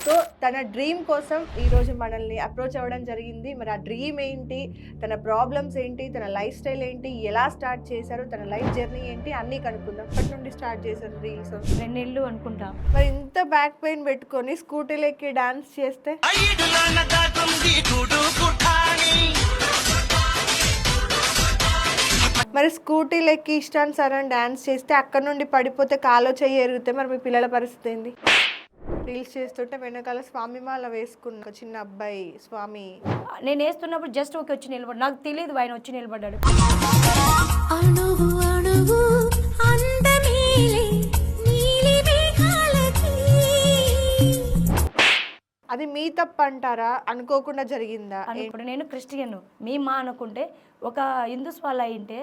So తన dream కోసం ఈరోజు మనల్ని అప్రోచ్ అవ్వడం జరిగింది. మరి ఆ డ్రీమ్ ఏంటి, తన ప్రాబ్లమ్స్ ఏంటి, తన లైఫ్ స్టైల్ ఏంటి, ఎలా స్టార్ట్ చేశారు, తన లైఫ్ జర్నీ ఏంటి అన్నీ కనుక్కుందాం. ఎప్పటి నుండి స్టార్ట్ చేశారు రీల్స్? 2 నెలలు అనుకుంటా. మరి ఇంత బ్యాక్ పెయిన్ పెట్టుకొని స్కూటీలో ఎక్కి డాన్స్ చేస్తే మరి స్కూటీలో ఎక్కి ఇష్టానుసారం డాన్స్ చేస్తే అక్కడ నుండి పడిపోతే కాలో చెయ్యి ఎరిగితే మరి మీ పిల్లల పరిస్థితి ఏంది? రీల్స్ చేస్తుంటే వెనకాల స్వామి మాల వేసుకున్న ఒక చిన్న అబ్బాయి స్వామి నేను వేస్తున్నప్పుడు జస్ట్ ఒక వచ్చి నిలబడి, నాకు తెలియదు ఆయన వచ్చి నిలబడ్డాడు. అణువు అణువు అందమేలే నీలి మేఘాలకి. అది మీ తప్పు అంటారా, అనుకోకుండా జరిగిందా? ఇప్పుడు నేను క్రిస్టియన్, మీ మా అనుకుంటే ఒక హిందూస్ వాళ్ళు అయింటే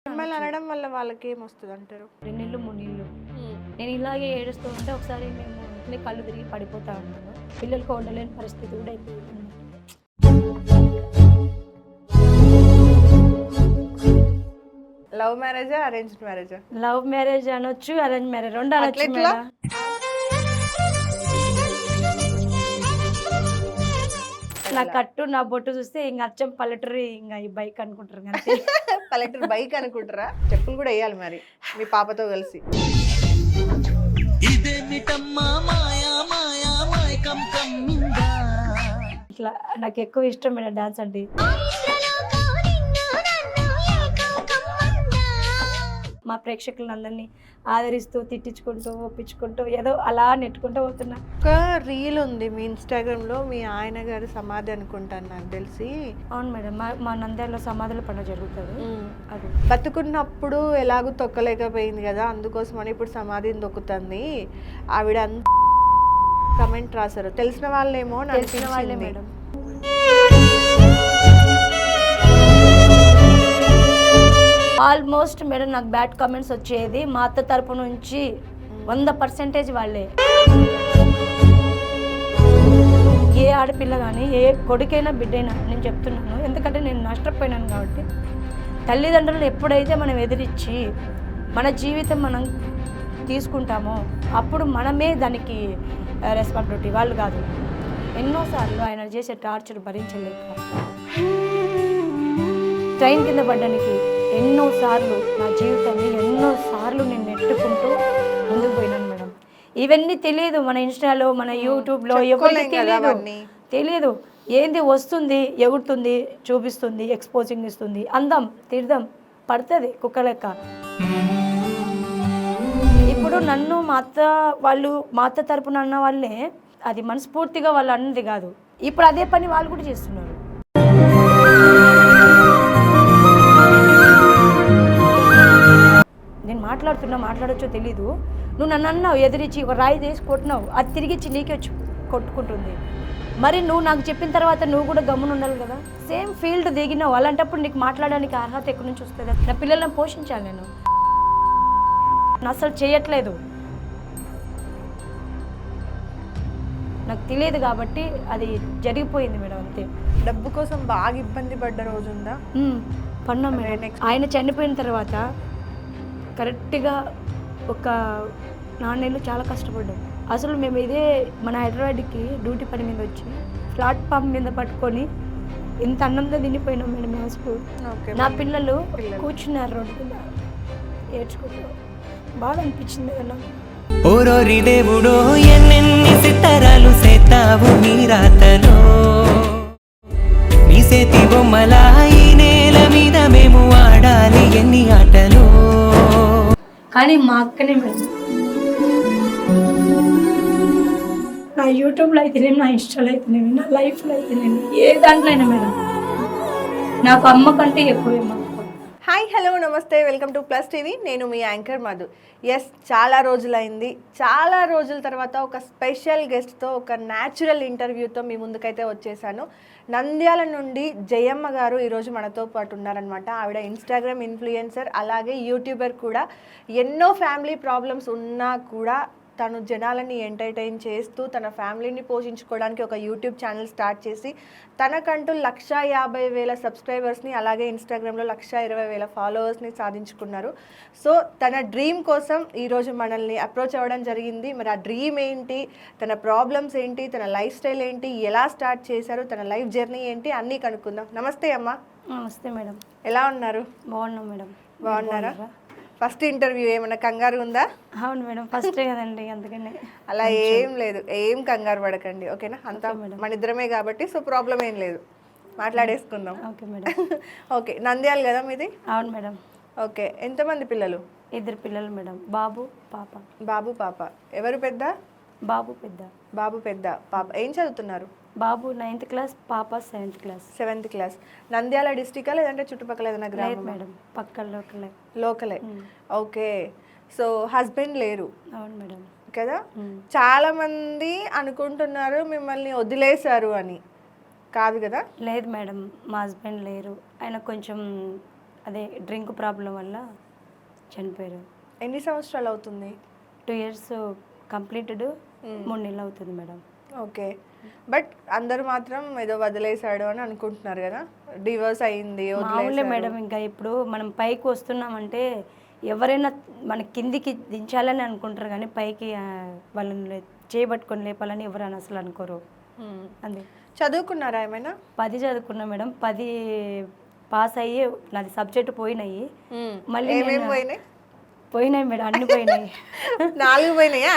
మిమ్మల్ని అనడం వల్ల వాళ్ళకి ఏమొస్తుంది అంటారు? 2 నెలలు 3 నెలలు నేను ఇలాగే ఏడుస్తూ ఉంటే ఒకసారి మేము ఇంట్లో కళ్ళు తిరిగి పడిపోతా ఉన్నాను. పిల్లలకు ఉండలేని పరిస్థితి కూడా అయిపోయింది. లవ్ మ్యారేజా అరేంజ్డ్ మ్యారేజా? లవ్ మ్యారేజ్ అనొచ్చు, అరేంజ్ మ్యారేజ్ రెండు అనొచ్చు. అట్లెట్లా? నా కట్టు నా బొట్టు చూస్తే ఇంకా అచ్చం పల్లెటూరి ఇంకా ఈ బైక్ అనుకుంటారు అంతే. పల్లెటూరు బైక్ అనుకుంటారా? చెప్పులు కూడా వేయాలి మరి మీ పాపతో కలిసి. ఇట్లా నాకు ఎక్కువ ఇష్టమైన డాన్స్ అంటే. మా ప్రేక్షకులందరినీ ఆదరిస్తూ తిట్టించుకుంటూ ఒప్పించుకుంటూ ఏదో అలా నెట్టుకుంటూ పోతున్నా. ఒక రీల్ ఉంది మీ ఇన్స్టాగ్రామ్లో, మీ ఆయన గారి సమాధి అనుకుంటాను నాకు తెలిసి. అవును మేడం, మా నంద్యాలలో సమాధుల పండుగ జరుగుతుంది. అది బతుకున్నప్పుడు ఎలాగూ తొక్కలేకపోయింది కదా, అందుకోసమని ఇప్పుడు సమాధిని తొక్కుతుంది ఆవిడ అంత కమెంట్ రాశారు. తెలిసిన వాళ్ళేమో తెలిసిన వాళ్ళే మేడం. ఆల్మోస్ట్ మేడం నాకు బ్యాడ్ కామెంట్స్ వచ్చేది మా అత్త తరపు నుంచి 100% వాళ్ళే. ఏ ఆడపిల్ల కానీ ఏ కొడుకైనా బిడ్డైనా నేను చెప్తున్నాను, ఎందుకంటే నేను నష్టపోయినాను కాబట్టి. తల్లిదండ్రులను ఎప్పుడైతే మనం ఎదిరించి మన జీవితం మనం తీసుకుంటామో అప్పుడు మనమే దానికి రెస్పాన్సిబిలిటీ, వాళ్ళు కాదు. ఎన్నోసార్లు ఆయన చేసే టార్చర్ భరించలేక ట్రైన్ కింద పడ్డానికి ఎన్నోసార్లు నా జీవితాన్ని ఎన్నోసార్లు నేను నెట్టుకుంటూ ముందుకు పోయినాను మేడం. ఇవన్నీ తెలియదు మన ఇన్స్టాలో, మన యూట్యూబ్లో ఎవరికి తెలియదు. ఏంది వస్తుంది, ఎగురుతుంది, చూపిస్తుంది, ఎక్స్పోజింగ్ ఇస్తుంది, అందం తీర్థం పడుతుంది కుక్క లెక్క. ఇప్పుడు నన్ను మా అత్త తరపున అన్న వాళ్ళే, అది మనస్ఫూర్తిగా వాళ్ళు అన్నది కాదు. ఇప్పుడు అదే పని వాళ్ళు కూడా చేస్తున్నారు. నేను మాట్లాడొచ్చో తెలీదు, నువ్వు నన్ను అన్నావు ఎదిరించి ఒక రాయి తీసి కొట్టినావు, అది తిరిగి నీకే వచ్చి కొట్టుకుంటుంది. మరి నువ్వు నాకు చెప్పిన తర్వాత నువ్వు కూడా గమ్మున ఉండాలి కదా. సేమ్ ఫీల్డ్ దిగినావు, అలాంటప్పుడు నీకు మాట్లాడడానికి అర్హత ఎక్కడి నుంచి వస్తుంది? నా పిల్లలను పోషించాలి నేను అసలు చేయట్లేదు, నాకు తెలియదు కాబట్టి అది జరిగిపోయింది మేడం అంతే. డబ్బు కోసం బాగా ఇబ్బంది పడ్డ రోజు ఉందా? పన్నా మేడం. ఆయన చనిపోయిన తర్వాత కరెక్ట్గా ఒక 4 నెలలు చాలా కష్టపడ్డాం. అసలు మేము ఇదే మన హైదరాబాద్కి డ్యూటీ పని మీద వచ్చి ప్లాట్ఫామ్ మీద పట్టుకొని ఇంత అన్నంగా తినిపోయినాం మేడం. అసలు నా పిల్లలు కూర్చున్నారు రోడ్డు మీద ఏడ్చుకుంటూ, బాగా అనిపించింది కదా. ఓరోరి దేవుడో ఎన్నెన్ని సితారాలు సేతావు నీ రాతలో, నీ సేతి బొమ్మల ఈ నేల మీద మేము ఆడాలి ఎన్ని ఆటలు. కానీ మా అక్కనే మేడం, నా యూట్యూబ్లో అయితేనేమి, నా ఇన్స్టాలో అయితేనేమి, నా లైఫ్లో అయితేనేమి, ఏ దాంట్లో అయినా మేడం నాకు అమ్మ కంటే ఎక్కువ. హాయ్, హలో, నమస్తే, వెల్కమ్ టు ప్లస్ టీవీ. నేను మీ యాంకర్ మధు. ఎస్, చాలా రోజులైంది. చాలా రోజుల తర్వాత ఒక స్పెషల్ గెస్ట్తో, ఒక న్యాచురల్ ఇంటర్వ్యూతో మీ ముందుకైతే వచ్చేసాను. నంద్యాల నుండి జయమ్మ గారు ఈరోజు మనతో పాటు ఉన్నారనమాట. ఆవిడ ఇన్స్టాగ్రామ్ ఇన్ఫ్లుయెన్సర్, అలాగే యూట్యూబర్ కూడా. ఎన్నో ఫ్యామిలీ ప్రాబ్లమ్స్ ఉన్నా కూడా తను జనాలని ఎంటర్టైన్ చేస్తూ తన ఫ్యామిలీని పోషించుకోవడానికి ఒక యూట్యూబ్ ఛానల్ స్టార్ట్ చేసి తనకంటూ 150,000 సబ్స్క్రైబర్స్ని అలాగే ఇన్స్టాగ్రామ్లో 120,000 ఫాలోవర్స్ని సాధించుకున్నారు. సో తన డ్రీమ్ కోసం ఈరోజు మనల్ని అప్రోచ్ అవ్వడం జరిగింది. మరి ఆ డ్రీమ్ ఏంటి, తన ప్రాబ్లమ్స్ ఏంటి, తన లైఫ్ స్టైల్ ఏంటి, ఎలా స్టార్ట్ చేశారు, తన లైఫ్ జర్నీ ఏంటి అన్నీ కనుక్కుందాం. నమస్తే అమ్మ. నమస్తే మేడం. ఎలా ఉన్నారు? బాగున్నాం మేడం. బాగున్నారా? ఫస్ట్ ఇంటర్వ్యూ ఏమన్నా కంగారు ఉందా? అవును మేడం, ఫస్టే కదండి, అందుకనే. అలా ఏం లేదు, ఏం కంగారు పడకండి, ఓకేనా? అంతా మన ఇద్దరమే కాబట్టి సో ప్రాబ్లం ఏం లేదు, మాట్లాడేసుకుందాం. Okay madam. ఓకే, నంద్యాల కదా మీది? అవును మేడం. ఓకే, ఎంతమంది పిల్లలు? 2 పిల్లలు మేడం, బాబు పాప. బాబు పాప. ఎవరు పెద్ద? బాబు పెద్ద. బాబు పెద్ద, పాప ఏం చదువుతున్నారు? బాబు 9th క్లాస్, పాప 7th class. 7th class. Nandyal డిస్టికా లేదంటే చుట్టుపక్కల ఏదైనా లేదు గ్రామం? మేడం, పక్కన లోకలే. లోకలే. ఓకే, సో హస్బెండ్ లేరు అవును మేడం. కదా? చాలా మంది అనుకుంటున్నారు మిమ్మల్ని వదిలేశారు అని, కాదు కదా? లేదు మేడం, మా హస్బెండ్ లేరు. ఆయన కొంచెం అదే డ్రింక్ ప్రాబ్లం వల్ల చనిపోయారు. ఎన్ని సంవత్సరాలు అవుతుంది? 2 years కంప్లీటెడ్, 3 నెలలు అవుతుంది మేడం. ఓకే, బట్ అందరూ మాత్రం ఏదో వదిలేశాడు అని అనుకుంటున్నారు కదా, డివోర్స్ అయింది, మామూలే మేడం. ఇంకా ఇప్పుడు మనం పైకి వస్తున్నామంటే ఎవరైనా మన కిందికి దించాలని అనుకుంటారు కానీ పైకి వాళ్ళని చేయబట్టుకొని లేపాలని ఎవరైనా అసలు అనుకోరు. అంతే. చదువుకున్నారా ఏమైనా? 10 చదువుకున్నా మేడం, 10 పాస్ అయ్యి నాది సబ్జెక్ట్ పోయినాయి. మళ్ళీ ఏమేమి పోయినాయి? పోయినాయి మేడం, అన్ని పోయినాయి. 4 పోయినాయా?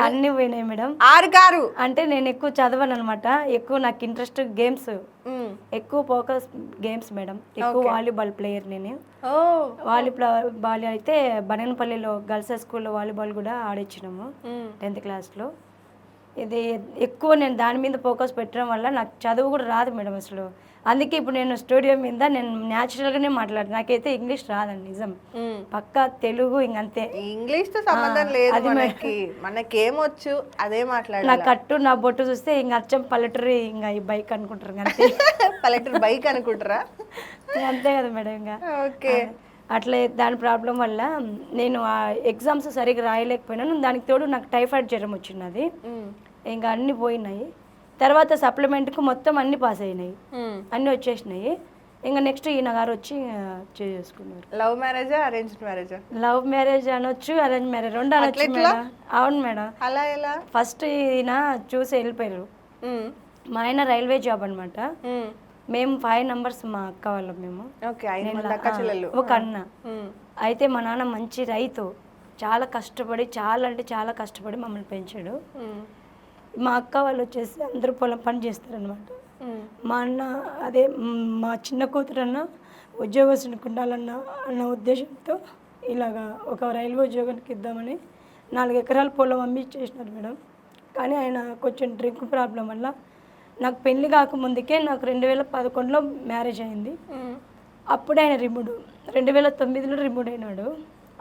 అన్ని పోయినాయి మేడం. 6 కారు. అంటే నేను ఎక్కువ చదవను అనమాట, ఎక్కువ నాకు ఇంట్రెస్ట్ గేమ్స్, ఎక్కువ ఫోకస్ గేమ్స్ మేడం. ఎక్కువ వాలీబాల్ ప్లేయర్ నేను. వాలీబాల్ అయితే బనగనపల్లిలో గర్ల్స్ స్కూల్లో వాలీబాల్ కూడా ఆడిచ్చినాము 10th క్లాస్లో. ఇది ఎక్కువ నేను దాని మీద ఫోకస్ పెట్టడం వల్ల నాకు చదువు కూడా రాదు మేడం అసలు. అందుకే ఇప్పుడు నేను స్టూడియో మీద నేను న్యాచురల్గానే మాట్లాడు, నాకైతే ఇంగ్లీష్ రాదండి నిజం, పక్కా తెలుగు ఇంకంతే. ఇంగ్లీష్ తో సంబంధం లేదు మనకి, మనకేమొచ్చు అదే మాట్లాడాలి. నా కట్టు నా బొట్టు చూస్తే ఇంక అచ్చం పల్లెటూరు, ఇంకా ఈ బైక్ అనుకుంటారు అంతే. పల్లెటూరు బైక్ అనుకుంటారా? అంతే కదా మేడం. ఇంకా ఓకే, అట్లే దాని ప్రాబ్లం వల్ల నేను ఆ ఎగ్జామ్స్ సరిగ్గా రాయలేకపోయినాను. దానికి తోడు నాకు టైఫాయిడ్ జ్వరం వచ్చినది, ఇంకా అన్నీ పోయినాయి. తర్వాత సప్లిమెంట్కి మొత్తం అన్ని పాస్ అయినాయి, అన్నీ వచ్చేసినాయి. ఇంకా నెక్స్ట్ ఈయన గారు వచ్చి చేసుకున్నారు. లవ్ మ్యారేజా అరేంజ్డ్ మ్యారేజా? లవ్ మ్యారేజ్ అనొచ్చు, అరేంజ్ మ్యారేజ్ 2 అనొచ్చు మేడం. అవును మేడం. అలా ఎలా? ఫస్ట్ ఈయన చూసి వెళ్ళిపోయారు. మా ఆయన రైల్వే జాబ్ అనమాట. మేము 5 numbers, మా అక్క వాళ్ళం మేము. ఒక అన్న. అయితే మా నాన్న మంచి రైతు, చాలా కష్టపడి, చాలా అంటే చాలా కష్టపడి మమ్మల్ని పెంచాడు. మా అక్క వాళ్ళు వచ్చేసి అందరూ పొలం పని చేస్తారనమాట. మా అన్న అదే మా చిన్న కూతురు అన్న ఉద్యోగస్తునికి ఉండాలన్న ఉద్దేశంతో ఇలాగా ఒక రైల్వే ఉద్యోగానికి ఇద్దామని 4 ఎకరాల పొలం అమ్మి చేసినారు మేడం. కానీ ఆయన కొంచెం డ్రింక్ ప్రాబ్లం వల్ల నాకు పెళ్లి కాకముందుకే నాకు 2011లో మ్యారేజ్ అయింది. అప్పుడే ఆయన రిమూవ్, 2009లో రిమూవ్ అయినాడు.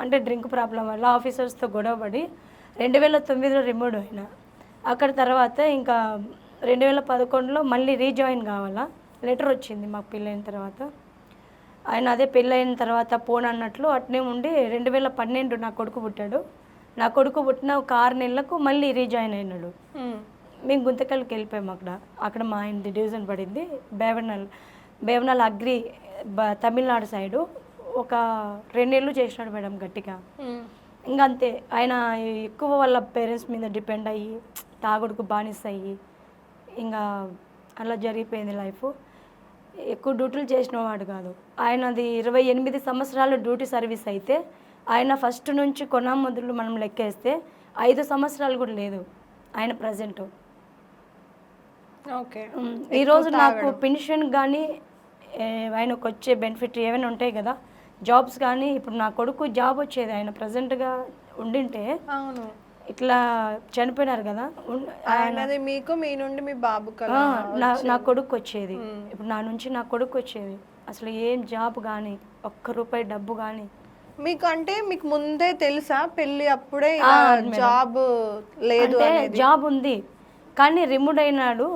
అంటే డ్రింక్ ప్రాబ్లం వల్ల ఆఫీసర్స్తో గొడవపడి 2009లో రిమూవ్ అయినా. అక్కడ తర్వాత ఇంకా 2011లో మళ్ళీ రీజాయిన్ కావాలా, లెటర్ వచ్చింది మాకు పెళ్ళైన తర్వాత. ఆయన అదే పెళ్ళైన తర్వాత పోను అన్నట్లు అట్నే ఉండి 2012 నా కొడుకు పుట్టాడు. నా కొడుకు పుట్టిన ఒక 6 నెలలకు మళ్ళీ రీజాయిన్ అయినాడు. మేము గుంతకల్కి వెళ్ళిపోయాము. అక్కడ మా ఆయనది డివిజన్ పడింది, బేవనాల్ అగ్రి, తమిళనాడు సైడు. ఒక 2 నెలలు చేసినాడు మేడం గట్టిగా. ఇంకా అంతే, ఆయన ఎక్కువ వాళ్ళ పేరెంట్స్ మీద డిపెండ్ అయ్యి తాగుడుకు బానిస అయ్యి ఇంకా అలా జరిగిపోయింది లైఫ్. ఎక్కువ డ్యూటీలు చేసిన వాడు కాదు. ఆయనది 28 సంవత్సరాలు డ్యూటీ సర్వీస్ అయితే ఆయన ఫస్ట్ నుంచి మొదలు మనం లెక్కేస్తే 5 సంవత్సరాలు కూడా లేదు ఆయన ప్రజెంట్. ఓకే, ఈరోజు నాకు పెన్షన్ కానీ ఆయనకు వచ్చే బెనిఫిట్ ఏమైనా ఉంటాయి కదా, జాబ్స్ కానీ. ఇప్పుడు నా కొడుకు జాబ్ వచ్చేది, ఆయన ప్రజెంట్గా ఉండింటే. అవును, ఇట్లా చనిపోయినారు కదా, ఆయనది మీకు, మీ నుండి మీ బాబు కదా, నా కొడుకు వచ్చేది. ఇప్పుడు నా నుంచి నా కొడుకు వచ్చేది. అసలు ఏం జాబ్ కానీ, ₹1 డబ్బు కానీ మీకు. అంటే మీకు ముందే తెలుసా పెళ్ళి అప్పుడే జాబ్ లేదు? జాబ్ ఉంది కానీ రిమూవ్ అయినాడు.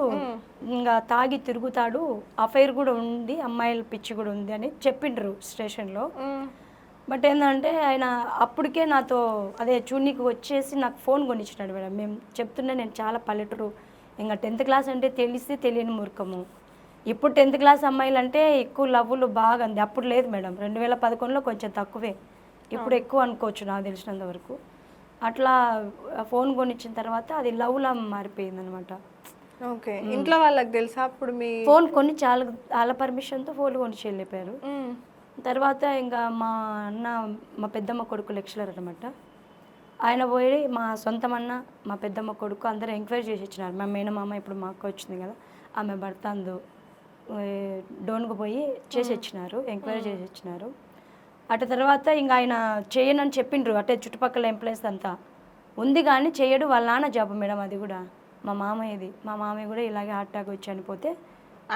ఇంకా తాగి తిరుగుతాడు, అఫైర్ కూడా ఉంది, అమ్మాయిల పిచ్చి కూడా ఉంది అని చెప్పిండ్రు స్టేషన్లో. బట్ ఏంటంటే ఆయన అప్పటికే నాతో అదే చూడనీకి వచ్చేసి నాకు ఫోన్ కొనిచ్చినాడు మేడం. మేము చెప్తుంటే నేను చాలా పల్లెటూరు, ఇంకా 10th క్లాస్ అంటే తెలిసి తెలియని మూర్ఖము. ఇప్పుడు 10th క్లాస్ అమ్మాయిలు అంటే ఎక్కువ లవ్వులు బాగా ఉంది. అప్పుడు లేదు మేడం, 2011లో కొంచెం తక్కువే, ఇప్పుడు ఎక్కువ అనుకోవచ్చు నాకు తెలిసినంత వరకు. అట్లా ఫోన్ కొనిచ్చిన తర్వాత అది లవ్లా మారిపోయింది అనమాట. ఓకే. ఇంట్లో వాళ్ళకి తెలుసా అప్పుడు మీ ఫోన్ కొని చాలా వాళ్ళ పర్మిషన్తో ఫోన్ కొనిచ్చి వెళ్ళిపోయారు. మ్మ్. తర్వాత ఇంకా మా అన్న, మా పెద్దమ్మ కొడుకు లెక్చరర్ అనమాట. ఆయన పోయి మా సొంతం అన్న, మా పెద్దమ్మ కొడుకు అందరూ ఎంక్వైరీ చేసి ఇచ్చినారు. మా మేనమామ ఇప్పుడు మా అక్క వచ్చింది కదా, ఆమె భర్త అందు డోన్కు పోయి చేసి ఇచ్చినారు, ఎంక్వైరీ చేసి ఇచ్చినారు. అటు తర్వాత ఇంకా ఆయన చేయనని చెప్పిండ్రు. అంటే చుట్టుపక్కల ఎంప్లాయీస్ అంతా ఉంది కానీ చేయడు. వాళ్ళ నాన్న జాబ్ మేడం అది కూడా, మా మామయ్యది. మా మామయ్య కూడా ఇలాగే హార్ట్ అటాక్ వచ్చి చనిపోతే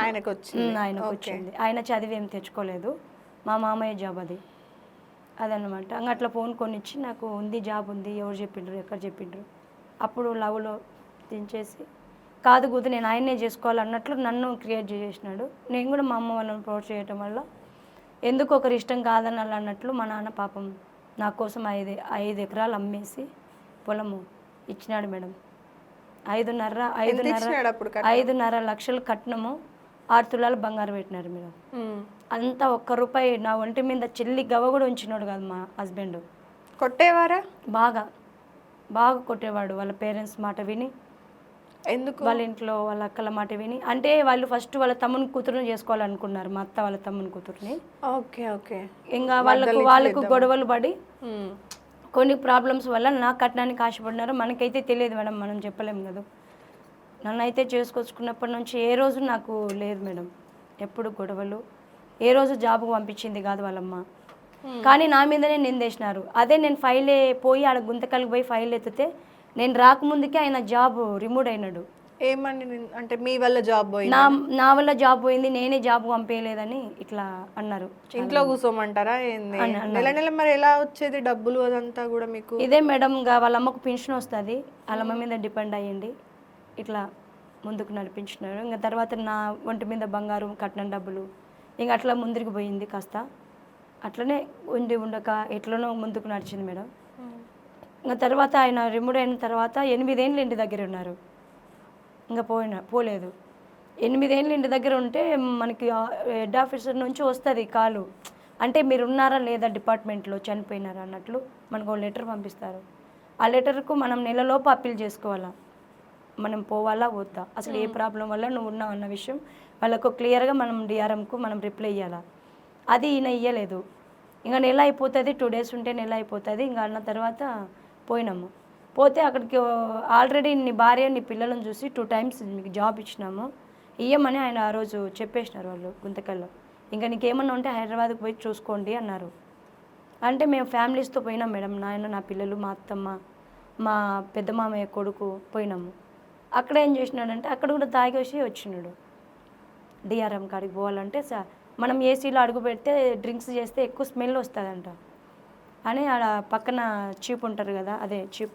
ఆయనకు వచ్చింది. ఆయనకు వచ్చింది. ఆయన చదివి ఏం తెచ్చుకోలేదు, మా మామయ్య జాబ్ అది. అదనమాట. ఇంకా అట్లా ఫోన్ కొనిచ్చి నాకు ఉంది జాబ్ ఉంది, ఎవరు చెప్పిండ్రు ఎక్కడ చెప్పిండ్రు. అప్పుడు లవ్లో దించేసి కాదు కూదు నేను ఆయన్నే చేసుకోవాలన్నట్లు నన్ను క్రియేట్ చేసేసినాడు. నేను కూడా మా అమ్మ వాళ్ళని ప్రొవైడ్ చేయటం వల్ల ఎందుకు ఒకరి ఇష్టం కాదనాలి అన్నట్లు మా నాన్న పాపం నా కోసం 5 ఎకరాలు అమ్మేసి పొలము ఇచ్చినాడు మేడం. 5.5 లక్షలు కట్నము, 6 తులాలు బంగారం పెట్టినారు మేడం. మ్మ్. అంతా ఒక్క రూపాయి నా ఒంటి మీద చెల్లి గవ్వ కూడా ఉంచినాడు కాదు మా హస్బెండ్. కొట్టేవారా? బాగా కొట్టేవాడు. వాళ్ళ పేరెంట్స్ మాట విని, ఎందుకు? వాళ్ళ ఇంట్లో వాళ్ళ అక్కల మాట విని. అంటే వాళ్ళు ఫస్ట్ వాళ్ళ తమ్ముని కూతురుని చేసుకోవాలనుకున్నారు, మా అత్త వాళ్ళ తమ్ముని కూతురుని. Okay okay. ఇంకా వాళ్ళకు గొడవలు పడి మ్మ్. కొన్ని ప్రాబ్లమ్స్ వల్ల నా కట్నానికి ఆశపడినారు. మనకైతే తెలియదు మేడం, మనం చెప్పలేము కదా. నన్ను అయితే చేసుకొచ్చుకున్నప్పటి నుంచి ఏ రోజు నాకు లేదు మేడం, ఎప్పుడు గొడవలు. ఏ రోజు జాబ్కు పంపించింది కాదు వాళ్ళమ్మ, కానీ నా మీదనే నిందేసినారు. అదే నేను పోయి ఆడ గుంతకల్కి పోయి ఫైల్ ఎత్తితే నేను రాకముందుకే ఆయన జాబ్ రిమూవ్ అయినాడు. ఏమని అంటే మీ వల్ల జాబ్ పోయింది? నా వల్ల జాబ్ పోయింది, నేనే జాబ్ పంపేయలేదని ఇట్లా అన్నారు. ఇంట్లో కూర్చోమంటారా ఏంది? నెల నెల మరి ఎలా వచ్చేది డబ్బులు అదంతా కూడా మీకు? ఇదే మేడం, ఇంకా వాళ్ళ అమ్మకు పెన్షన్ వస్తుంది, వాళ్ళ అమ్మ మీద డిపెండ్ అయ్యండి ఇట్లా ముందుకు నడిపించినారు. ఇంకా తర్వాత నా ఒంటి మీద బంగారం కట్నం డబ్బులు ఇంకా అట్లా ముందుకు పోయింది. కాస్త అట్లనే ఉండక ఎట్లనో ముందుకు నడిచింది మేడం. ఇంకా తర్వాత ఆయన రిమూవ్ అయిన తర్వాత 8 ఏళ్ళు ఇంటి దగ్గర ఉన్నారు. ఇంకా పోలేదు. 8 ఏళ్ళు ఇంటి దగ్గర ఉంటే మనకి హెడ్ ఆఫీసర్ నుంచి వస్తుంది కాలు, అంటే మీరు ఉన్నారా లేదా డిపార్ట్మెంట్లో, చనిపోయినారా అన్నట్లు మనకు ఒక లెటర్ పంపిస్తారు. ఆ లెటర్కు మనం నెలలోపు అప్పీల్ చేసుకోవాలా, మనం పోవాలా వద్దా, అసలు ఏ ప్రాబ్లం వల్ల నువ్వు ఉన్నావు అన్న విషయం వాళ్ళకు క్లియర్గా మనం డిఆర్ఎంకు మనం రిప్లై ఇవ్వాలా. అది ఈయన ఇవ్వలేదు. ఇంకా నెల అయిపోతుంది, 2 డేస్ ఉంటే నెల అయిపోతుంది. ఇంకా అన్న తర్వాత పోయినాము. పోతే అక్కడికి ఆల్రెడీ నీ భార్య నీ పిల్లలను చూసి 2 టైమ్స్ మీకు జాబ్ ఇచ్చినాము ఇయ్యమని ఆయన ఆ రోజు చెప్పేసినారు వాళ్ళు గుంతకల్లో. ఇంకా నీకేమన్నా ఉంటే హైదరాబాద్కి పోయి చూసుకోండి అన్నారు. అంటే మేము ఫ్యామిలీస్తో పోయినాం మేడం, నాయన నా పిల్లలు మా అత్తమ్మ మా పెద్ద మామయ్య కొడుకు పోయినాము. అక్కడ ఏం చేసినాడంటే అక్కడ కూడా తాగేసి వచ్చినాడు. డిఆర్ఎం కాడికి పోవాలంటే మనం ఏసీలో అడుగు పెడితే డ్రింక్స్ చేస్తే ఎక్కువ స్మెల్ వస్తుందంట అని ఆడ పక్కన చీప్ ఉంటారు కదా, అదే చీప్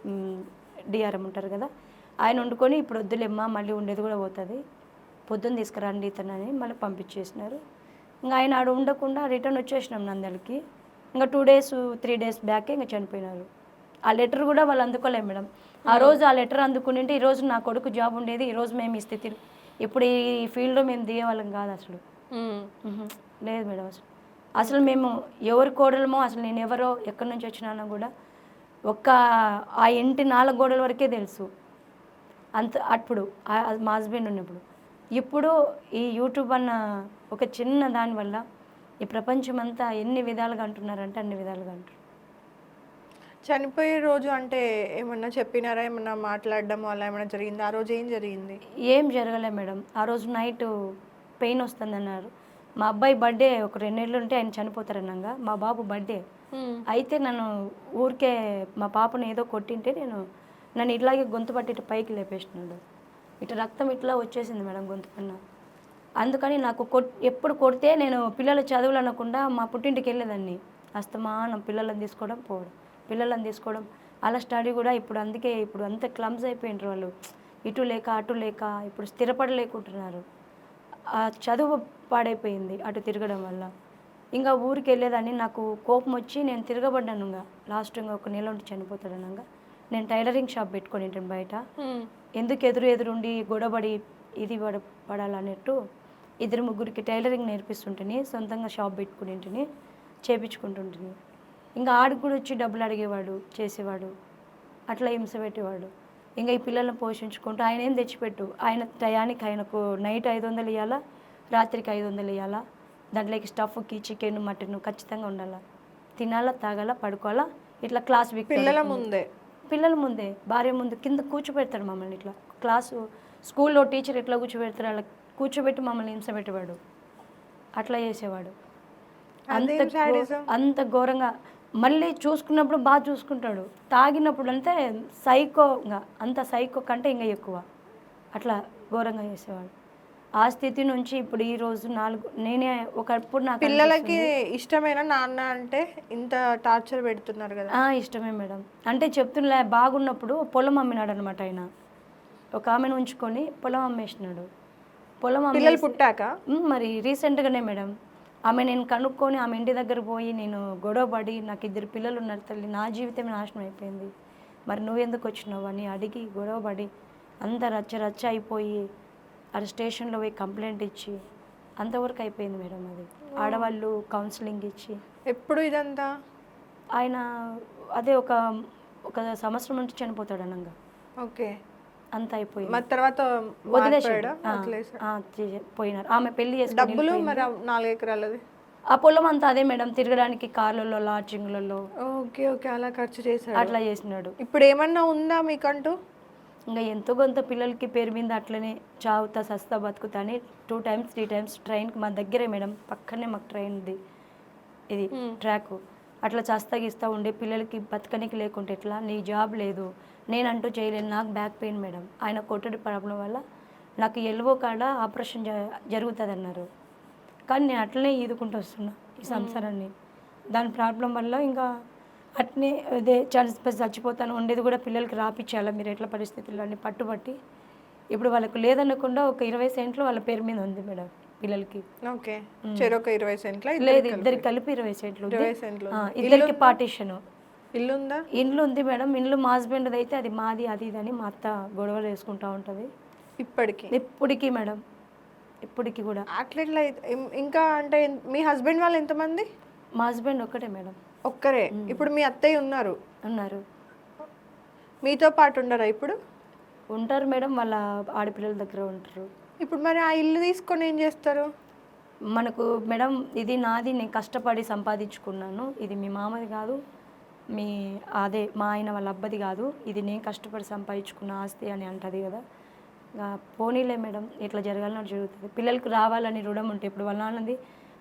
డిఆర్ఎం ఉంటారు కదా, ఆయన వండుకొని ఇప్పుడు వద్దులేమ్మా మళ్ళీ ఉండేది కూడా పోతుంది, పొద్దున్న తీసుకురండి ఇతనని మళ్ళీ పంపించేసినారు. ఇంకా ఆయన ఆడ ఉండకుండా రిటర్న్ వచ్చేసినాం నందలకి. ఇంకా 2 డేస్ 3 డేస్ బ్యాకే ఇంకా చనిపోయినారు. ఆ లెటర్ కూడా వాళ్ళు అందుకోలేము మేడం. ఆ రోజు ఆ లెటర్ అందుకునింటే ఈరోజు నా కొడుకు జాబ్ ఉండేది, ఈరోజు మేము ఈ స్థితి ఇప్పుడు ఈ ఫీల్డ్లో మేము దిగేవాళ్ళం కాదు అసలు. లేదు మేడం, అసలు మేము ఎవరి కోడలమో, అసలు నేను ఎవరో ఎక్కడి నుంచి వచ్చినానో కూడా ఆ ఇంటి 4 గోడల వరకే తెలుసు అంత. అప్పుడు మా హస్బెండ్ ఉన్నప్పుడు. ఇప్పుడు ఈ యూట్యూబ్ అన్న ఒక చిన్న దానివల్ల ఈ ప్రపంచం అంతా ఎన్ని విధాలుగా అంటున్నారంటే అన్ని విధాలుగా అంటారు. చనిపోయే రోజు అంటే ఏమన్నా చెప్పినారా, ఏమన్నా మాట్లాడడం అలా ఏమన్నా జరిగింది? ఆ రోజు ఏం జరిగింది? ఏం జరగలే మేడం. ఆ రోజు నైట్ పెయిన్ వస్తుంది అన్నారు. మా అబ్బాయి బర్త్డే ఒక 2 నెలలు ఉంటే ఆయన చనిపోతారన్నాగా, మా బాబు బర్త్డే అయితే నన్ను ఊరికే మా పాపను ఏదో కొట్టింటే నన్ను ఇట్లాగే గొంతు పట్టి ఇటు పైకి లేపేసినాడు. ఇటు రక్తం ఇట్లా వచ్చేసింది మేడం గొంతు పైన. అందుకని నాకు ఎప్పుడు కొడితే నేను పిల్లల చదువులు అనకుండా మా పుట్టింటికి వెళ్ళేదాన్ని. అస్తమానం పిల్లలను తీసుకోవడం అలా స్టడీ కూడా ఇప్పుడు అందుకే ఇప్పుడు అంత క్లమ్స్ అయిపోయినారు వాళ్ళు, ఇటు లేక అటు లేక ఇప్పుడు స్థిరపడలేకుంటున్నారు. ఆ చదువు పాడైపోయింది అటు తిరగడం వల్ల. ఇంకా ఊరికి వెళ్ళేదాన్ని. నాకు కోపం వచ్చి నేను తిరగబడ్డాను. ఇంకా లాస్ట్ ఇంకా ఒక నెల ఉండి చనిపోతాడనగా నేను టైలరింగ్ షాప్ పెట్టుకొని ఉంటాను బయట. ఎందుకు ఎదురుండి గొడవపడి ఇది పడాలన్నట్టు 2-3 టైలరింగ్ నేర్పిస్తుంటేని సొంతంగా షాప్ పెట్టుకుని ఉంటుంది, చేపించుకుంటుంటుంది. ఇంకా ఆడికి కూడా వచ్చి డబ్బులు అడిగేవాడు, చేసేవాడు, అట్లా హింస పెట్టేవాడు. ఇంకా ఈ పిల్లల్ని పోషించుకుంటూ ఆయన ఏం తెచ్చిపెట్టు, ఆయన టయానికి ఆయనకు నైట్ 500 ఇవ్వాలా, రాత్రికి 500 ఇవ్వాలా, దాంట్లోకి స్టఫ్కి చికెన్ మటన్ ఖచ్చితంగా ఉండాలా, తినాలా, తాగాల, పడుకోవాలా. ఇట్లా క్లాస్ పిల్లల ముందే భార్య ముందు కింద కూర్చోబెడతాడు మమ్మల్ని. ఇట్లా క్లాసు స్కూల్లో టీచర్ ఎట్లా కూర్చోబెడతాడు అలా కూర్చోబెట్టి మమ్మల్ని హింస పెట్టేవాడు. అట్లా చేసేవాడు. అంత ఘోరంగా. మళ్ళీ చూసుకున్నప్పుడు బాగా చూసుకుంటాడు, తాగినప్పుడు అంటే సైకోగా, అంత సైకో కంటే ఇంకా ఎక్కువ అట్లా ఘోరంగా చేసేవాడు. ఆ స్థితి నుంచి ఇప్పుడు ఈ రోజు నేనే ఒకప్పుడు నాకు పిల్లలకి ఇష్టమైన నాన్న అంటే ఇంత టార్చర్ పెడుతున్నారు కదా. ఇష్టమే మేడం. అంటే చెప్తున్నా బాగున్నప్పుడు పొలం అమ్మినాడు అనమాట ఆయన. ఒక ఆమెను ఉంచుకొని పొలం అమ్మేసినాడు. పొలం పిల్లలు పుట్టాక మరి రీసెంట్గానే మేడం ఆమె నేను కనుక్కొని ఆమె ఇంటి దగ్గర పోయి నేను గొడవపడి నాకు 2 పిల్లలు ఉన్నారు తల్లి, నా జీవితం నాశనం అయిపోయింది, మరి నువ్వెందుకు వచ్చినావు అని అడిగి గొడవపడి అంత రచ్చ అయిపోయి ఆ స్టేషన్లో పోయి కంప్లైంట్ ఇచ్చి అంతవరకు అయిపోయింది మేడం. అది ఆడవాళ్ళు కౌన్సిలింగ్ ఇచ్చి. ఎప్పుడు ఇదంతా ఆయన అదే ఒక సంవత్సరం నుంచి చనిపోతాడు అనంగా. ఓకే, అంత అయిపోయింది. మరి తర్వాత వదిలేసాడు, పోయినారు. ఆమె పెళ్లి చేసుకుని డబ్బులు మరి 4 ఎకరాలది ఆ పొలం అంతా అదే మేడం, తిరగడానికి కార్లలో లాడ్జింగ్లలో. ఓకే ఓకే, అలా ఖర్చు చేశాడు. అట్లా చేసినాడు. ఇప్పుడు ఏమన్నా ఉందా మీకంటూ? ఇంకా ఎంతో కొంత పిల్లలకి పేరు మీద అట్లనే చావుతా సస్తా బతుకుతా అని 2 times 3 times ట్రైన్కి మా దగ్గరే మేడం, పక్కనే మాకు ట్రైన్ ఉంది, ఇది ట్రాక్. అట్లా చస్తాగిస్తూ ఉండే పిల్లలకి బతకనికి లేకుంటే ఎట్లా, నీ జాబ్ లేదు, నేనంటూ చేయలేను, నాకు బ్యాక్ పెయిన్ మేడం, ఆయన కొట్టడి ప్రాబ్లం వల్ల నాకు ఎల్వో కాడ ఆపరేషన్ జరుగుతుంది అన్నారు. కానీ నేను అట్లనే ఈదుకుంటూ వస్తున్నా ఈ సంసారాన్ని. దాని ప్రాబ్లం వల్ల ఇంకా అట్నే అదే చచ్చిపోతాను ఉండేది కూడా పిల్లలకి రాపిచ్చేయాలా మీరు ఎట్లా పరిస్థితుల్లో అని పట్టుబట్టి ఇప్పుడు వాళ్ళకు లేదనకుండా ఒక 20 సెంట్లు వాళ్ళ పేరు మీద ఉంది మేడం పిల్లలకి. ఓకే, చెరొక 20 సెంట్ల లేదు, ఇద్దరికి కలిపి 20 సెంట్లు. ఇద్దరికి పార్టీషన్. ఇల్లు ఉందా? ఇండ్లు ఉంది మేడం. ఇండ్లు మా హస్బెండ్ది అయితే అది మాది, అది ఇది అని మా అత్త గొడవలు వేసుకుంటూ ఉంటుంది ఇప్పటికీ మేడం, ఇప్పటికి కూడా. అట్లా ఇంకా అంటే మీ హస్బెండ్ వాళ్ళు ఎంతమంది? మా హస్బెండ్ ఒక్కటే మేడం. ఒక్కరే. ఇప్పుడు మీ అత్తయ్య ఉన్నారు? మీతో పాటు ఉండరా ఇప్పుడు? ఉంటారు మేడం, వాళ్ళ ఆడపిల్లల దగ్గర ఉంటారు. ఇప్పుడు మరి ఆ ఇల్లు తీసుకొని ఏం చేస్తారు? మనకు మేడం ఇది నాది, నేను కష్టపడి సంపాదించుకున్నాను, ఇది మీ మామది కాదు, అదే మా ఆయన వాళ్ళ అబ్బది కాదు, ఇది నేను కష్టపడి సంపాదించుకున్న ఆస్తి అని అంటది కదా. పోనీలే మేడం, ఇట్లా జరగాలని జరుగుతుంది. పిల్లలకు రావాలని రుణం ఉంటే ఇప్పుడు వాళ్ళ నాన్నది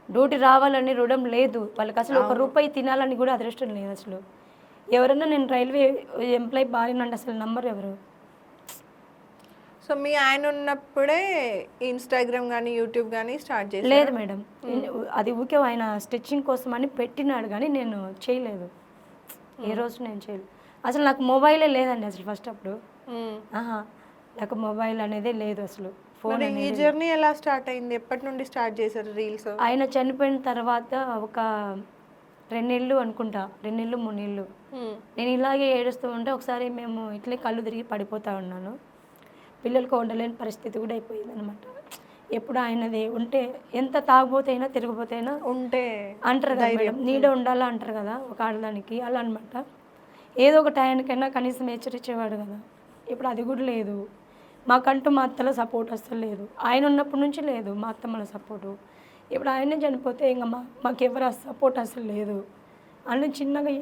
డ్యూటీ రావాలని రుణం లేదు, వాళ్ళకి అసలు 1 రూపాయి తినాలని కూడా అదృష్టం లేదు అసలు. ఎవరన్నా నేను రైల్వే ఎంప్లాయీ భార్యనంటే అసలు నంబర్ ఎవరు? సో మీ ఆయన ఉన్నప్పుడే ఇన్స్టాగ్రామ్ కానీ యూట్యూబ్ కానీ స్టార్ట్ చేసి? లేదు మేడం, అది ఊకే ఆయన స్టిచ్చింగ్ కోసం అని పెట్టినాడు కానీ నేను చేయలేదు, ఏ రోజు నేను చేయలేదు. అసలు నాకు మొబైలే లేదండి అసలు ఫస్ట్ అప్పుడు. నాకు మొబైల్ అనేది లేదు అసలు. ఫోన్. ఈ జర్నీ ఎలా స్టార్ట్ అయింది? ఎప్పటి నుండి స్టార్ట్ చేశారు రీల్స్? ఆయన చనిపోయిన తర్వాత ఒక 2 నెలలు అనుకుంటా, 2 నెలలు 3 నెలలు నేను ఇలాగే ఏడుస్తూ ఉంటే ఒకసారి మేము ఇట్లే కళ్ళు తిరిగి పడిపోతూ ఉన్నాను. పిల్లలకు ఉండలేని పరిస్థితి కూడా అయిపోయింది అనమాట. ఎప్పుడు ఆయనది ఉంటే ఎంత తాగుపోతైనా తిరిగిపోతైనా ఉంటే అంటారు కదా మేడం, నీడ ఉండాలా అంటారు కదా ఒక ఆడదానికి, అలా అనమాట. ఏదో ఒక టైంకైనా కనీసం హెచ్చరించేవాడు కదా. ఇప్పుడు అది కూడా లేదు. మాకంటూ మా అత్తల సపోర్ట్ అసలు లేదు, ఆయన ఉన్నప్పటి నుంచి లేదు మా అత్తమ్మల సపోర్టు. ఇప్పుడు ఆయనే చనిపోతే ఇంకా మాకెవరు సపోర్ట్ అసలు లేదు అని చిన్నగా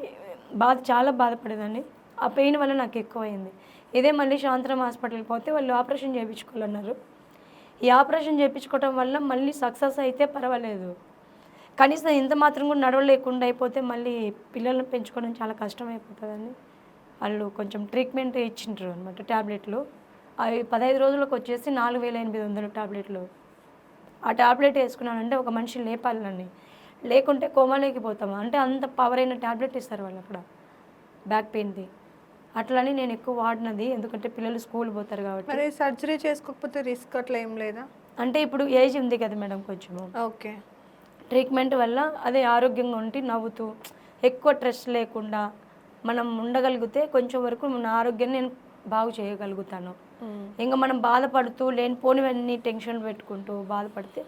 చాలా బాధపడేదాన్ని. ఆ పెయిన్ వల్ల నాకు ఎక్కువైంది. ఇదే మళ్ళీ శాంతరామ్ హాస్పిటల్కి పోతే వాళ్ళు ఆపరేషన్ చేయించుకోవాలన్నారు. ఈ ఆపరేషన్ చేయించుకోవటం వల్ల మళ్ళీ సక్సెస్ అయితే పర్వాలేదు, కనీసం ఇంత మాత్రం కూడా నడవలేకుండా అయిపోతే మళ్ళీ పిల్లల్ని పెంచుకోవడం చాలా కష్టం అయిపోతుందని వాళ్ళు కొంచెం ట్రీట్మెంట్ ఇచ్చిండ్రు అనమాట. ట్యాబ్లెట్లు అవి 15 రోజులకు వచ్చేసి 4800 ట్యాబ్లెట్లు. ఆ ట్యాబ్లెట్ వేసుకున్నానంటే ఒక మనిషి లేపాలని, లేకుంటే కోమాలోకి పోతాము అంటే అంత పవర్ అయిన ట్యాబ్లెట్ ఇస్తారు వాళ్ళు అక్కడ బ్యాక్ పెయిన్ది. అట్లని నేను ఎక్కువ వాడినది, ఎందుకంటే పిల్లలు స్కూల్ పోతారు కాబట్టి. మరి సర్జరీ చేసుకోకపోతే రిస్క్ అట్లా ఏం లేదా? అంటే ఇప్పుడు ఏజ్ ఉంది కదా మేడం కొంచెము. ఓకే, ట్రీట్మెంట్ వల్ల అదే ఆరోగ్యంగా ఉండి నవ్వుతూ ఎక్కువ స్ట్రెస్ లేకుండా మనం ఉండగలిగితే కొంచెం వరకు మన ఆరోగ్యాన్ని నేను బాగు చేయగలుగుతాను. ఇంకా మనం బాధపడుతూ లేనిపోనివన్నీ టెన్షన్ పెట్టుకుంటూ బాధపడితే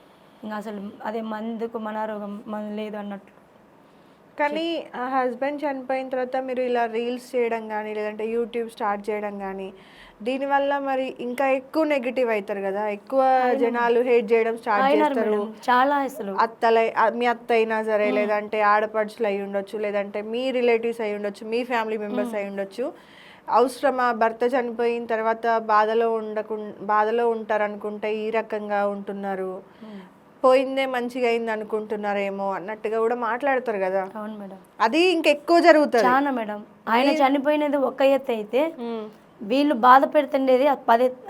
ఇంకా అసలు అదే మందుకు మన ఆరోగ్యం మన లేదు అన్నట్లు. కానీ ఆ హస్బెండ్ చనిపోయిన తర్వాత మీరు ఇలా రీల్స్ చేయడం కానీ లేదంటే యూట్యూబ్ స్టార్ట్ చేయడం కానీ దీనివల్ల మరి ఇంకా ఎక్కువ నెగిటివ్ అవుతారు కదా, ఎక్కువ జనాలు హేట్ చేయడం స్టార్ట్ అయినారు చేస్తారు. మేడం, చాలా అసలు మీ అత్త అయినా సరే లేదంటే ఆడపడుచులు అయి ఉండొచ్చు లేదంటే మీ రిలేటివ్స్ అయి ఉండొచ్చు మీ ఫ్యామిలీ మెంబర్స్ అయి ఉండొచ్చు. అవసరమా భర్త చనిపోయిన తర్వాత బాధలో ఉంటారు అనుకుంటే ఈ రకంగా ఉంటున్నారు, పోయిందే మంచిగా అయింది అనుకుంటున్నారేమో అన్నట్టుగా కూడా మాట్లాడతారు కదా. అవును మేడం, అది ఇంకెక్కువ జరుగుతుంది. చాలా మేడం. ఆయన చనిపోయినది ఒక ఎత్తు అయితే వీళ్ళు బాధ పెడుతుండేది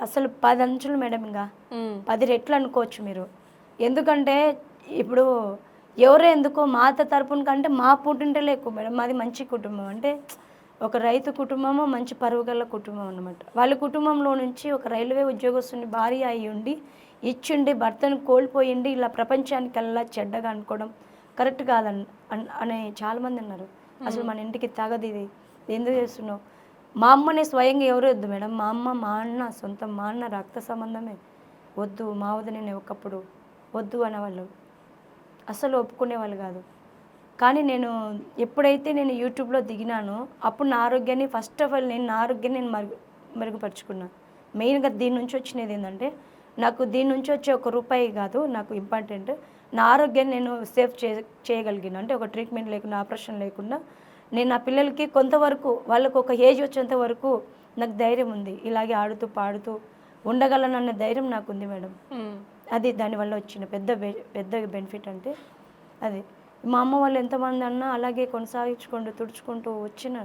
అసలు 10 అంచులు మేడం, ఇంకా 10 రెట్లు అనుకోవచ్చు మీరు. ఎందుకంటే ఇప్పుడు ఎవరో ఎందుకో మా అత్త తరపున కంటే మా పుట్టింటలే ఎక్కువ మేడం. మాది మంచి కుటుంబం, అంటే ఒక రైతు కుటుంబము, మంచి పరువు గల కుటుంబం అన్నమాట. వాళ్ళ కుటుంబంలో నుంచి ఒక రైల్వే ఉద్యోగస్తుని భార్య అయి ఉండి ఇచ్చిండి భర్తను కోల్పోయిండి ఇలా ప్రపంచానికల్లా చెడ్డగా అనుకోవడం కరెక్ట్ కాదని అనే చాలామంది ఉన్నారు. అసలు మన ఇంటికి తగదు, ఇది ఎందుకు చేస్తున్నావు. మా అమ్మనే స్వయంగా ఎవరు వద్దు మేడం, మా అమ్మ మా అన్న సొంతం, మా అన్న రక్త సంబంధమే, వద్దు మా వద్ద నేను ఒకప్పుడు వద్దు అనేవాళ్ళు, అసలు ఒప్పుకునేవాళ్ళు కాదు. కానీ నేను ఎప్పుడైతే నేను యూట్యూబ్లో దిగినానో అప్పుడు నా ఆరోగ్యాన్ని ఫస్ట్ ఆఫ్ ఆల్ నా ఆరోగ్యాన్ని నేను మెరుగుపరుచుకున్నాను. మెయిన్గా దీని నుంచి వచ్చినది ఏంటంటే నాకు దీని నుంచి వచ్చే ₹1 కాదు నాకు ఇంపార్టెంట్, నా ఆరోగ్యాన్ని నేను సేఫ్ చేయగలిగిన. అంటే ఒక ట్రీట్మెంట్ లేకుండా ఆపరేషన్ లేకుండా నేను నా పిల్లలకి కొంతవరకు వాళ్ళకు ఒక ఏజ్ వచ్చేంత వరకు నాకు ధైర్యం ఉంది, ఇలాగే ఆడుతూ పాడుతూ ఉండగలనన్న ధైర్యం నాకు ఉంది మేడం. అది దానివల్ల వచ్చిన పెద్ద బెనిఫిట్. అంటే అది మా అమ్మ వాళ్ళు ఎంతమంది అన్నా అలాగే కొనసాగించుకుంటూ తుడుచుకుంటూ వచ్చిన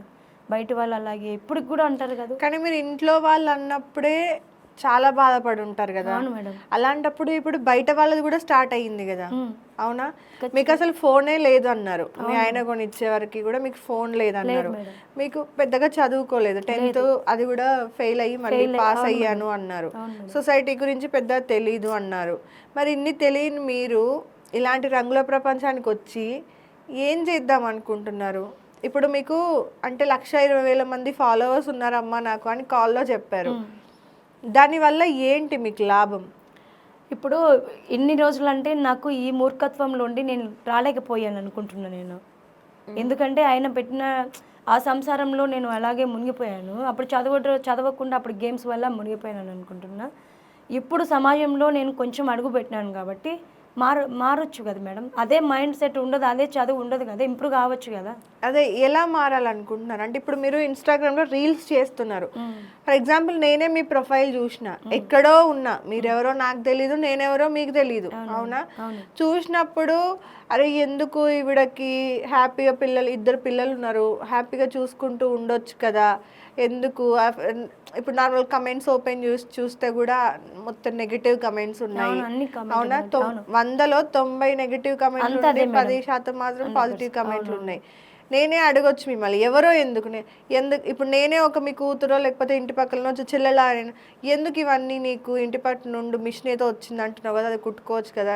బయట వాళ్ళు అలాగే ఇప్పటికి కూడా అంటారు కదా. కానీ మీరు ఇంట్లో వాళ్ళు అన్నప్పుడే చాలా బాధపడి ఉంటారు కదా. అవును మేడం. అలాంటప్పుడు ఇప్పుడు బయట వాళ్ళది కూడా స్టార్ట్ అయ్యింది కదా, అవునా? మీకు అసలు ఫోనే లేదు అన్నారు, మీ ఆయన కొనిచ్చే వరకు కూడా మీకు ఫోన్ లేదన్నారు. మీకు పెద్దగా చదువుకోలేదు, 10th అది కూడా ఫెయిల్ అయ్యి మళ్ళీ పాస్ అయ్యాను అన్నారు. సొసైటీ గురించి పెద్ద తెలీదు అన్నారు. మరి ఇన్ని తెలియని మీరు ఇలాంటి రంగుల ప్రపంచానికి వచ్చి ఏం చేద్దాం అనుకుంటున్నారు? ఇప్పుడు మీకు అంటే 1,20,000 మంది ఫాలోవర్స్ ఉన్నారమ్మా నాకు అని కాల్లో చెప్పారు. దానివల్ల ఏంటి మీకు లాభం? ఇప్పుడు ఇన్ని రోజులు అంటే నాకు ఈ మూర్ఖత్వంలో ఉండి నేను రాలేకపోయాను అనుకుంటున్నాను నేను. ఎందుకంటే ఆయన పెట్టిన ఆ సంసారంలో నేను అలాగే మునిగిపోయాను. అప్పుడు చదవకుండా అప్పుడు గేమ్స్ వల్ల మునిగిపోయాను అనుకుంటున్నా. ఇప్పుడు సమాజంలో నేను కొంచెం అడుగు పెట్టినాను కాబట్టి మారొచ్చు కదా మేడం. అదే మైండ్ సెట్ ఉండదు, అదే చదువు ఉండదు కదా, ఇంప్రూవ్ కావచ్చు కదా. అదే ఎలా మారాలనుకుంటున్నారు అంటే ఇప్పుడు మీరు ఇన్స్టాగ్రామ్లో రీల్స్ చేస్తున్నారు. ఫర్ ఎగ్జాంపుల్ నేనే మీ ప్రొఫైల్ చూసిన, ఎక్కడో ఉన్నా, మీరెవరో నాకు తెలీదు, నేనెవరో మీకు తెలీదు, అవునా? చూసినప్పుడు అరే ఎందుకు ఈవిడకి హ్యాపీగా ఇద్దరు పిల్లలు ఉన్నారు, హ్యాపీగా చూసుకుంటూ ఉండొచ్చు కదా, ఎందుకు? ఇప్పుడు నార్మల్ కమెంట్స్ ఓపెన్ చూస్తే కూడా మొత్తం నెగిటివ్ కమెంట్స్ ఉన్నాయి, అవునా? 100లో 90 నెగిటివ్ కమెంట్లు ఉన్నాయి, 10% మాత్రం పాజిటివ్ కమెంట్లు ఉన్నాయి. నేనే అడగొచ్చు మిమ్మల్ని, ఎవరో ఎందుకు ఇప్పుడు నేనే ఒక మీ కూతురో లేకపోతే ఇంటి పక్కన వచ్చి చెల్లెలా ఎందుకు ఇవన్నీ నీకు ఇంటి పట్టు నుండి మిషన్ ఏదో వచ్చింది అంటున్నావు కదా, అది కుట్టుకోవచ్చు కదా,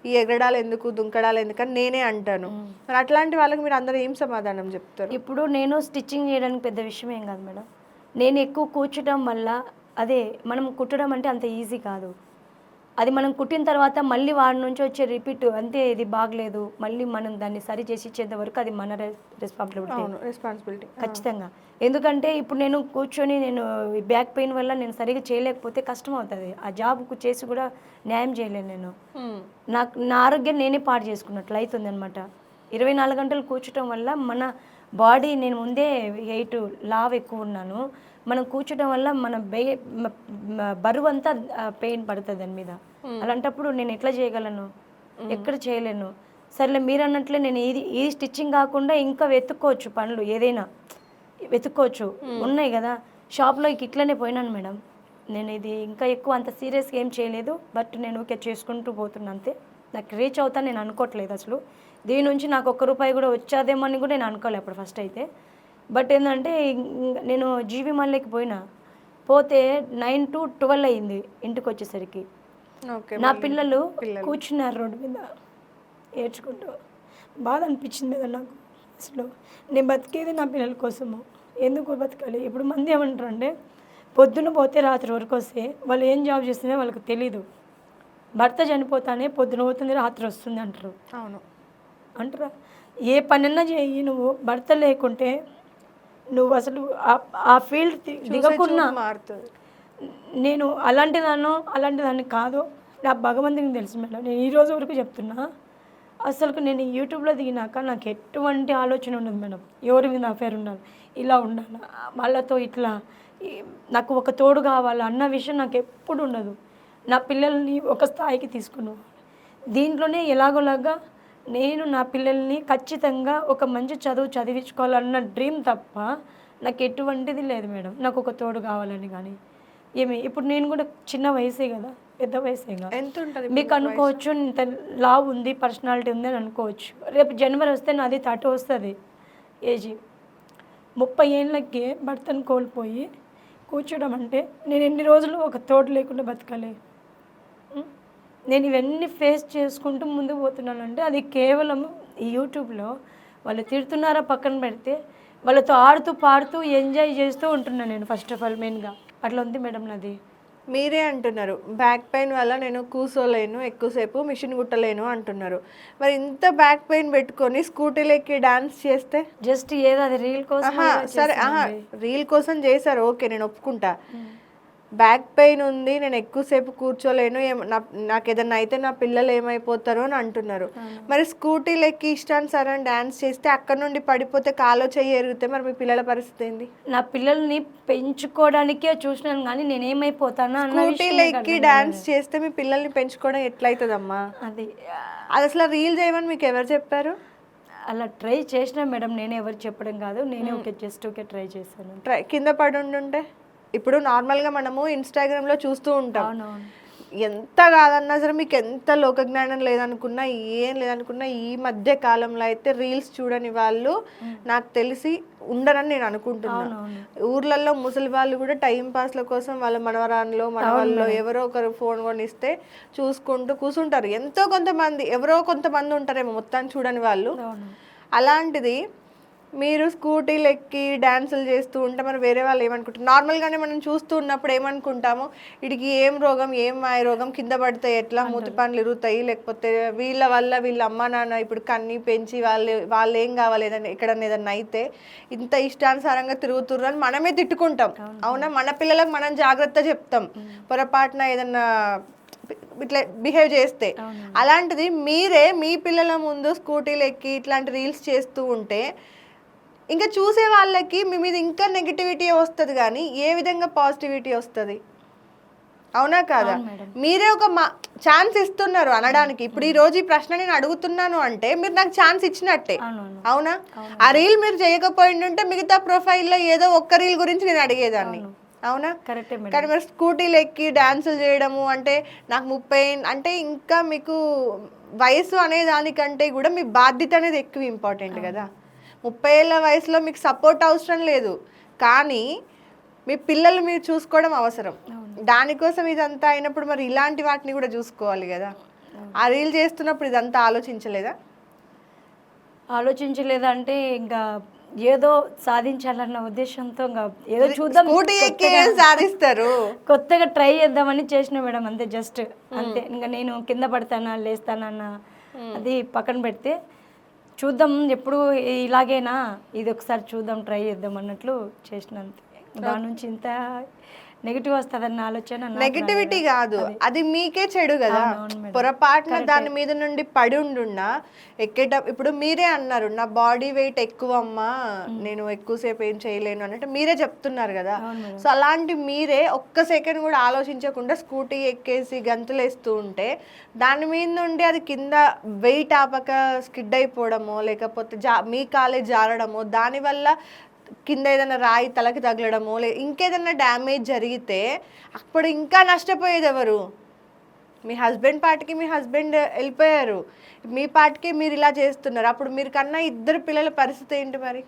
ఈ ఎగడాలు ఎందుకు దుంకడాలు ఎందుకు అని నేనే అంటాను. మరి అట్లాంటి వాళ్ళకి మీరు అందరూ ఏం సమాధానం చెప్తారు? ఇప్పుడు నేను స్టిచ్చింగ్ చేయడానికి పెద్ద విషయం ఏం కాదు మేడం. నేను ఎక్కువ కూర్చోటం వల్ల అదే మనం కుట్టడం అంటే అంత ఈజీ కాదు. అది మనం కుట్టిన తర్వాత మళ్ళీ వాడి నుంచి వచ్చే రిపీట్ అంతే, ఇది బాగలేదు, మళ్ళీ మనం దాన్ని సరి చేసి ఇచ్చేంత వరకు అది మన రెస్పాన్సిబిలిటీ ఖచ్చితంగా. ఎందుకంటే ఇప్పుడు నేను కూర్చొని నేను బ్యాక్ పెయిన్ వల్ల నేను సరిగా చేయలేకపోతే కష్టం అవుతుంది. ఆ జాబ్కు చేసి కూడా న్యాయం చేయలేను నేను. నా ఆరోగ్యం నేనే పాడు చేసుకున్నట్లు అవుతుంది అనమాట. 24 గంటలు కూర్చోటం వల్ల మన బాడీ, నేను ముందే 8 లావ్ ఎక్కువ ఉన్నాను, మనం కూర్చోటం వల్ల మన బరువు అంతా పెయిన్ పడుతుంది దాని మీద. అలాంటప్పుడు నేను ఎట్లా చేయగలను? ఎక్కడ చేయలేను. సరేలే మీరు అన్నట్లే నేను ఈ స్టిచ్చింగ్ కాకుండా ఇంకా వెతుక్కోవచ్చు, పనులు ఏదైనా వెతుక్కోవచ్చు, ఉన్నాయి కదా. షాప్లో ఇట్లనే పోయినాను మేడం. నేను ఇది ఇంకా ఎక్కువ అంత సీరియస్గా ఏం చేయలేదు, బట్ నేను ఓకే చేసుకుంటూ పోతున్నా అంతే. నాకు రీచ్ అవుతా నేను అనుకోవట్లేదు అసలు. దీని నుంచి నాకు ₹1 కూడా వచ్చేదేమో అని కూడా నేను అనుకోలేదు అప్పుడు ఫస్ట్ అయితే. బట్ ఏంటంటే నేను జీవి మళ్ళీకి పోతే 9 to 12 అయింది ఇంటికి వచ్చేసరికి. నా పిల్లలు కూర్చున్నారు రోడ్డు మీద, ఏడ్చుకుంటూ బాధ అనిపించింది మేడం నాకు. అసలు నేను బతికేది నా పిల్లల కోసము, ఎందుకు బతకాలి? ఇప్పుడు మంది ఏమంటారు అంటే పొద్దున పోతే రాత్రి వరకు వస్తే వాళ్ళు ఏం జాబ్ చేస్తుందో వాళ్ళకి తెలీదు. భర్త చనిపోతానే పొద్దున పోతుంది రాత్రి వస్తుంది అంటారు. అవును. అంటారా? ఏ పనన్నా చేయి, నువ్వు భర్త లేకుంటే నువ్వు అసలు ఆ ఫీల్డ్ దిగకున్నా మారుతుంది. నేను అలాంటి దాన్ని కాదు, నా భగవంతునికి తెలుసు మేడం. నేను ఈ రోజు వరకు చెప్తున్నా, అసలు నేను యూట్యూబ్లో దిగినాక నాకు ఎటువంటి ఆలోచన ఉండదు మేడం. ఎవరి మీద అఫేర్ ఉండాలి, ఇలా ఉండాలి, వాళ్ళతో ఇట్లా నాకు ఒక తోడు కావాలి అన్న విషయం నాకు ఎప్పుడు ఉండదు. నా పిల్లల్ని ఒక స్థాయికి తీసుకుని దీంట్లోనే ఎలాగోలాగా నేను నా పిల్లల్ని ఖచ్చితంగా ఒక మంచి చదువు చదివించుకోవాలన్న డ్రీమ్ తప్ప నాకు ఎటువంటిది లేదు మేడం. నాకు ఒక తోడు కావాలని కానీ ఇప్పుడు నేను కూడా చిన్న వయసే కదా, పెద్ద వయసే కదా. ఎంత ఉంటుంది మీకు అనుకోవచ్చు ఇంత లావ్ ఉంది, పర్సనాలిటీ ఉంది అని అనుకోవచ్చు. రేపు జనవరి వస్తే నాది 30 వస్తుంది ఏజీ. 30 ఏళ్ళకి భర్తను కోల్పోయి కూర్చోడం అంటే నేను ఎన్ని రోజులు ఒక తోడు లేకుండా బతకాలి? నేను ఇవన్నీ ఫేస్ చేసుకుంటూ ముందుకు పోతున్నానంటే అది కేవలం ఈ యూట్యూబ్లో వాళ్ళు తిడుతున్నారా పక్కన పెడితే వాళ్ళతో ఆడుతూ పాడుతూ ఎంజాయ్ చేస్తూ ఉంటున్నాను నేను. ఫస్ట్ ఆఫ్ ఆల్ మెయిన్గా అట్లా ఉంది మేడం నాది. మీరే అంటున్నారు బ్యాక్ పెయిన్ వల్ల నేను కూర్చోలేను, ఎక్కువసేపు మిషన్ కుట్టలేను అంటున్నారు. మరి ఇంత బ్యాక్ పెయిన్ పెట్టుకొని స్కూటీలు ఎక్కి డాన్స్ చేస్తే జస్ట్ ఏదో అది రీల్ కోసం సరే, రీల్ కోసం చేశారు, ఓకే, నేను ఒప్పుకుంటా. బ్యాక్ పెయిన్ ఉంది, నేను ఎక్కువసేపు కూర్చోలేను, నాకు ఏదన్నా అయితే నా పిల్లలు ఏమైపోతారు అని అంటున్నారు. మరి స్కూటీలు ఎక్కి ఇష్టానుసారం డాన్స్ చేస్తే అక్కడ నుండి పడిపోతే కాలో చెయ్యి ఎరిగితే మరి మీ పిల్లల పరిస్థితి ఏంది? నా పిల్లల్ని పెంచుకోవడానికే చూసినాను కానీ నేను ఏమైపోతానా అన్న స్కూటీలు ఎక్కి డాన్స్ చేస్తే మీ పిల్లల్ని పెంచుకోవడం ఎట్లయితుందమ్మా? అది అసలు రీల్ చేయమని మీకు ఎవరు చెప్పారు? అలా ట్రై చేసినా మేడం, నేనే ఎవరు చెప్పడం కాదు, నేనే జస్ట్ ట్రై చేశాను. కింద పడి ఉండుంటే ఇప్పుడు నార్మల్గా మనము ఇన్స్టాగ్రామ్లో చూస్తూ ఉంటాం. అవునవును. ఎంత కాదన్నా సరే మీకు ఎంత లోకజ్ఞానం లేదనుకున్నా ఏం లేదనుకున్నా ఈ మధ్య కాలంలో అయితే రీల్స్ చూడని వాళ్ళు నాకు తెలిసి ఉండరని నేను అనుకుంటున్నాను. ఊర్లలో ముసలి వాళ్ళు కూడా టైం పాస్ల కోసం వాళ్ళ మనవరాల్లో మనవాళ్ళలో ఎవరో ఒకరు ఫోన్ కొనిస్తే చూసుకుంటూ కూర్చుంటారు. ఎంతో కొంతమంది, ఎవరో కొంతమంది ఉంటారేమో మొత్తాన్ని చూడని వాళ్ళు. అలాంటిది మీరు స్కూటీలు ఎక్కి డ్యాన్సులు చేస్తూ ఉంటే మరి వేరే వాళ్ళు ఏమనుకుంటారు? నార్మల్గానే మనం చూస్తూ ఉన్నప్పుడు ఏమనుకుంటాము, వీడికి ఏం రోగం, ఏం మాయ రోగం, కింద పడితే ఎట్లా మూతి పనులు ఇరుగుతాయి, లేకపోతే వీళ్ళ వల్ల వీళ్ళ అమ్మ నాన్న ఇప్పుడు కన్ని పెంచి వాళ్ళు ఏం కావాలి, ఏదైనా ఎక్కడన్నా ఏదన్నా అయితే ఇంత ఇష్టానుసారంగా తిరుగుతుర్రు అని మనమే తిట్టుకుంటాం. అవునా? మన పిల్లలకు మనం జాగ్రత్త చెప్తాం పొరపాటున ఏదన్నా ఇట్లా బిహేవ్ చేస్తే. అలాంటిది మీరే మీ పిల్లల ముందు స్కూటీలు ఎక్కి ఇట్లాంటి రీల్స్ చేస్తూ ఉంటే ఇంకా చూసే వాళ్ళకి మీ మీద ఇంకా నెగిటివిటీ వస్తుంది కానీ ఏ విధంగా పాజిటివిటీ వస్తుంది? అవునా కాదా? మీరే ఒక ఛాన్స్ ఇస్తున్నారు అనడానికి. ఇప్పుడు ఈ రోజు ఈ ప్రశ్న నేను అడుగుతున్నాను అంటే మీరు నాకు ఛాన్స్ ఇచ్చినట్టే. అవునా? ఆ రీల్ మీరు చేయకపోయింటే మిగతా ప్రొఫైల్లో ఏదో ఒక్క రీల్ గురించి నేను అడిగేదాన్ని. అవునా? కానీ మరి స్కూటీలు ఎక్కి డాన్సులు చేయడము అంటే నాకు 30 అంటే ఇంకా మీకు వయసు అనే దానికంటే కూడా మీ బాధ్యత అనేది ఎక్కువ ఇంపార్టెంట్ కదా. 30 ఏళ్ళ వయసులో మీకు సపోర్ట్ అవసరం లేదు, కానీ మీ పిల్లలు మీరు చూసుకోవడం అవసరం. దానికోసం ఇదంతా అయినప్పుడు మరి ఇలాంటి వాటిని కూడా చూసుకోవాలి కదా. ఆ రీల్ చేస్తున్నప్పుడు ఇదంతా ఆలోచించలేదంటే ఇంకా ఏదో సాధించాలన్న ఉద్దేశంతో ఇంకా ఏదో చూద్దాం, సాధిస్తారు, కొత్తగా ట్రై చేద్దామని చేసిన మేడం, అంతే. జస్ట్ అంతే. ఇంకా నేను కింద పడతానా లేస్తానన్న అది పక్కన పెడితే చూద్దాం, ఎప్పుడు ఇలాగేనా, ఇది ఒకసారి చూద్దాం, ట్రై చేద్దాం అన్నట్లు చేసినంత. దాని నుంచి ఇంత నెగిటివ్ వస్తుందన్న ఆలోచన. నెగిటివిటీ కాదు, అది మీకే చెడు కదా. పొరపాటున దాని మీద నుండి పడి ఉండున్నా ఇప్పుడు మీరే అన్నారు నా బాడీ వెయిట్ ఎక్కువ అమ్మా, నేను ఎక్కువసేపు ఏం చేయలేను అన్నట్టు మీరే చెప్తున్నారు కదా. సో అలాంటి మీరే ఒక్క సెకండ్ కూడా ఆలోచించకుండా స్కూటీ ఎక్కేసి గంతులు వేస్తూ ఉంటే దాని మీద నుండి అది కింద వెయిట్ ఆపక స్కిడ్ అయిపోవడమో లేకపోతే మీ కాలే జారడమో, దానివల్ల కింద ఏదైనా రాయి తలకి తగలడమో ఇంకేదైనా డ్యామేజ్ జరిగితే అప్పుడు ఇంకా నష్టపోయేది ఎవరు? మీ హస్బెండ్ పార్టీకి మీ హస్బెండ్ వెళ్ళిపోయారు, మీ పార్టీకి మీరు ఇలా చేస్తున్నారు. అప్పుడు మీరు కన్నా 2 పిల్లల పరిస్థితి ఏంటి? మరి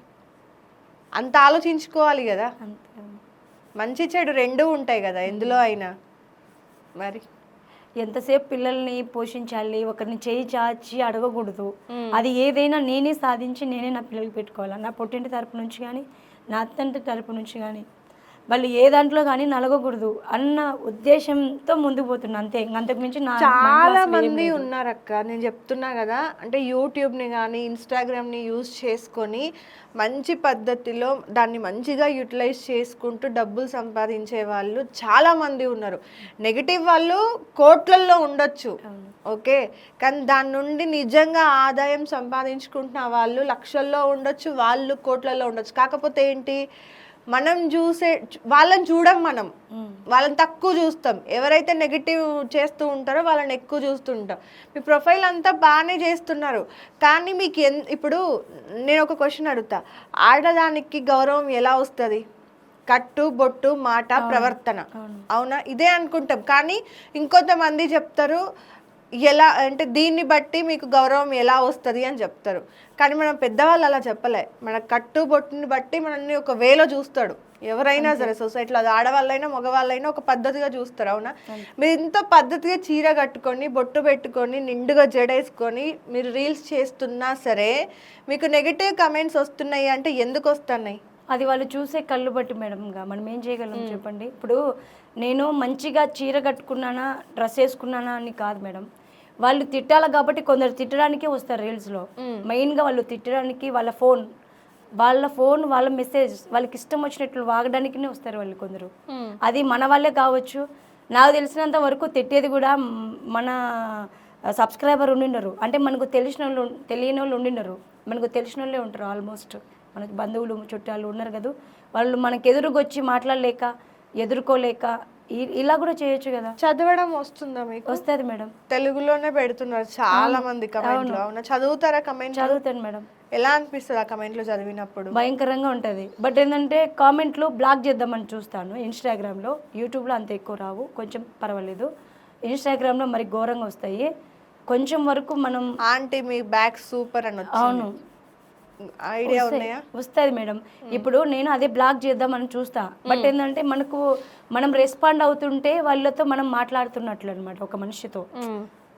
అంత ఆలోచించుకోవాలి కదా. మంచి చెడు 2 ఉంటాయి కదా ఎందులో అయినా. మరి ఎంతసేపు పిల్లల్ని పోషించాలి, ఒకరిని చేయి చాచి అడగకూడదు. అది ఏదైనా నేనే సాధించి నేనే నా పిల్లలకి పెట్టుకోవాలి. నా పుట్టింటి తరపు నుంచి కానీ నా అత్తంటి తరపు నుంచి కానీ వాళ్ళు ఏ దాంట్లో కానీ నలగకూడదు అన్న ఉద్దేశంతో ముందుకు పోతున్నా అంతే. అంతకు మించి నా చాలా మంది ఉన్నారక్క, నేను చెప్తున్నా కదా, అంటే యూట్యూబ్ని కానీ ఇన్స్టాగ్రామ్ని యూజ్ చేసుకొని మంచి పద్ధతిలో దాన్ని మంచిగా యూటిలైజ్ చేసుకుంటూ డబ్బులు సంపాదించే వాళ్ళు చాలా మంది ఉన్నారు. నెగిటివ్ వాళ్ళు కోట్లల్లో ఉండొచ్చు, ఓకే, కానీ దాని నుండి నిజంగా ఆదాయం సంపాదించుకుంటున్న వాళ్ళు లక్షల్లో ఉండొచ్చు, వాళ్ళు కోట్లలో ఉండొచ్చు. కాకపోతే ఏంటి, మనం వాళ్ళని చూడం, వాళ్ళని తక్కువ చూస్తాం. ఎవరైతే నెగిటివ్ చేస్తూ ఉంటారో వాళ్ళని ఎక్కువ చూస్తుంటాం. మీ ప్రొఫైల్ అంతా బాగానే చేస్తున్నారు, కానీ మీకు ఇప్పుడు నేను ఒక క్వశ్చన్ అడుగుతా, ఆడదానికి గౌరవం ఎలా వస్తుంది? కట్టు బొట్టు మాట ప్రవర్తన, అవునా? ఇదే అనుకుంటాం. కానీ ఇంకొంతమంది చెప్తారు ఎలా అంటే దీన్ని బట్టి మీకు గౌరవం ఎలా వస్తుంది అని చెప్తారు. కానీ మనం పెద్దవాళ్ళు అలా చెప్పలే. మన కట్టు బొట్టుని బట్టి మనల్ని ఒక వేలో చూస్తాడు ఎవరైనా సరే సొసైటీలో. అది ఆడవాళ్ళైనా మగవాళ్ళైనా ఒక పద్ధతిగా చూస్తారు, అవునా? మీరు ఇంత పద్ధతిగా చీర కట్టుకొని బొట్టు పెట్టుకొని నిండుగా జడేసుకొని మీరు రీల్స్ చేస్తున్నా సరే మీకు నెగిటివ్ కమెంట్స్ వస్తున్నాయి అంటే ఎందుకు వస్తున్నాయి? అది వాళ్ళు చూసే కళ్ళు బట్టి మేడంగా మనం ఏం చేయగలం చెప్పండి. ఇప్పుడు నేను మంచిగా చీర కట్టుకున్నానా డ్రెస్ వేసుకున్నానా అని కాదు మేడం, వాళ్ళు తిట్టాలి కాబట్టి కొందరు తిట్టడానికే వస్తారు రీల్స్లో. మెయిన్గా వాళ్ళు తిట్టడానికి వాళ్ళ ఫోన్ వాళ్ళ మెసేజ్ వాళ్ళకి ఇష్టం వచ్చినట్లు వాగడానికినే వస్తారు వాళ్ళు కొందరు. అది మన వాళ్ళే కావచ్చు. నాకు తెలిసినంత వరకు తిట్టేది కూడా మన సబ్స్క్రైబర్ ఉండినారు, అంటే మనకు తెలియని వాళ్ళు ఉండినారు, మనకు తెలిసిన వాళ్ళే ఉంటారు ఆల్మోస్ట్. మనకు బంధువులు చుట్టాలు ఉన్నారు కదా, వాళ్ళు మనకు ఎదురుగొచ్చి మాట్లాడలేక ఎదుర్కోలేక ఇలా కూడా చేయొచ్చు కదా. చదవడం వస్తుందా మీకు? వస్తుంది మేడం. తెలుగులోనే పెడుతున్నారు చాలా మంది కమెంట్లు, అవునా? చదువుతారా కమెంట్? చదువుతాను మేడం. ఎలా అనిపిస్తుంది ఆ కమెంట్లు చదివినప్పుడు? భయంకరంగా ఉంటుంది. బట్ ఏంటంటే కామెంట్లు బ్లాక్ చేద్దామని చూస్తాను ఇన్స్టాగ్రామ్లో. యూట్యూబ్లో అంత ఎక్కువ రావు, కొంచెం పర్వాలేదు. ఇన్స్టాగ్రామ్లో మరి ఘోరంగా వస్తాయి. కొంచెం వరకు మనం ఆంటీ మీ బ్యాగ్ సూపర్ అని వచ్చింది. అవును ఐడియా ఉన్నాయా? వస్తుంది మేడం. ఇప్పుడు నేను అదే బ్లాక్ చేద్దామని చూస్తా. బట్ ఏంటంటే మనం రెస్పాండ్ అవుతుంటే వాళ్ళతో మనం మాట్లాడుతున్నట్లు అనమాట. ఒక మనిషితో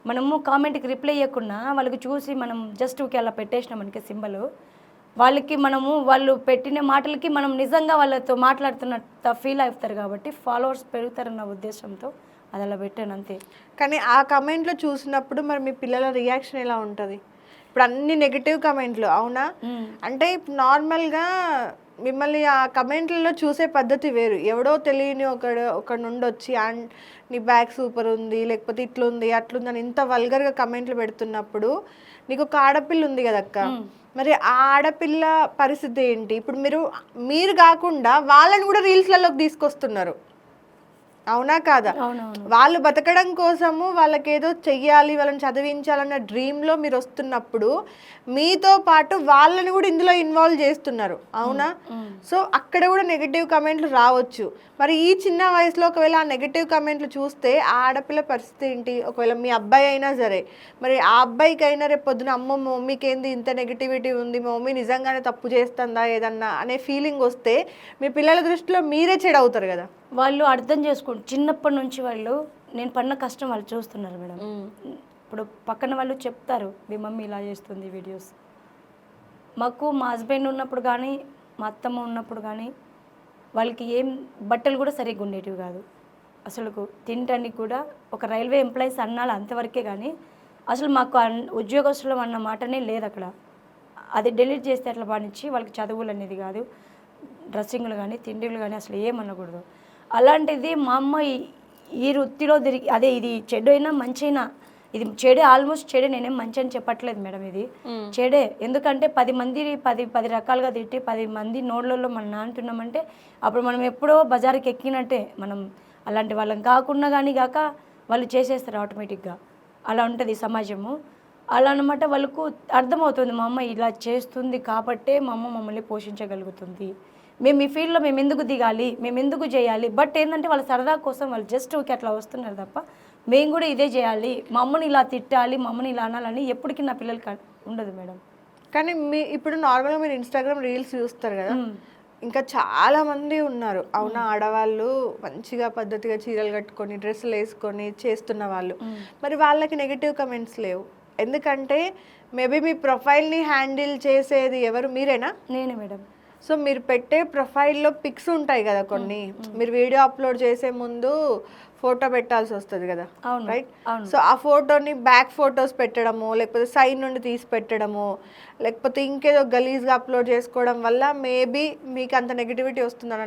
మనము కామెంట్కి రిప్లై ఇవ్వకుండా వాళ్ళకి చూసి మనం జస్ట్ ఓకే అలా పెట్టేసినాం మనకి సింబల్, వాళ్ళకి వాళ్ళు పెట్టిన మాటలకి మనం నిజంగా వాళ్ళతో మాట్లాడుతున్నట్టు ఫీల్ అవుతారు కాబట్టి ఫాలోవర్స్ పెరుగుతారన్న ఉద్దేశంతో అది అలా పెట్టాను అంతే. కానీ ఆ కమెంట్లు చూసినప్పుడు మరి మీ పిల్లల రియాక్షన్ ఎలా ఉంటుంది? ఇప్పుడు అన్ని నెగిటివ్ కమెంట్లు, అవునా? అంటే ఇప్పుడు నార్మల్గా మిమ్మల్ని ఆ కమెంట్లలో చూసే పద్ధతి వేరు. ఎవడో తెలియని ఒక నుండి వచ్చి నీ బ్యాగ్ సూపర్ ఉంది, లేకపోతే ఇట్లుంది అట్లుందని ఇంత వల్గర్గా కమెంట్లు పెడుతున్నప్పుడు నీకు ఒక ఆడపిల్ల ఉంది కదక్క, మరి ఆ ఆడపిల్ల పరిస్థితి ఏంటి? ఇప్పుడు మీరు కాకుండా వాళ్ళని కూడా రీల్స్లలోకి తీసుకొస్తున్నారు, అవునా కాదా? వాళ్ళు బతకడం కోసము వాళ్ళకి ఏదో చెయ్యాలి, వాళ్ళని చదివించాలన్న డ్రీమ్లో మీరు వస్తున్నప్పుడు మీతో పాటు వాళ్ళని కూడా ఇందులో ఇన్వాల్వ్ చేస్తున్నారు, అవునా? సో అక్కడ కూడా నెగిటివ్ కమెంట్లు రావచ్చు. మరి ఈ చిన్న వయసులో ఒకవేళ ఆ నెగిటివ్ కమెంట్లు చూస్తే ఆ ఆడపిల్ల పరిస్థితి ఏంటి? ఒకవేళ మీ అబ్బాయి అయినా సరే, మరి ఆ అబ్బాయికి అయినా రేపు పొద్దున అమ్మ మా మమ్మీకి ఏంది ఇంత నెగిటివిటీ ఉంది, మా మమ్మీ నిజంగానే తప్పు చేస్తుందా ఏదన్నా అనే ఫీలింగ్ వస్తే మీ పిల్లల దృష్టిలో మీరే చెడవుతారు కదా. వాళ్ళు అర్థం చేసుకుంటారు చిన్నప్పటి నుంచి. వాళ్ళు నేను పడిన కష్టం వాళ్ళు చూస్తున్నారు మేడం. ఇప్పుడు పక్కన వాళ్ళు చెప్తారు మీ మమ్మీ ఇలా చేస్తుంది వీడియోస్. మాకు మా హస్బెండ్ ఉన్నప్పుడు కానీ మా అత్తమ్మ ఉన్నప్పుడు కానీ వాళ్ళకి ఏం బట్టలు కూడా సరిగ్గా ఉండేటివి కాదు అసలు. తినటానికి కూడా ఒక రైల్వే ఎంప్లాయీస్ అన్నాళ్ళు అంతవరకే, కానీ అసలు మాకు ఉద్యోగస్తులం అన్న మాటనే లేదు అక్కడ. అది డిలీట్ చేస్తే అట్లా పాటించి వాళ్ళకి చదువులు అనేది కాదు, డ్రెస్సింగ్లు కానీ తిండిలు కానీ అసలు ఏమనకూడదు. అలాంటిది మా అమ్మ ఈ వృత్తిలో తిరిగి అదే ఇది చెడు అయినా మంచి అయినా, ఇది చెడే, ఆల్మోస్ట్ చెడే, నేనేం మంచి అని చెప్పట్లేదు మేడం, ఇది చెడే. ఎందుకంటే 10 మంది 10 రకాలుగా తిట్టి 10 మంది నోళ్ళల్లో మనం నానుతున్నామంటే అప్పుడు మనం ఎప్పుడో బజారుకి ఎక్కినట్టే. మనం అలాంటి వాళ్ళని కాకుండా కానీ కాక వాళ్ళు చేసేస్తారు ఆటోమేటిక్గా. అలా ఉంటుంది సమాజము. అలా అన్నమాట. వాళ్ళకు అర్థమవుతుంది మా అమ్మ ఇలా చేస్తుంది కాబట్టే మా అమ్మ మమ్మల్ని పోషించగలుగుతుంది, మేము ఈ ఫీల్డ్లో మేము ఎందుకు దిగాలి, మేము ఎందుకు చేయాలి. బట్ ఏంటంటే వాళ్ళ సరదా కోసం వాళ్ళు జస్ట్ ఓకే అట్లా వస్తున్నారు తప్ప మేము కూడా ఇదే చేయాలి, మా అమ్మని ఇలా తిట్టాలి, మా అమ్మని ఇలా అనాలని ఎప్పటికీ నా పిల్లలకి ఉండదు మేడం. కానీ ఇప్పుడు నార్మల్గా మీరు ఇన్స్టాగ్రామ్ రీల్స్ చూస్తారు కదా, ఇంకా చాలా మంది ఉన్నారు అవునా, ఆడవాళ్ళు మంచిగా పద్ధతిగా చీరలు కట్టుకొని డ్రెస్సులు వేసుకొని చేస్తున్న వాళ్ళు. మరి వాళ్ళకి నెగిటివ్ కమెంట్స్ లేవు, ఎందుకంటే మేబీ మీ ప్రొఫైల్ని హ్యాండిల్ చేసేది ఎవరు, మీరేనా? నేనే మేడం. సో మీరు పెట్టే ప్రొఫైల్లో పిక్స్ ఉంటాయి కదా కొన్ని, మీరు వీడియో అప్లోడ్ చేసే ముందు ఫోటో పెట్టాల్సి వస్తుంది కదా, అవును, రైట్? అవును. సో ఆ ఫోటోని బ్యాక్ ఫొటోస్ పెట్టడము, లేకపోతే సైడ్ నుండి తీసి పెట్టడము, లేకపోతే ఇంకేదో గలీజ్గా అప్లోడ్ చేసుకోవడం వల్ల మేబీ మీకు అంత నెగిటివిటీ వస్తుందని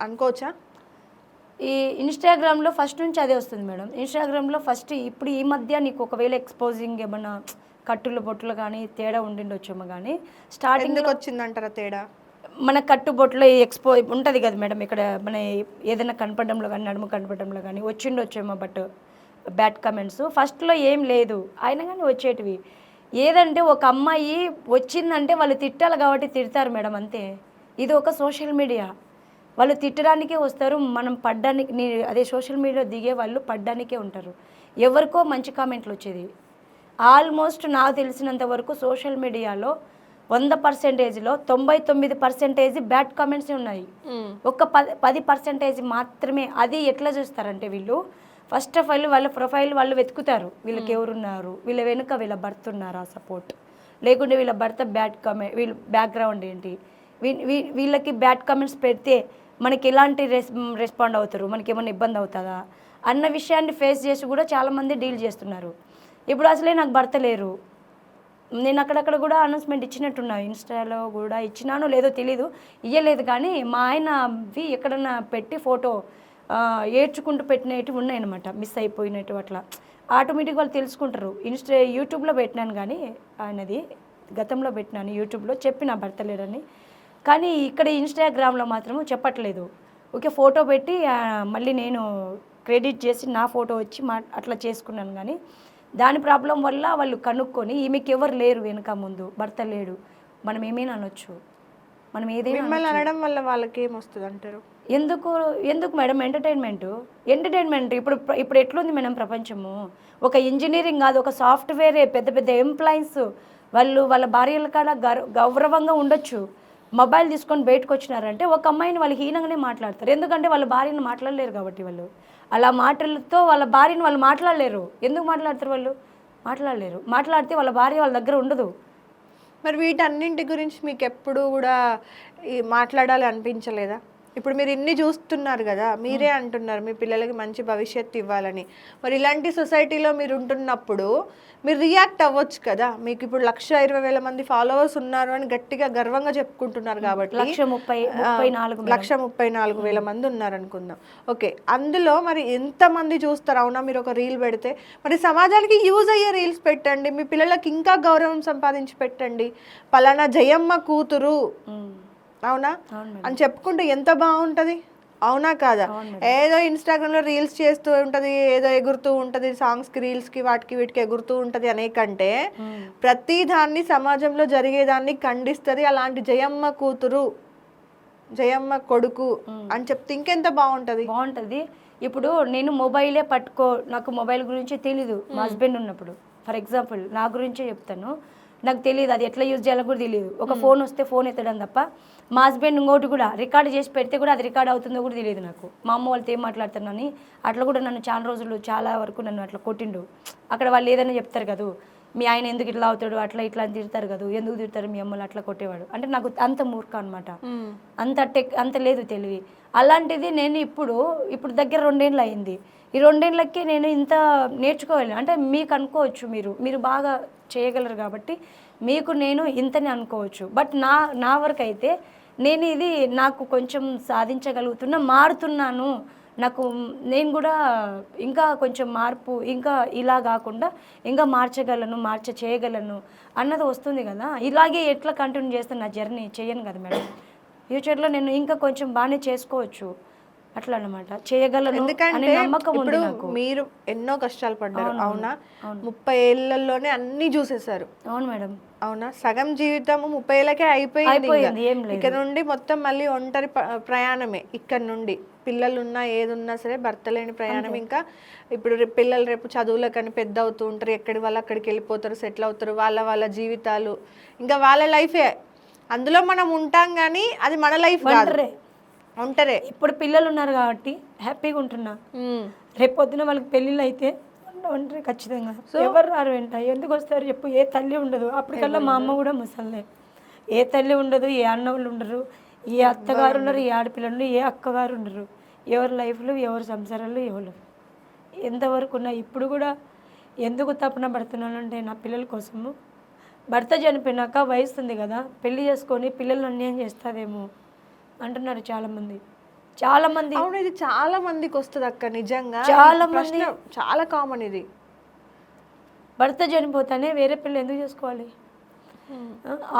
అనుకోవచ్చా? ఈ ఇన్స్టాగ్రామ్లో ఫస్ట్ నుంచి అదే వస్తుంది మేడం. ఇన్స్టాగ్రామ్లో ఫస్ట్ ఇప్పుడు ఈ మధ్య నీకు ఒకవేళ ఎక్స్పోజింగ్ ఏమన్నా కట్టులు బొట్టులు కానీ తేడా ఉండిండొచ్చేమో కానీ స్టార్టింగ్ ఎందుకు వచ్చిందంటారా తేడా? మన కట్టుబొట్టులో ఉంటుంది కదా మేడం, ఇక్కడ మన ఏదైనా కనపడంలో కానీ నడుము కనపడంలో కానీ వచ్చిండొచ్చేమో. బట్ బ్యాడ్ కమెంట్స్ ఫస్ట్లో ఏం లేదు, అయినా కానీ వచ్చేటివి. ఏదంటే ఒక అమ్మాయి వచ్చిందంటే వాళ్ళు తిట్టాలి కాబట్టి తిడతారు మేడం, అంతే. ఇది ఒక సోషల్ మీడియా, వాళ్ళు తిట్టడానికే వస్తారు, మనం పడ్డానికి అదే సోషల్ మీడియాలో దిగే వాళ్ళు పడ్డానికే ఉంటారు. ఎవరికో మంచి కామెంట్లు వచ్చేది. ఆల్మోస్ట్ నాకు తెలిసినంత వరకు సోషల్ మీడియాలో 100%లో 99% బ్యాడ్ కామెంట్స్ ఉన్నాయి. ఒక 10% మాత్రమే. అది ఎట్లా చూస్తారంటే వీళ్ళు ఫస్ట్ ఆఫ్ ఆల్ వాళ్ళ ప్రొఫైల్ వాళ్ళు వెతుకుతారు, వీళ్ళకి ఎవరున్నారు, వీళ్ళ వెనుక వీళ్ళ భర్త ఉన్నారా సపోర్ట్, లేకుంటే వీళ్ళ భర్త బ్యాడ్ కామెంట్, వీళ్ళ బ్యాక్గ్రౌండ్ ఏంటి, వీళ్ళకి బ్యాడ్ కామెంట్స్ పెడితే మనకి ఎలాంటి రెస్పాండ్ అవుతారు, మనకి ఏమైనా ఇబ్బంది అవుతుందా అన్న విషయాన్ని ఫేస్ చేసి కూడా చాలామంది డీల్ చేస్తున్నారు. ఇప్పుడు అసలే నాకు భర్త లేరు, నేను అక్కడక్కడ కూడా అనౌన్స్మెంట్ ఇచ్చినట్టున్నా, ఇన్స్టాలో కూడా ఇచ్చినానో లేదో తెలీదు, ఇయ్యలేదు. కానీ మా ఆయనవి ఎక్కడన్నా పెట్టి ఫోటో ఏడ్చుకుంటూ పెట్టినవి ఉన్నాయన్నమాట, మిస్ అయిపోయినట్టు. అట్లా ఆటోమేటిక్ వాళ్ళు తెలుసుకుంటారు. యూట్యూబ్లో పెట్టినాను, కానీ ఆయనది గతంలో పెట్టినాను యూట్యూబ్లో, చెప్పిన భర్త లేరని. కానీ ఇక్కడ ఇన్స్టాగ్రామ్లో మాత్రం చెప్పట్లేదు. ఓకే, ఫోటో పెట్టి మళ్ళీ నేను క్రెడిట్ చేసి నా ఫోటో వచ్చి అట్లా చేసుకున్నాను. కానీ దాని ప్రాబ్లం వల్ల వాళ్ళు కనుక్కొని ఈమెకి ఎవరు లేరు వెనుక ముందు, భర్త లేడు, మనం ఏమైనా అనొచ్చు, మనం ఏదైనా మిమ్మల్ని అనడం వల్ల వాళ్ళకి ఏమొస్తుంది అంటారు? ఎందుకు మేడం? ఎంటర్టైన్మెంట్ ఇప్పుడు ఎట్లుంది మేడం ప్రపంచము? ఒక ఇంజనీరింగ్ కాదు, ఒక సాఫ్ట్వేర్ పెద్ద పెద్ద ఎంప్లాయీస్ వాళ్ళు వాళ్ళ భార్యల కాడ గౌరవంగా ఉండొచ్చు. మొబైల్ తీసుకొని బయటకు వచ్చినారంటే ఒక అమ్మాయిని వాళ్ళు హీనంగానే మాట్లాడతారు, ఎందుకంటే వాళ్ళ భార్యను మాట్లాడలేరు కాబట్టి. వాళ్ళు అలా మాటలతో వాళ్ళ భార్యను వాళ్ళు మాట్లాడలేరు. ఎందుకు మాట్లాడతారు వాళ్ళు? మాట్లాడలేరు. మాట్లాడితే వాళ్ళ భార్య వాళ్ళ దగ్గర ఉండదు. మరి వీటన్నింటి గురించి మీకు ఎప్పుడు కూడా మాట్లాడాలి అనిపించలేదా? ఇప్పుడు మీరు ఇన్ని చూస్తున్నారు కదా, మీరే అంటున్నారు మీ పిల్లలకి మంచి భవిష్యత్తు ఇవ్వాలని. మరి ఇలాంటి సొసైటీలో మీరు ఉంటున్నప్పుడు మీరు రియాక్ట్ అవ్వచ్చు కదా. మీకు ఇప్పుడు 1,20,000 మంది ఫాలోవర్స్ ఉన్నారు అని గట్టిగా గర్వంగా చెప్పుకుంటున్నారు కాబట్టి 1,34,000 మంది ఉన్నారు అనుకుందాం. ఓకే, అందులో మరి ఎంతమంది చూస్తారు? అవునా, మీరు ఒక రీల్ పెడితే మరి సమాజానికి యూజ్ అయ్యే రీల్స్ పెట్టండి, మీ పిల్లలకి ఇంకా గౌరవం సంపాదించి పెట్టండి. పలానా జయమ్మ కూతురు అవునా అని చెప్పుకుంటే ఎంత బాగుంటుంది, అవునా కాదా? ఏదో ఇన్స్టాగ్రామ్లో రీల్స్ చేస్తూ ఉంటుంది, ఏదో ఎగురుతూ ఉంటుంది, సాంగ్స్కి రీల్స్కి వాటికి వీటికి ఎగురుతూ ఉంటుంది అనే కంటే ప్రతి దాన్ని సమాజంలో జరిగేదాన్ని ఖండిస్తుంది. అలాంటి జయమ్మ కూతురు, జయమ్మ కొడుకు అని చెప్తే ఇంకెంత బాగుంటుంది. ఇప్పుడు నేను మొబైలే నాకు మొబైల్ గురించి తెలీదు. మా హస్బెండ్ ఉన్నప్పుడు ఫర్ ఎగ్జాంపుల్ నా గురించే చెప్తాను, నాకు తెలియదు అది ఎట్లా యూజ్ చేయాలో కూడా తెలియదు. ఒక ఫోన్ వస్తే ఫోన్ ఎత్తడం తప్ప. మా హస్బెండ్ ఇంకోటి కూడా రికార్డ్ చేసి పెడితే కూడా అది రికార్డ్ అవుతుందో కూడా తెలియదు నాకు. మా అమ్మ వాళ్ళతో ఏం మాట్లాడుతున్నాను అట్లా కూడా నన్ను చాలా వరకు నన్ను అట్లా కొట్టిండు. అక్కడ వాళ్ళు ఏదైనా చెప్తారు కదా, మీ ఆయన ఎందుకు ఇట్లా అవుతాడు, అట్లా ఇట్లా అని తిడతారు కదా, ఎందుకు తిడతారు మీ అమ్మలు అట్లా కొట్టేవాడు అంటే నాకు అంత మూర్ఖ అనమాట, అంత లేదు తెలివి. అలాంటిది నేను ఇప్పుడు దగ్గర 2 ఏళ్ళు అయింది. ఈ 2 ఏళ్ళకి నేను ఇంత నేర్చుకోవాలి అంటే మీకు అనుకోవచ్చు, మీరు బాగా చేయగలరు కాబట్టి మీకు నేను ఇంతని అనుకోవచ్చు. బట్ నా వరకు అయితే నేను నాకు కొంచెం మారుతున్నాను, నేను కూడా ఇంకా కొంచెం మార్పు, ఇంకా ఇలా కాకుండా ఇంకా చేయగలను అన్నది వస్తుంది కదా. ఇలాగే ఎట్లా కంటిన్యూ చేస్తాను నా జర్నీ చేయను కదా మేడం. ఫ్యూచర్లో నేను ఇంకా కొంచెం బాగానే చేసుకోవచ్చు, అట్లా అన్నమాట, చేయగలను అనే నమ్మకం ఉంది నాకు. మీరు ఎన్నో కష్టాలు పడ్డారు అవునా, 30 ఏళ్లలోనే అన్ని చూసేశారు. అవును మేడం, అవునా, సగం జీవితం 30 ఏళ్ళకే అయిపోయింది. ఇక్కడ నుండి మొత్తం మళ్ళీ ఒంటరి ప్రయాణమే. ఇక్కడ నుండి పిల్లలు ఉన్నా ఏదున్నా సరే భర్త లేని ప్రయాణం. ఇంకా ఇప్పుడు పిల్లలు రేపు చదువులకని పెద్ద అవుతూ ఉంటారు, ఎక్కడి వాళ్ళు అక్కడికి వెళ్ళిపోతారు, సెటిల్ అవుతారు, వాళ్ళ జీవితాలు ఇంకా వాళ్ళ లైఫే. అందులో మనం ఉంటాం కానీ అది మన లైఫ్ కాదు. ఒంటరే. ఒంటరే. ఇప్పుడు పిల్లలు ఉన్నారు కాబట్టి హ్యాపీగా ఉంటున్నా. రేపు పొద్దున వాళ్ళకి పెళ్ళిళ్ళు అయితే ఒంటరి ఖచ్చితంగా. ఎవరు రారు వెంట, ఎందుకు వస్తారు చెప్పు? ఏ తల్లి ఉండదు. అప్పటికల్లా మా అమ్మ కూడా ముసలిదే. ఏ తల్లి ఉండదు, ఏ అన్నవాళ్ళు ఉండరు, ఏ అత్తగారు ఉండరు, ఏ ఆడపిల్లలు, ఏ అక్కగారు ఉండరు. ఎవరి లైఫ్లు, ఎవరి సంసారాలు, ఎవరు ఎంతవరకు ఉన్నా. ఇప్పుడు కూడా ఎందుకు తప్పున పడుతున్నానంటే నా పిల్లల కోసము. భర్త చనిపోయినాక వయసు ఉంది కదా, పెళ్లి చేసుకొని పిల్లలు అన్యాయం చేస్తాదేమో అంటున్నారు చాలామంది. అవును, ఇది చాలా మందికి వస్తుంది అక్క. నిజంగా చాలా ప్రశ్న చాలా కామన్ ఇది. భర్త చనిపోతానే వేరే పిల్లలు ఎందుకు చేసుకోవాలి?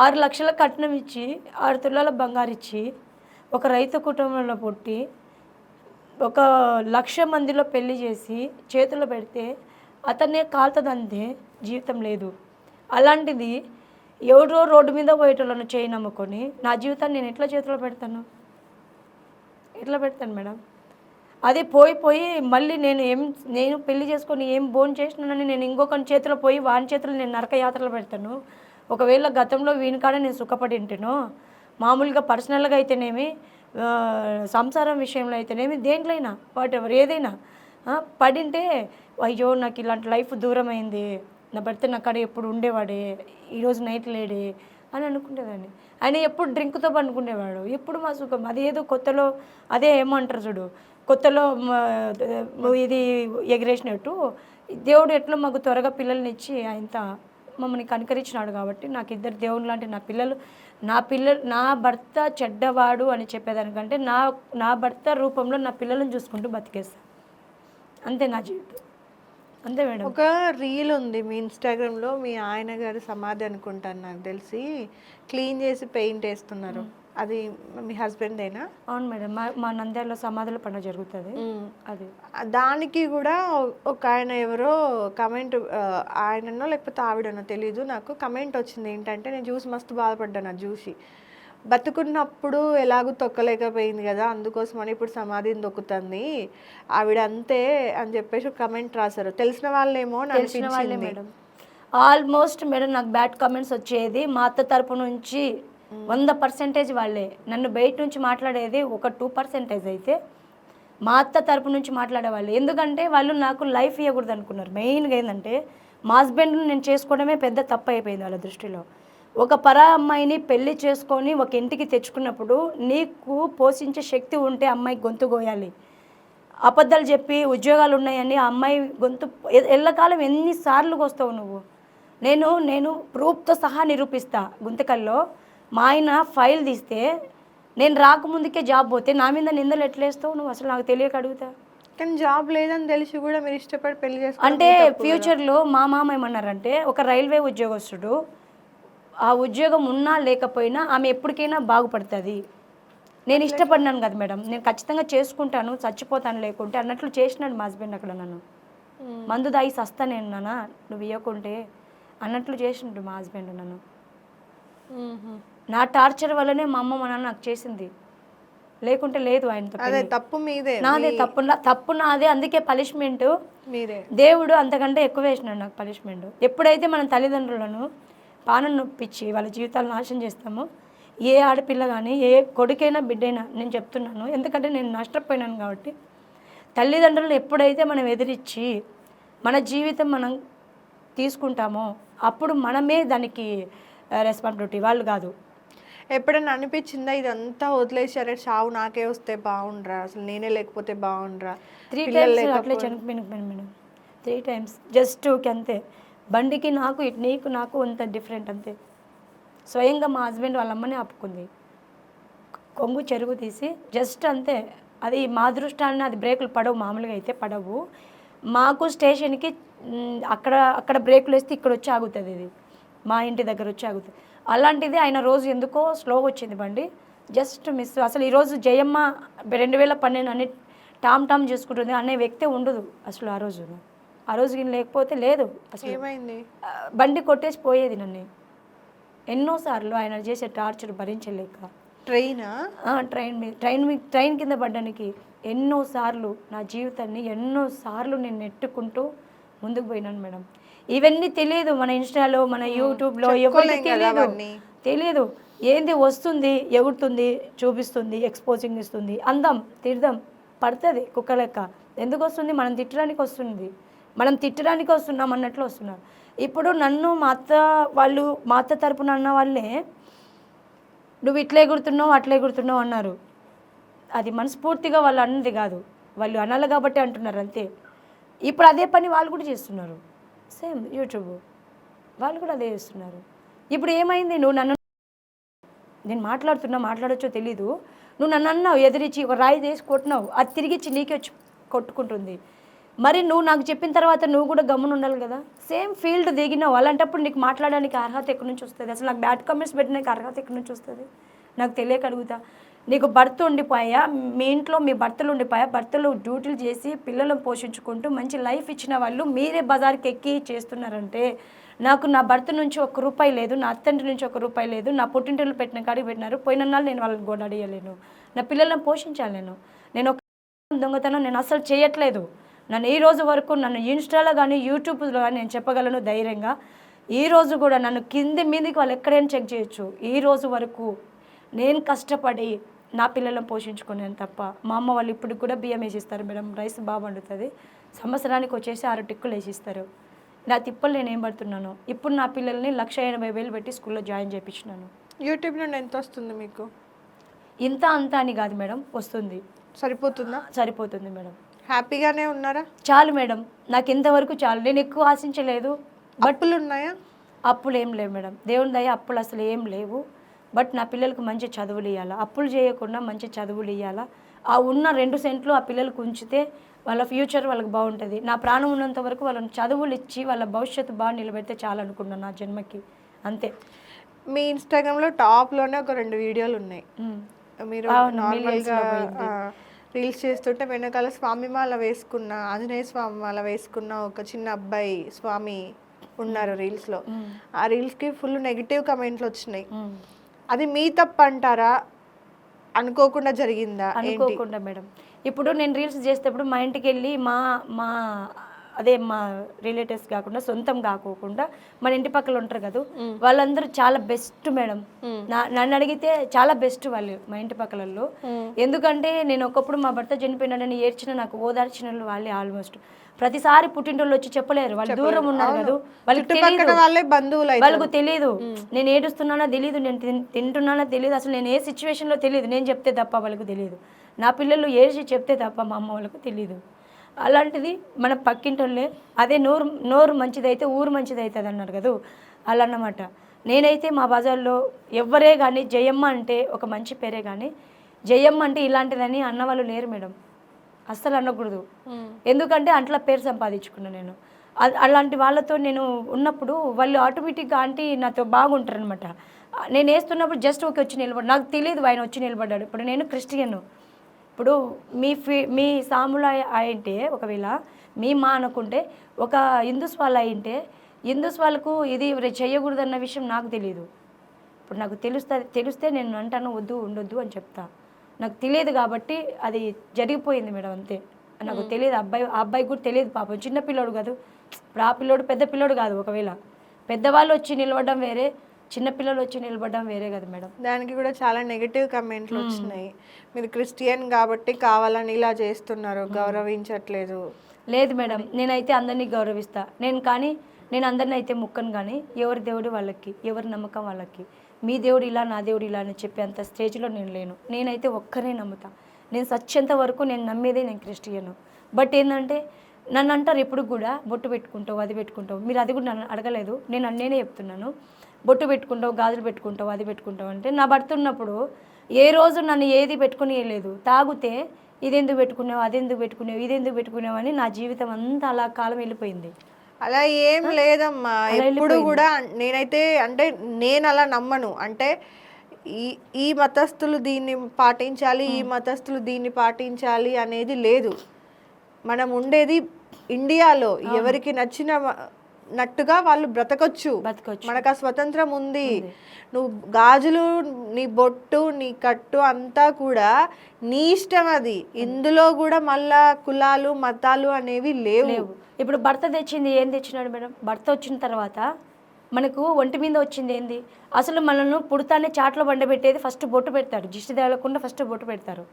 6 లక్షల కట్నం ఇచ్చి 6 తులాల బంగారు ఇచ్చి ఒక రైతు కుటుంబంలో పుట్టి 1,00,000 మందిలో పెళ్లి చేసి చేతిలో పెడితే అతన్నే కాలుతుందంతే, జీవితం లేదు. అలాంటిది ఎవరో రోడ్డు మీద పోయేటోళ్ళను చేయి నమ్ముకొని నా జీవితాన్ని నేను ఎట్లా చేతిలో పెడతాను? ఎట్లా పెడతాను మేడం? అది పోయి మళ్ళీ నేను పెళ్లి చేసుకొని ఏం బోన్ చేసినానని నేను ఇంకొకరి చేతిలో పోయి వాని చేతిలో నేను నరకయాత్రలు పెడతాను. ఒకవేళ గతంలో వీనికాడ నేను సుఖపడి ఉంటాను, మామూలుగా పర్సనల్గా అయితేనేమి, సంసారం విషయంలో అయితేనేమి, దేంట్లో అయినా వాట్ ఎవర్ ఏదైనా పడింటే అయ్యో నాకు ఇలాంటి లైఫ్ దూరం అయింది, నా భర్త నా కాడ ఎప్పుడు ఉండేవాడే, ఈరోజు నైట్ లేడే అని అనుకునేదాన్ని. ఆయన ఎప్పుడు డ్రింక్తో పండుకునేవాడు. ఎప్పుడు మా సుఖం అదేదో కొత్తలో అదే ఏమంటారు చూడు, కొత్తలో ఇది ఎగిరేసినట్టు దేవుడు ఎట్లా మాకు త్వరగా పిల్లల్ని ఇచ్చి ఆయనతో మమ్మల్ని కనికరించినాడు. కాబట్టి నాకు 2 దేవుళ్ళు లాంటి నా భర్త చెడ్డవాడు అని చెప్పేదానికంటే నా భర్త రూపంలో నా పిల్లలను చూసుకుంటూ బతికేస్తాను. అంతే నా జీవితం. అంతే మేడం. ఒక రీల్ ఉంది మీ ఇన్స్టాగ్రామ్లో, మీ ఆయన గారి సమాధి అనుకుంటాను నాకు తెలిసి, క్లీన్ చేసి పెయింట్ వేస్తున్నారు. అది మీ హస్బెండేనా? అవును మేడం, మా నంద్యాలలో సమాధుల పండుగ జరుగుతుంది. అది దానికి కూడా ఒక ఆయన ఎవరో కమెంట్, ఆయననో లేకపోతే ఆవిడనో తెలీదు, నాకు కమెంట్ వచ్చింది ఏంటంటే, నేను చూసి మస్తు బాధపడ్డాను. అది చూసి బతుకున్నప్పుడు ఎలాగూ తొక్కలేకపోయింది కదా, అందుకోసమని ఇప్పుడు సమాధిని తొక్కుతుంది ఆవిడ అంతే అని చెప్పేసి కమెంట్ రాశారు. తెలిసిన వాళ్ళేమో తెలిసిన వాళ్ళే మేడం. ఆల్మోస్ట్ మేడం నాకు బ్యాడ్ కమెంట్స్ వచ్చేది మా అత్త తరపు నుంచి 100% వాళ్ళే. నన్ను బయట నుంచి మాట్లాడేది ఒక 2% అయితే మా అత్త తరపు నుంచి మాట్లాడేవాళ్ళు. ఎందుకంటే వాళ్ళు నాకు లైఫ్ ఇవ్వకూడదు అనుకున్నారు. మెయిన్గా ఏంటంటే మా హస్బెండ్ని నేను చేసుకోవడమే పెద్ద తప్పు అయిపోయింది వాళ్ళ దృష్టిలో. ఒక పరా అమ్మాయిని పెళ్లి చేసుకొని ఒక ఇంటికి తెచ్చుకున్నప్పుడు నీకు పోషించే శక్తి ఉంటే అమ్మాయి గొంతు గోయాలి. అబద్ధాలు చెప్పి ఉద్యోగాలు ఉన్నాయని ఆ అమ్మాయి గొంతు ఎల్లకాలం ఎన్నిసార్లు వస్తావు నువ్వు? నేను ప్రూఫ్తో సహా నిరూపిస్తా. గుంతకల్లో మా ఆయన ఫైల్ తీస్తే నేను రాకముందుకే జాబ్ పోతే నా మీద నిందలు ఎట్లేస్తావు నువ్వు? అసలు నాకు తెలియక అడుగుతా. కానీ జాబ్ లేదని తెలిసి కూడా మీరు ఇష్టపడి పెళ్లి చేసుకో అంటే ఫ్యూచర్లో మా మామ ఏమన్నారంటే, ఒక రైల్వే ఉద్యోగస్తుడు ఆ ఉద్యోగం ఉన్నా లేకపోయినా ఆమె ఎప్పటికైనా బాగుపడుతుంది. నేను ఇష్టపడినాను కదా మేడం, నేను ఖచ్చితంగా చేసుకుంటాను, చచ్చిపోతాను లేకుంటే అన్నట్లు చేసినాడు మా హస్బెండ్. అక్కడ నన్ను మందు దాగి సస్తా నేను నాన్న నువ్వు ఇవ్వకుంటే అన్నట్లు చేసినాడు మా హస్బెండ్ నన్ను. నా టార్చర్ వల్లనే మా అమ్మ మా నాన్న నాకు చేసింది, లేకుంటే లేదు ఆయనతో. తప్పు మీదే, నాదే తప్పు నాదే. అందుకే పనిష్మెంట్ మీరే. దేవుడు అంతకంటే ఎక్కువ వేసినాడు నాకు పనిష్మెంట్. ఎప్పుడైతే మన తల్లిదండ్రులను పానం నొప్పించి వాళ్ళ జీవితాలు నాశనం చేస్తామో, ఏ ఆడపిల్ల కానీ ఏ కొడుకైనా బిడ్డైనా నేను చెప్తున్నాను, ఎందుకంటే నేను నష్టపోయినాను కాబట్టి, తల్లిదండ్రులను ఎప్పుడైతే మనం ఎదిరించి మన జీవితం మనం తీసుకుంటామో అప్పుడు మనమే దానికి రెస్పాన్సిబిలిటీ, వాళ్ళు కాదు. ఎప్పుడైనా అనిపించిందా ఇదంతా వదిలేసారే, చావు నాకే వస్తే బాగుండ్రా, అసలు నేనే లేకపోతే బాగుండ్రా? 3 times అట్లే చనిపోయాను మేడం. 3 times జస్ట్ అంతే. బండికి నాకు నీకు నాకు అంత డిఫరెంట్ అంతే. స్వయంగా మా హస్బెండ్ వాళ్ళ అమ్మనే ఆపుకుంది, కొంగు చెరుగు తీసి జస్ట్ అంతే. అది మా దృష్టాన్ని, అది బ్రేకులు పడవు, మామూలుగా అయితే పడవు. మాకు స్టేషన్కి అక్కడ బ్రేకులు వేస్తే ఇక్కడ వచ్చి ఆగుతుంది, ఇది మా ఇంటి దగ్గర వచ్చి ఆగుతుంది. అలాంటిది ఆయన రోజు ఎందుకో స్లో వచ్చింది బండి, జస్ట్ మిస్. అసలు ఈరోజు జయమ్మ 2012 అని టామ్ చేసుకుంటుంది అనే వ్యక్తే ఉండదు అసలు. ఆ రోజు లేకపోతే లేదు అసలు. ఏమైంది? బండి కొట్టేసి పోయేది నన్ను. ఎన్నోసార్లు ఆయన చేసే టార్చర్ భరించలేక ట్రైన్ కింద పడ్డానికి ఎన్నోసార్లు నా జీవితాన్ని ఎన్నోసార్లు నేను నెట్టుకుంటూ ముందుకు పోయినాను మేడం. ఇవన్నీ తెలియదు మన ఇన్స్టాలో, మన యూట్యూబ్లో ఎవరికి తెలియదు. ఏంది వస్తుంది, ఎగురుతుంది, చూపిస్తుంది, ఎక్స్పోజింగ్ ఇస్తుంది, అందం తిడదాం పడుతుంది కుక్క లెక్క. ఎందుకు వస్తుంది? మనం తిట్టడానికి వస్తుంది, మనం తిట్టడానికి వస్తున్నాం అన్నట్లు వస్తున్నారు. ఇప్పుడు నన్ను మా అత్త తరపున అన్న వాళ్ళే నువ్వు ఇట్లా ఎగురుతున్నావు అట్లా ఎగురుతున్నావు అన్నారు. అది మనస్ఫూర్తిగా వాళ్ళు అన్నది కాదు, వాళ్ళు అనాలి కాబట్టి అంటున్నారు అంతే. ఇప్పుడు అదే పని వాళ్ళు కూడా చేస్తున్నారు, సేమ్ యూట్యూబ్ వాళ్ళు కూడా అదే చేస్తున్నారు. ఇప్పుడు ఏమైంది? నువ్వు నన్ను, నేను మాట్లాడొచ్చో తెలీదు, నువ్వు నన్ను అన్నావు, ఎదిరించి ఒక రాయి తీసి కొట్టినావు, అది తిరిగిచ్చి నీకే వచ్చి కొట్టుకుంటుంది. మరి నువ్వు నాకు చెప్పిన తర్వాత నువ్వు కూడా గమ్మున ఉండాలి కదా. సేమ్ ఫీల్డ్ దిగినావు, అలాంటప్పుడు నీకు మాట్లాడడానికి అర్హత ఎక్కడి నుంచి వస్తుంది? అసలు నాకు బ్యాడ్ కామెంట్స్ పెట్టడానికి అర్హత ఎక్కడి నుంచి వస్తుంది? నాకు తెలియక అడుగుతా. నీకు భర్త ఉండిపోయా, మీ ఇంట్లో మీ భర్తలు ఉండిపోయా, భర్తలు డ్యూటీలు చేసి పిల్లలను పోషించుకుంటూ మంచి లైఫ్ ఇచ్చిన వాళ్ళు మీరే బజార్కి ఎక్కి చేస్తున్నారంటే, నాకు నా భర్త నుంచి ₹1 లేదు, నా అత్తంటి నుంచి ₹1 లేదు, నా పుట్టింటిలో పెట్టిన కాడికి పెట్టినారు, పోయిన నాళ్ళు నేను వాళ్ళని గోడడియలేను, నా పిల్లలను పోషించాలి. నేను ఒక దొంగతనం నేను అసలు చేయట్లేదు. నన్ను ఈ రోజు వరకు నన్ను ఇన్స్టాలో కానీ యూట్యూబ్లో కానీ నేను చెప్పగలను ధైర్యంగా. ఈ రోజు కూడా నన్ను కింది మీదకి వాళ్ళు ఎక్కడైనా చెక్ చేయొచ్చు. ఈ రోజు వరకు నేను కష్టపడి నా పిల్లలను పోషించుకున్నాను తప్ప. మా అమ్మ వాళ్ళు ఇప్పుడు కూడా బియ్యం వేసిస్తారు మేడం, రైస్ బాగా వండుతుంది, సంవత్సరానికి వచ్చేసి 6 టిక్కులు వేసిస్తారు. నా తిప్పలు నేను ఏం పడుతున్నాను? ఇప్పుడు నా పిల్లల్ని 1,80,000 పెట్టి స్కూల్లో జాయిన్ చేయించినాను. యూట్యూబ్ నుండి ఎంత వస్తుంది మీకు? ఇంత అంత అని కాదు మేడం, వస్తుంది. సరిపోతుందా? సరిపోతుంది మేడం. హ్యాపీగానే ఉన్నారా? చాలు మేడం, నాకు ఇంతవరకు చాలు. నేను ఎక్కువ ఆశించలేదు. అప్పులు ఉన్నాయా? అప్పులు ఏం లేవు మేడం, దేవుని దయ అప్పులు అసలు ఏం లేవు. బట్ నా పిల్లలకు మంచి చదువులు ఇవ్వాలా, అప్పులు చేయకుండా మంచి చదువులు ఇవ్వాలా. ఆ ఉన్న 2 సెంట్లు ఆ పిల్లలకు ఉంచితే వాళ్ళ ఫ్యూచర్ వాళ్ళకి బాగుంటుంది. నా ప్రాణం ఉన్నంత వరకు వాళ్ళని చదువులు ఇచ్చి వాళ్ళ భవిష్యత్తు బాగా నిలబెడితే చాలు అనుకున్నాను నా జన్మకి, అంతే. మీ ఇన్స్టాగ్రామ్లో టాప్లోనే ఒక 2 వీడియోలు ఉన్నాయి. మీరు నార్మల్గా రీల్స్ చేస్తుంటే వెనకాల స్వామి మాల వేసుకున్న, ఆంజనేయ స్వామి మాల వేసుకున్న ఒక చిన్న అబ్బాయి స్వామి ఉన్నారు రీల్స్లో. ఆ రీల్స్కి ఫుల్ నెగిటివ్ కమెంట్లు వచ్చినాయి. అది మీ తప్పు అంటారా? అనుకోకుండా జరిగిందా? అనుకోకుండా మేడం. ఇప్పుడు నేను రీల్స్ చేసేటప్పుడు మా ఇంటికి వెళ్ళి మా మా రిలేటివ్స్ కాకుండా సొంతం కాకోకుండా మన ఇంటి పక్కల ఉంటారు కదా, వాళ్ళందరూ చాలా బెస్ట్ మేడం. నన్ను అడిగితే చాలా బెస్ట్ వాళ్ళు మా ఇంటి పక్కలలో. ఎందుకంటే నేను ఒకప్పుడు మా భర్త చనిపోయినాడని ఏడ్చిన, నాకు ఓదార్చిన వాళ్ళే. ఆల్మోస్ట్ ప్రతిసారి పుట్టింటోళ్ళు వచ్చి చెప్పలేరు, వాళ్ళు దూరం ఉన్నారు కదా, వాళ్ళకి తెలియదు నేను ఏడుస్తున్నానో తెలియదు, నేను తింటున్నానో తెలియదు, అసలు నేను ఏ సిచ్యువేషన్లో తెలియదు. నేను చెప్తే తప్ప వాళ్ళకు తెలియదు, నా పిల్లలు ఏడ్చి చెప్తే తప్ప మా అమ్మ వాళ్ళకు తెలియదు. అలాంటిది మన పక్కింటోళ్ళే అదే నోరు మంచిదైతే ఊరు మంచిది అవుతుంది అన్నారు కదా, అలా అన్నమాట. నేనైతే మా బజార్లో ఎవరే కానీ జయమ్మ అంటే ఒక మంచి పేరే, కానీ జయమ్మ అంటే ఇలాంటిదని అన్నవాళ్ళు లేరు మేడం, అస్సలు అనకూడదు. ఎందుకంటే అట్లా పేరు సంపాదించుకున్నాను నేను. అలాంటి వాళ్ళతో నేను ఉన్నప్పుడు వాళ్ళు ఆటోమేటిక్గా ఆంటీ నాతో బాగుంటారు అనమాట. నేను వేస్తున్నప్పుడు జస్ట్ వచ్చి నిలబడి, నాకు తెలియదు ఆయన వచ్చి నిలబడ్డాడు. ఇప్పుడు నేను క్రిస్టియన్, ఇప్పుడు మీ సాములు అయింటే ఒకవేళ మీ మా అనుకుంటే ఒక హిందూస్ వాళ్ళు అయింటే హిందూస్ వాళ్ళకు ఇది చేయకూడదన్న విషయం నాకు తెలియదు. ఇప్పుడు నాకు తెలిస్తే నేను అంటాను వద్దు ఉండొద్దు అని చెప్తా. నాకు తెలియదు కాబట్టి అది జరిగిపోయింది మేడం, అంతే. నాకు తెలియదు, అబ్బాయి కూడా తెలియదు పాపం, చిన్న పిల్లోడు కాదు. ఇప్పుడు ఆ పిల్లోడు పెద్ద పిల్లోడు కాదు. ఒకవేళ పెద్దవాళ్ళు వచ్చి నిలబడడం వేరే, చిన్నపిల్లలు వచ్చి నిలబడడం వేరే కదా మేడం. దానికి కూడా చాలా నెగిటివ్ కమెంట్లు వచ్చినాయి. మీరు క్రిస్టియన్ కాబట్టి కావాలని ఇలా చేస్తున్నారు, గౌరవించట్లేదు. లేదు మేడం, నేనైతే అందరినీ గౌరవిస్తా. నేను అందరిని అయితే ముక్కను, కానీ ఎవరి దేవుడు వాళ్ళకి, ఎవరి నమ్మకం వాళ్ళకి. మీ దేవుడు ఇలా, నా దేవుడు ఇలా అని చెప్పి అంత స్టేజ్లో నేను లేను. నేనైతే ఒక్కరే నమ్ముతా. నేను సచ్చేంత వరకు నేను నమ్మేదే నేను క్రిస్టియన్. బట్ ఏంటంటే నన్ను అంటారు ఎప్పుడు కూడా బొట్టు పెట్టుకుంటావు, అది పెట్టుకుంటావు. మీరు అది కూడా నన్ను అడగలేదు, నేనే చెప్తున్నాను. బొట్టు పెట్టుకుంటావు, గాజులు పెట్టుకుంటావు, అది పెట్టుకుంటావు అంటే నా భర్త ఉన్నప్పుడు ఏ రోజు నన్ను ఏది పెట్టుకునే లేదు. తాగితే ఇదెందుకు పెట్టుకున్నావు, అదెందుకు పెట్టుకున్నావు, ఇదెందుకు పెట్టుకున్నావు అని నా జీవితం అంతా అలా కాలం వెళ్ళిపోయింది. అలా ఏం లేదమ్మా ఎప్పుడు కూడా. నేనైతే అంటే నేను అలా నమ్మను. అంటే ఈ మతస్థులు దీన్ని పాటించాలి, ఈ మతస్థులు దీన్ని పాటించాలి అనేది లేదు. మనం ఉండేది ఇండియాలో, ఎవరికి నచ్చినట్టుగా వాళ్ళు బ్రతకొచ్చు. మనకు ఆ స్వతంత్రం ఉంది. నువ్వు గాజులు, నీ బొట్టు, నీ కట్టు అంతా కూడా నీ ఇష్టం. అది ఇందులో కూడా మళ్ళా కులాలు మతాలు అనేవి లేవు. ఇప్పుడు భర్త తెచ్చింది ఏం తెచ్చినాడు మేడం? భర్త వచ్చిన తర్వాత మనకు ఒంటి మీద వచ్చింది ఏంది? అసలు మనల్ని పుడతానే చాట్లో బండబెట్టేది ఫస్ట్ బొట్టు పెడతారు. దిష్టి తగలకుండా ఫస్ట్ బొట్టు పెడతారు.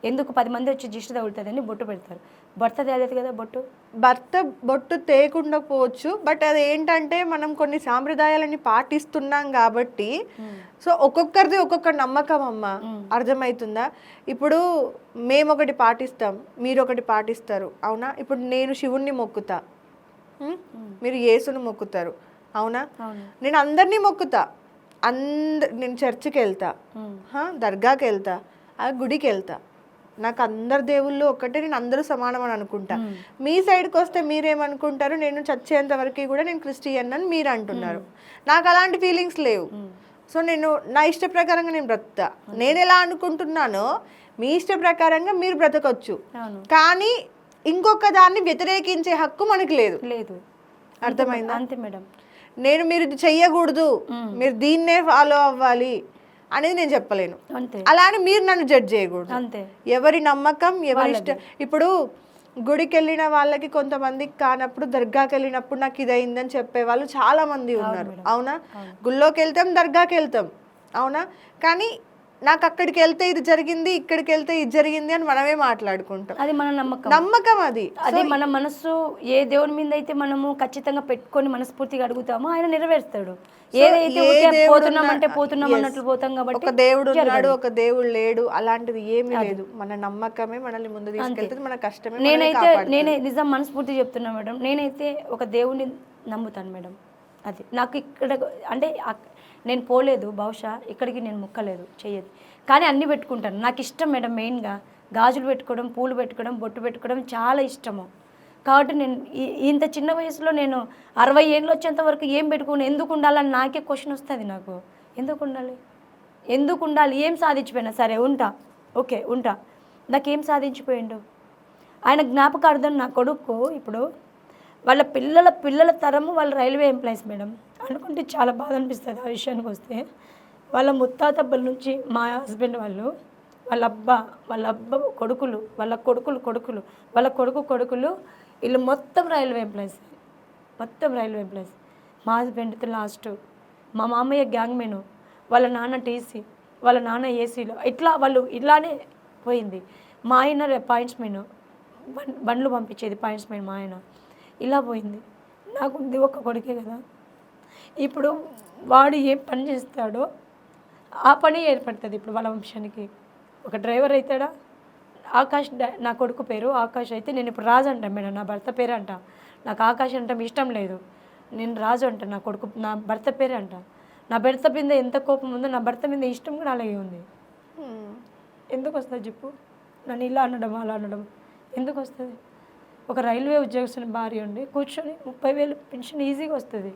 ఎందుకు 10 మంది వచ్చి దిష్టి తగులుతుందని బొట్టు పెడతారు. భర్త తేలేదు కదా బొట్టు. భర్త బొట్టు తేకుండా పోవచ్చు, బట్ అది ఏంటంటే మనం కొన్ని సాంప్రదాయాలని పాటిస్తున్నాం కాబట్టి సో ఒక్కొక్కరిది ఒక్కొక్క నమ్మకం అమ్మ. అర్థమవుతుందా? ఇప్పుడు మేము ఒకటి పాటిస్తాం, మీరు ఒకటి పాటిస్తారు, అవునా? ఇప్పుడు నేను శివుణ్ణి మొక్కుతా, మీరు యేసుని మొక్కుతారు, అవునా? నేను అందరినీ మొక్కుతా, నేను చర్చికి వెళ్తా, దర్గాకి వెళ్తా, ఆ గుడికి వెళ్తా. నాకు అందరు దేవుళ్ళు ఒక్కటే, నేను అందరూ సమానం అని అనుకుంటా. మీ సైడ్కి వస్తే మీరేమనుకుంటారు? నేను చచ్చేంత వరకు కూడా నేను క్రిస్టియన్ అని మీరు అంటున్నారు. నాకు అలాంటి ఫీలింగ్స్ లేవు. సో నేను నా ఇష్ట ప్రకారంగా నేను బ్రతుకుతా. నేను ఎలా అనుకుంటున్నానో మీ ఇష్ట ప్రకారంగా మీరు బ్రతకొచ్చు, కానీ ఇంకొక దాన్ని వ్యతిరేకించే హక్కు మనకి లేదు. లేదు. అర్థమైందా? అంతే మేడం. నేను మీరు ఇది చెయ్యకూడదు, మీరు దీన్నే ఫాలో అవ్వాలి అనేది నేను చెప్పలేను. అలా అని మీరు నన్ను జడ్జ్ చేయకూడదు. అంతే. ఎవరి నమ్మకం ఎవరి ఇష్టం. ఇప్పుడు గుడికి వెళ్ళిన వాళ్ళకి కొంతమందికి కానప్పుడు దర్గాకి వెళ్ళినప్పుడు నాకు ఇది అయిందని చెప్పే వాళ్ళు చాలా మంది ఉన్నారు, అవునా? గుళ్ళోకి వెళ్తాం, దర్గాకి వెళ్తాం, అవునా? కానీ నాకు అక్కడికి వెళ్తే ఇది జరిగింది, ఇక్కడికి వెళ్తే ఇది జరిగింది అని మనమే మాట్లాడుకుంటాం. అది మన నమ్మకం. నమ్మకం అది. అది మన మనస్సు ఏ దేవుని మీద అయితే మనము ఖచ్చితంగా పెట్టుకొని మనస్ఫూర్తిగా అడుగుతామో ఆయన నెరవేరుస్తాడు. ఏదైతే పోతున్నామంటే పోతున్నాం అన్నట్లు పోతాం కాబట్టి ఒక దేవుడు ఉన్నాడు, ఒక దేవుడు లేడు, అలాంటిది ఏమీ లేదు. మన నమ్మకమే మనల్ని ముందు తీసుకెళ్తుంది, మన కష్టమే. నేనే నిజం మనస్ఫూర్తి చెప్తున్నా మేడం. నేనైతే ఒక దేవుడిని నమ్ముతాను మేడం. అది నాకు ఇక్కడ అంటే నేను పోలేదు, బహుశా ఇక్కడికి నేను ముక్కలేదు, చెయ్యదు, కానీ అన్నీ పెట్టుకుంటాను. నాకు ఇష్టం మేడం. మెయిన్గా గాజులు పెట్టుకోవడం, పూలు పెట్టుకోవడం, బొట్టు పెట్టుకోవడం చాలా ఇష్టము. కాబట్టి నేను ఇంత చిన్న వయసులో నేను 60 ఏళ్ళు వచ్చేంత వరకు ఏం పెట్టుకుని ఎందుకు ఉండాలని నాకే క్వశ్చన్ వస్తుంది. నాకు ఎందుకు ఉండాలి, ఏం సాధించిపోయినా సరే ఉంటా, ఓకే ఉంటా, నాకేం సాధించిపోయిండు? ఆయన జ్ఞాపకార్థం నా కొడుకు ఇప్పుడు వాళ్ళ పిల్లల తరము వాళ్ళు రైల్వే ఎంప్లాయీస్ మేడం. అనుకుంటే చాలా బాధ అనిపిస్తుంది ఆ విషయానికి వస్తే. వాళ్ళ ముత్తాతబ్బల నుంచి మా హస్బెండ్ వాళ్ళ అబ్బ కొడుకులు, వాళ్ళ కొడుకులు వీళ్ళు మొత్తం రైల్వే ఎంప్లాయీస్. మా హస్బెండ్తో లాస్ట్ మా మామయ్య గ్యాంగ్ మెను, వాళ్ళ నాన్న టీసీ, వాళ్ళ నాన్న ఏసీలో, ఇట్లా వాళ్ళు ఇలానే పోయింది. మా ఆయన పాయింట్స్ మెను, బండ్లు పంపించేది పాయింట్స్ మెను మా ఆయన. ఇలా పోయింది. నాకుంది ఒక కొడుకే కదా. ఇప్పుడు వాడు ఏం పని చేస్తాడో ఆ పని ఏర్పడుతుంది ఇప్పుడు వాళ్ళ వంశానికి. ఒక డ్రైవర్ అవుతాడా? ఆకాష్ నా కొడుకు పేరు ఆకాష్ అయితే నేను ఇప్పుడు రాజు అంటాను మేడం. నా భర్త పేరు అంట. నాకు ఆకాష్ అంటే ఇష్టం లేదు, నేను రాజు అంట. నా భర్త పేరే అంట. నా భర్త మీద ఎంత కోపం ఉందో నా భర్త మీద ఇష్టం కూడా అలాగే ఉంది. ఎందుకు వస్తుంది చెప్పు? నన్ను ఇలా అనడం అలా అనడం ఎందుకు వస్తుంది? ఒక రైల్వే ఉద్యోగస్తుని భార్య ఉండి కూర్చొని 30,000 పెన్షన్ ఈజీగా వస్తుంది.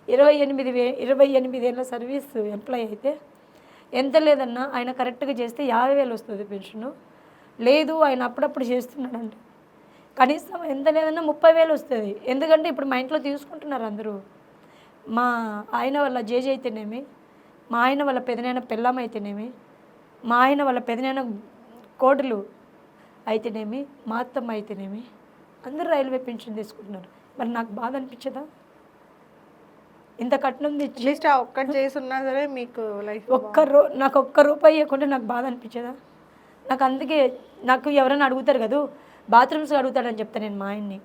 28 ఏళ్ళ సర్వీస్ ఎంప్లాయీ అయితే ఎంత లేదన్నా ఆయన కరెక్ట్గా చేస్తే 50,000 వస్తుంది పెన్షను. లేదు ఆయన అప్పుడప్పుడు చేస్తున్నాడంటే కనీసం ఎంత లేదన్నా 30,000 వస్తుంది. ఎందుకంటే ఇప్పుడు మా ఇంట్లో తీసుకుంటున్నారు అందరూ. మా ఆయన వాళ్ళ జేజీ అయితేనేమి, మా ఆయన వాళ్ళ పెదనాయన పెళ్ళాం అయితేనేమి, మా ఆయన వాళ్ళ పెదనాయన కోడలు అయితేనేమి, మా అత్తమ్మ అయితేనేమి, అందరూ రైల్వే పెన్షన్ తీసుకుంటున్నారు. మరి నాకు బాధ అనిపించదా? ఇంత కట్నం తెచ్చి ఒక్కటి చేస్తున్నా సరే మీకు లైఫ్ నాకు ఒక్క రూపాయి ఇవ్వకుంటే నాకు బాధ అనిపించదా? నాకు అందుకే నాకు ఎవరైనా అడుగుతారు కదా, బాత్రూమ్స్ అడుగుతాడని చెప్తాను నేను మా ఆయన్ని.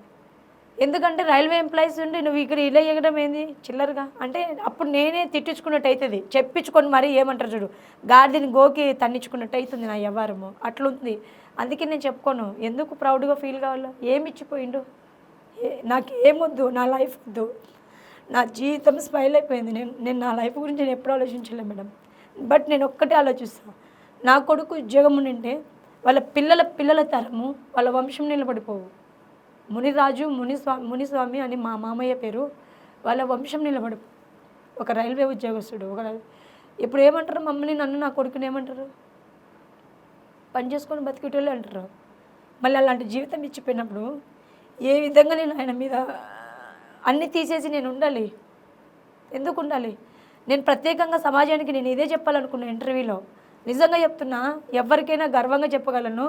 ఎందుకంటే రైల్వే ఎంప్లాయీస్ ఉండి నువ్వు ఇక్కడ ఇలా ఎగడం ఏంది చిల్లరగా అంటే అప్పుడు నేనే తిట్టించుకున్నట్టు అవుతుంది. చెప్పించుకొని మరీ ఏమంటారు చూడు, గాడిదని గోకి తన్నించుకున్నట్టు అవుతుంది నా వ్యవహారము. అట్లుంది. అందుకే నేను చెప్పుకోను. ఎందుకు ప్రౌడ్గా ఫీల్ కావాలో? ఏమి ఇచ్చిపోయిండు? నాకు ఏమొద్దు, నా లైఫ్ వద్దు, నా జీవితం స్మైల్ అయిపోయింది. నేను నా లైఫ్ గురించి నేను ఎప్పుడు ఆలోచించలేదు మేడం. బట్ నేను ఒక్కటే ఆలోచిస్తాను, నా కొడుకు ఉద్యోగం ఉంటే వాళ్ళ పిల్లల తరము వాళ్ళ వంశం నిలబడిపోవు. మునిరాజు మునిస్వామి అని మా మామయ్య పేరు, వాళ్ళ వంశం నిలబడిపో. ఒక రైల్వే ఉద్యోగస్తుడు ఇప్పుడు ఏమంటారు మమ్మల్ని, నన్ను నా కొడుకుని ఏమంటారు? పని చేసుకొని బతికేటోళ్ళు అంటారు. మళ్ళీ అలాంటి జీవితం ఇచ్చిపోయినప్పుడు ఏ విధంగా నేను ఆయన మీద అన్నీ తీసేసి నేను ఉండాలి? ఎందుకు ఉండాలి? నేను ప్రత్యేకంగా సమాజానికి నేను ఇదే చెప్పాలనుకున్నా ఇంటర్వ్యూలో. నిజంగా చెప్తున్నా, ఎవరికైనా గర్వంగా చెప్పగలను.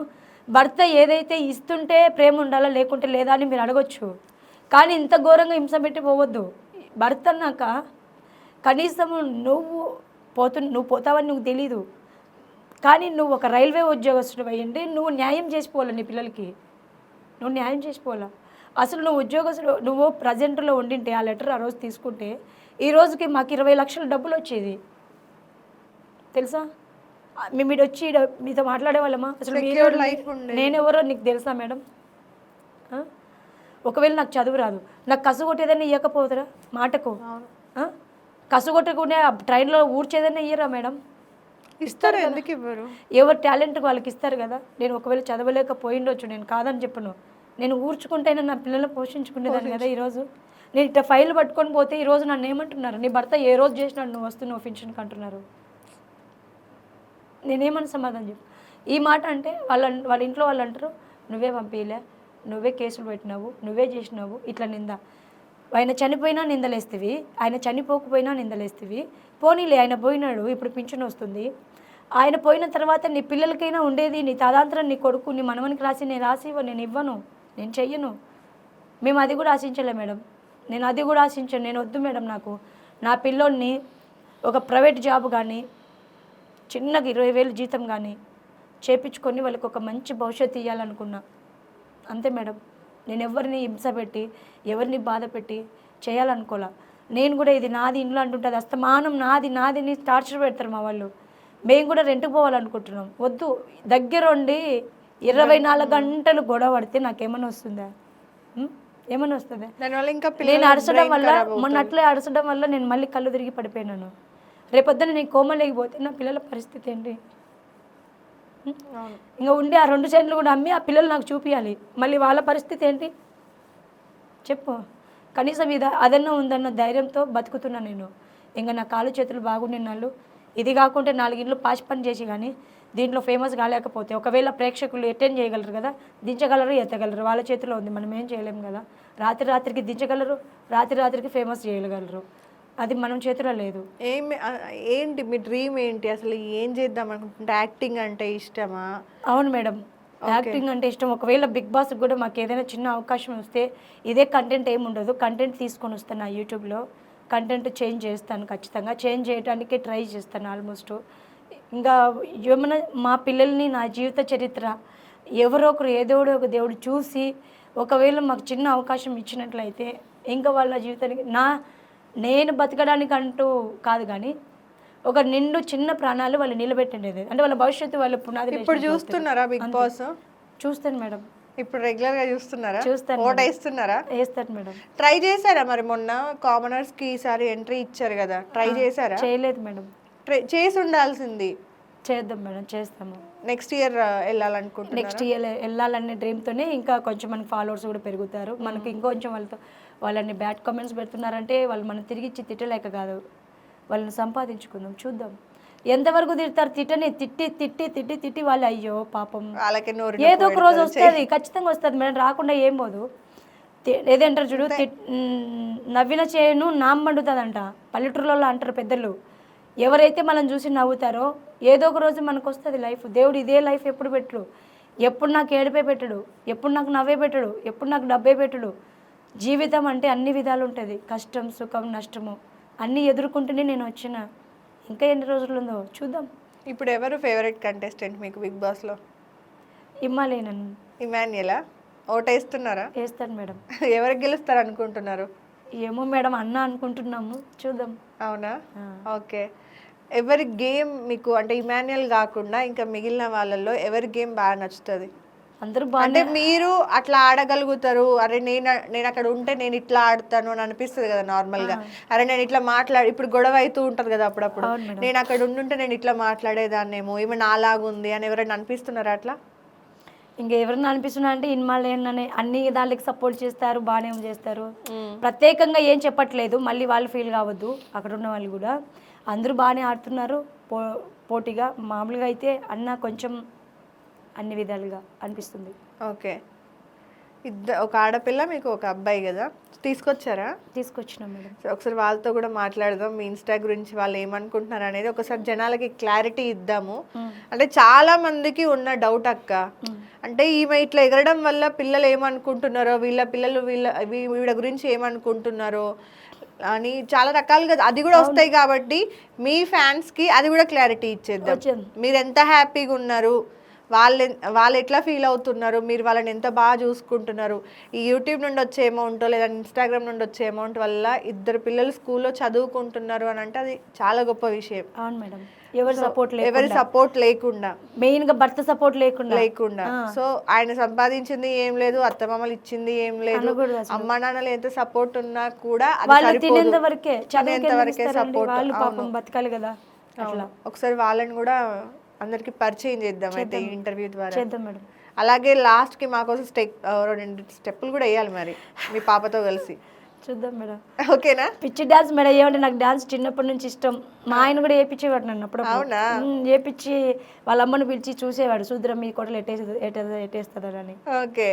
భర్త ఏదైతే ఇస్తుంటే ప్రేమ ఉండాలా లేకుంటే లేదా అని మీరు అడగొచ్చు, కానీ ఇంత ఘోరంగా హింస పెట్టి పోవద్దు. భర్త అన్నాక కనీసం నువ్వు పోతావని నువ్వు తెలీదు, కానీ నువ్వు ఒక రైల్వే ఉద్యోగస్తుడు అయ్యండి, నువ్వు న్యాయం చేసిపోవాలి నీ పిల్లలకి, నువ్వు న్యాయం చేసిపోవాలా. అసలు నువ్వు ఉద్యోగస్తుడు, నువ్వు ప్రజెంట్లో ఉండింటే ఆ లెటర్ ఆ రోజు తీసుకుంటే ఈ రోజుకి మాకు 20 లక్షల డబ్బులు వచ్చేది తెలుసా. మేము ఇటు వచ్చి మీతో మాట్లాడే వాళ్ళమా? అసలు Secure life ఉండేది. నేనెవరో నీకు తెలుసా మేడం? ఒకవేళ నాకు చదువు రాదు, నాకు కసుగొట్టేదన్నా ఇవ్వకపోతురా మాటకు? కసుగొట్టకుండా ట్రైన్లో ఊడ్చేదన్నా ఇయ్యరా మేడం? ఇస్తారు, ఎందుకు ఇవ్వరు? ఎవరు టాలెంట్ వాళ్ళకి ఇస్తారు కదా. నేను ఒకవేళ చదవలేకపోయిండొచ్చు, నేను కాదని చెప్పను, నేను ఊడ్చుకుంటేనే నా పిల్లలు పోషించుకునేదాన్ని కదా. ఈరోజు నేను ఇట్లా ఫైల్ పట్టుకొని పోతే ఈరోజు నన్ను ఏమంటున్నారు, నీ భర్త ఏ రోజు చేసినాడు నువ్వు వస్తున్నావు పెన్షన్కి అంటున్నారు. నేనేమని సమాధానం చెప్పు? ఈ మాట అంటే వాళ్ళ ఇంట్లో వాళ్ళు అంటారు, నువ్వే పంపించలే, నువ్వే కేసులు పెట్టినావు, నువ్వే చేసినావు, ఇట్లా నింద. ఆయన చనిపోయినా నిందలేస్తేవి, ఆయన చనిపోకపోయినా నిందలేస్తేవి. పోనీలే ఆయన పోయినాడు, ఇప్పుడు పింఛన్ వస్తుంది. ఆయన పోయిన తర్వాత నీ పిల్లలకైనా ఉండేది, నీ తదాంతరం నీ కొడుకు నీ మనవనికి రాసి నేను ఇవ్వను, నేను చెయ్యను. మేము అది కూడా ఆశించలే మేడం, నేను అది కూడా ఆశించాను. నేను వద్దు మేడం, నాకు నా పిల్లోడిని ఒక ప్రైవేట్ జాబ్ కానీ చిన్నగా 20,000 జీతం కానీ చేపించుకొని వాళ్ళకి ఒక మంచి భవిష్యత్తు ఇవ్వాలనుకున్నా, అంతే మేడం. నేను ఎవరిని హింస పెట్టి ఎవరిని బాధ పెట్టి చేయాలనుకోలే. నేను కూడా ఇది నాది ఇంట్లో అంటుంటుంది, అస్తమానం నాది టార్చర్ పెడతారు మా వాళ్ళు. మేము కూడా రెంట్కి పోవాలనుకుంటున్నాం, వద్దు. దగ్గరుండి 24 గంటలు గొడవ పడితే నాకేమన్నా వస్తుందా? ఏమన్నా వస్తుందా? నేను అరచడం వల్ల మొన్నట్లే అరచడం వల్ల నేను మళ్ళీ కళ్ళు తిరిగి పడిపోయినాను. రేపొద్దున నేను కోమలేకపోతే నా పిల్లల పరిస్థితి ఏంటి? ఇంకా ఉండి ఆ 2 సెంట్లు కూడా అమ్మి ఆ పిల్లలు నాకు చూపించాలి, మళ్ళీ వాళ్ళ పరిస్థితి ఏంటి చెప్పు. కనీసం అదన్నా ఉందన్న ధైర్యంతో బతుకుతున్నా నేను. ఇంకా నా కాళ్ళు చేతులు బాగుండే వాళ్ళు ఇది కాకుంటే 4 ఇండ్లు పాచి పని చేసి కానీ దీంట్లో ఫేమస్ కాలేకపోతే ఒకవేళ ప్రేక్షకులు అటెండ్ చేయగలరు కదా, దించగలరు, ఎత్తగలరు, వాళ్ళ చేతిలో ఉంది, మనం ఏం చేయలేము కదా. రాత్రికి దించగలరు, రాత్రికి ఫేమస్ చేయగలరు, అది మనం చేతిలో లేదు. ఏంటి మీ డ్రీమ్ ఏంటి అసలు? ఏం చేద్దాం అనుకుంటుంటే? యాక్టింగ్ అంటే ఇష్టమా? అవును మేడం, యాక్టింగ్ అంటే ఇష్టం. ఒకవేళ బిగ్ బాస్ కూడా మాకు ఏదైనా చిన్న అవకాశం వస్తే ఇదే కంటెంట్ ఏమి ఉండదు, కంటెంట్ తీసుకొని వస్తాను నా యూట్యూబ్లో, కంటెంట్ చేంజ్ చేస్తాను, ఖచ్చితంగా చేంజ్ చేయడానికి ట్రై చేస్తాను ఆల్మోస్ట్. ఇంకా ఏమైనా మా పిల్లల్ని నా జీవిత చరిత్ర ఎవరో ఒకరు ఏదో ఒక దేవుడు చూసి ఒకవేళ మాకు చిన్న అవకాశం ఇచ్చినట్లయితే ఇంకా వాళ్ళ జీవితానికి నేను బతకడానికి అంటూ కాదు కానీ ఒక నిండు చిన్న ప్రాణాలు వాళ్ళు నిలబెట్టండి, అంటే వాళ్ళ భవిష్యత్తు వాళ్ళ పునాది. ఇప్పుడు చూస్తున్నారా బిగ్ బాస్? చూస్తాను మేడం. ఇప్పుడు రెగ్యులర్ గా చూస్తున్నారా? చూస్తాను. ఓట్ వేస్తున్నారా? వేస్తాను మేడం. ట్రై చేశారా మరి? మొన్న కామనర్స్ కి ఈసారి ఎంట్రీ ఇచ్చారు కదా, ట్రై చేశారా? చేయలేదు మేడం. చేసి ఉండాల్సింది. చేద్దాం మేడం, చేస్తాము. నెక్స్ట్ ఇయర్ వెళ్ళాలనుకుంటున్నాను. నెక్స్ట్ ఇయర్ వెళ్ళాలనే డ్రీమ్తోనే ఇంకా కొంచెం మనకి ఫాలోవర్స్ కూడా పెరుగుతారు. మనకి ఇంకొంచెం వాళ్ళని బ్యాడ్ కామెంట్స్ పెడుతున్నారంటే వాళ్ళు మనం తిరిగి ఇచ్చి తిట్టలేక కాదు, వాళ్ళని సంపాదించుకుందాం, చూద్దాం ఎంతవరకు తిడతారు. తిట్టి వాళ్ళు అయ్యో పాపం ఏదో ఒక రోజు వస్తుంది, ఖచ్చితంగా వస్తుంది మేడం, రాకుండా ఏం పోదు. ఏదంటారు చూడు, నవ్విన చేయను నామ్మండుతుందంట పల్లెటూరులో అంటారు పెద్దలు. ఎవరైతే మనం చూసి నవ్వుతారో ఏదో ఒక రోజు మనకు వస్తుంది లైఫ్. దేవుడు ఇదే లైఫ్ ఎప్పుడు పెట్టడు, ఎప్పుడు నాకు ఏడిపే పెట్టడు, ఎప్పుడు నాకు నవ్వే పెట్టడు, ఎప్పుడు నాకు డబ్బే పెట్టడు. జీవితం అంటే అన్ని విధాలు ఉంటుంది, కష్టం సుఖం నష్టము అన్నీ ఎదుర్కొంటూనే నేను వచ్చిన. ఇంకా ఎన్ని రోజులు ఉందో చూద్దాం. ఇప్పుడు ఎవరు ఫేవరెట్ కంటెస్టెంట్ మీకు బిగ్ బాస్లో? ఇమ్మాలేనన్. ఇమాన్యుయలా? ఓటేస్తున్నారా? వేస్తాను మేడం. ఎవరు గెలుస్తారు అనుకుంటున్నారు? ఏమో మేడం, అన్న అనుకుంటున్నాము, చూద్దాం. అవునా? ఓకే. ఎవరి గేమ్ మీకు అంటే ఇమాన్యుయల్ కాకుండా ఇంకా మిగిలిన వాళ్ళల్లో ఎవరి గేమ్ బాగా నచ్చుతుంది? అందరూ అంటే మీరు అట్లా ఆడగలుగుతారు, అరే నేను అక్కడ ఉంటే నేను ఇట్లా ఆడతాను అని అనిపిస్తుంది కదా నార్మల్ గా. అరే నేను ఇట్లా ఇప్పుడు గొడవ అవుతూ ఉంటది కదా అప్పుడప్పుడు, నేను అక్కడ ఉండుంటే నేను ఇట్లా మాట్లాడేదాన్నేమో, ఈమె నాలాగుంది అని ఎవరైనా అనిపిస్తున్నారా అట్లా? ఇంకెవరైనా అనిపిస్తున్నా అంటే ఇన్మాలేనని అన్ని దానికి సపోర్ట్ చేస్తారు, బాగానే చేస్తారు, ప్రత్యేకంగా ఏం చెప్పట్లేదు, మళ్ళీ వాళ్ళు ఫీల్ కావద్దు. అక్కడ ఉన్న వాళ్ళు కూడా అందరూ బాగానే ఆడుతున్నారు పోటీగా. మామూలుగా అయితే అన్న కొంచెం అన్ని విధాలుగా అనిపిస్తుంది. ఓకే. ఒక ఆడపిల్ల మీకు ఒక అబ్బాయి కదా, తీసుకొచ్చారా? తీసుకొచ్చినాం మేడం. ఒకసారి వాళ్ళతో కూడా మాట్లాడదాం, మీ ఇన్స్టా గురించి వాళ్ళు ఏమనుకుంటున్నారు అనేది ఒకసారి జనాలకి క్లారిటీ ఇద్దాము. అంటే చాలా మందికి ఉన్న డౌట్ అక్క, అంటే ఈమె ఇట్లా ఎగరడం వల్ల పిల్లలు ఏమనుకుంటున్నారో, వీళ్ళ పిల్లలు వీళ్ళ గురించి ఏమనుకుంటున్నారో, అని చాలా రకాలుగా అది కూడా వస్తాయి కాబట్టి మీ ఫ్యాన్స్కి అది కూడా క్లారిటీ ఇచ్చేద్దాం. వచ్చేది. మీరు ఎంత హ్యాపీగా ఉన్నారు, వాళ్ళు ఎట్లా ఫీల్ అవుతున్నారు, మీరు వాళ్ళని ఎంత బాగా చూసుకుంటున్నారు. ఈ యూట్యూబ్ నుండి వచ్చే అమౌంట్ లేదా ఇన్స్టాగ్రామ్ నుండి వచ్చే అమౌంట్ వల్ల 2 పిల్లలు స్కూల్లో చదువుకుంటున్నారు అని అంటే అది చాలా గొప్ప విషయం. అవును మేడం, ఎవరి సపోర్ట్ లేకుండా మెయిన్ గా భర్త సపోర్ట్ లేకుండా సో ఆయన సంపాదించింది ఏం లేదు, అత్తమామలు ఇచ్చింది ఏం లేదు, అనకూడదు అసలు. అమ్మా నాన్నలు ఎంత సపోర్ట్ ఉన్నా కూడా అది వాళ్ళు సరిపోదు. తినేంత వరకే, తినేంత వరకే సపోర్ట్. వాళ్ళు పాపం బతకాలి కదా. అట్లా ఒకసారి వాళ్ళని కూడా అందరికి పరిచయం చేద్దాం అయితే ఈ ఇంటర్వ్యూ ద్వారా. చేద్దాం మేడం. అలాగే లాస్ట్ కి మాకోసం 2 స్టెప్పులు కూడా వేయాలి మరి మీ పాపతో కలిసి. చూద్దాం మేడం. ఓకేనా? పిచ్చి డాన్స్ మేడం, ఏమంటే నాకు డాన్స్ చిన్నప్పటి నుంచి ఇష్టం. మా ఆయన కూడా వేయించేవాడు నన్ను అప్పుడు. అవునా? వేపించి వాళ్ళ అమ్మని పిలిచి చూసేవాడు, చూద్దాం మీ కొడలు ఎట్టేస్తుందని. ఓకే.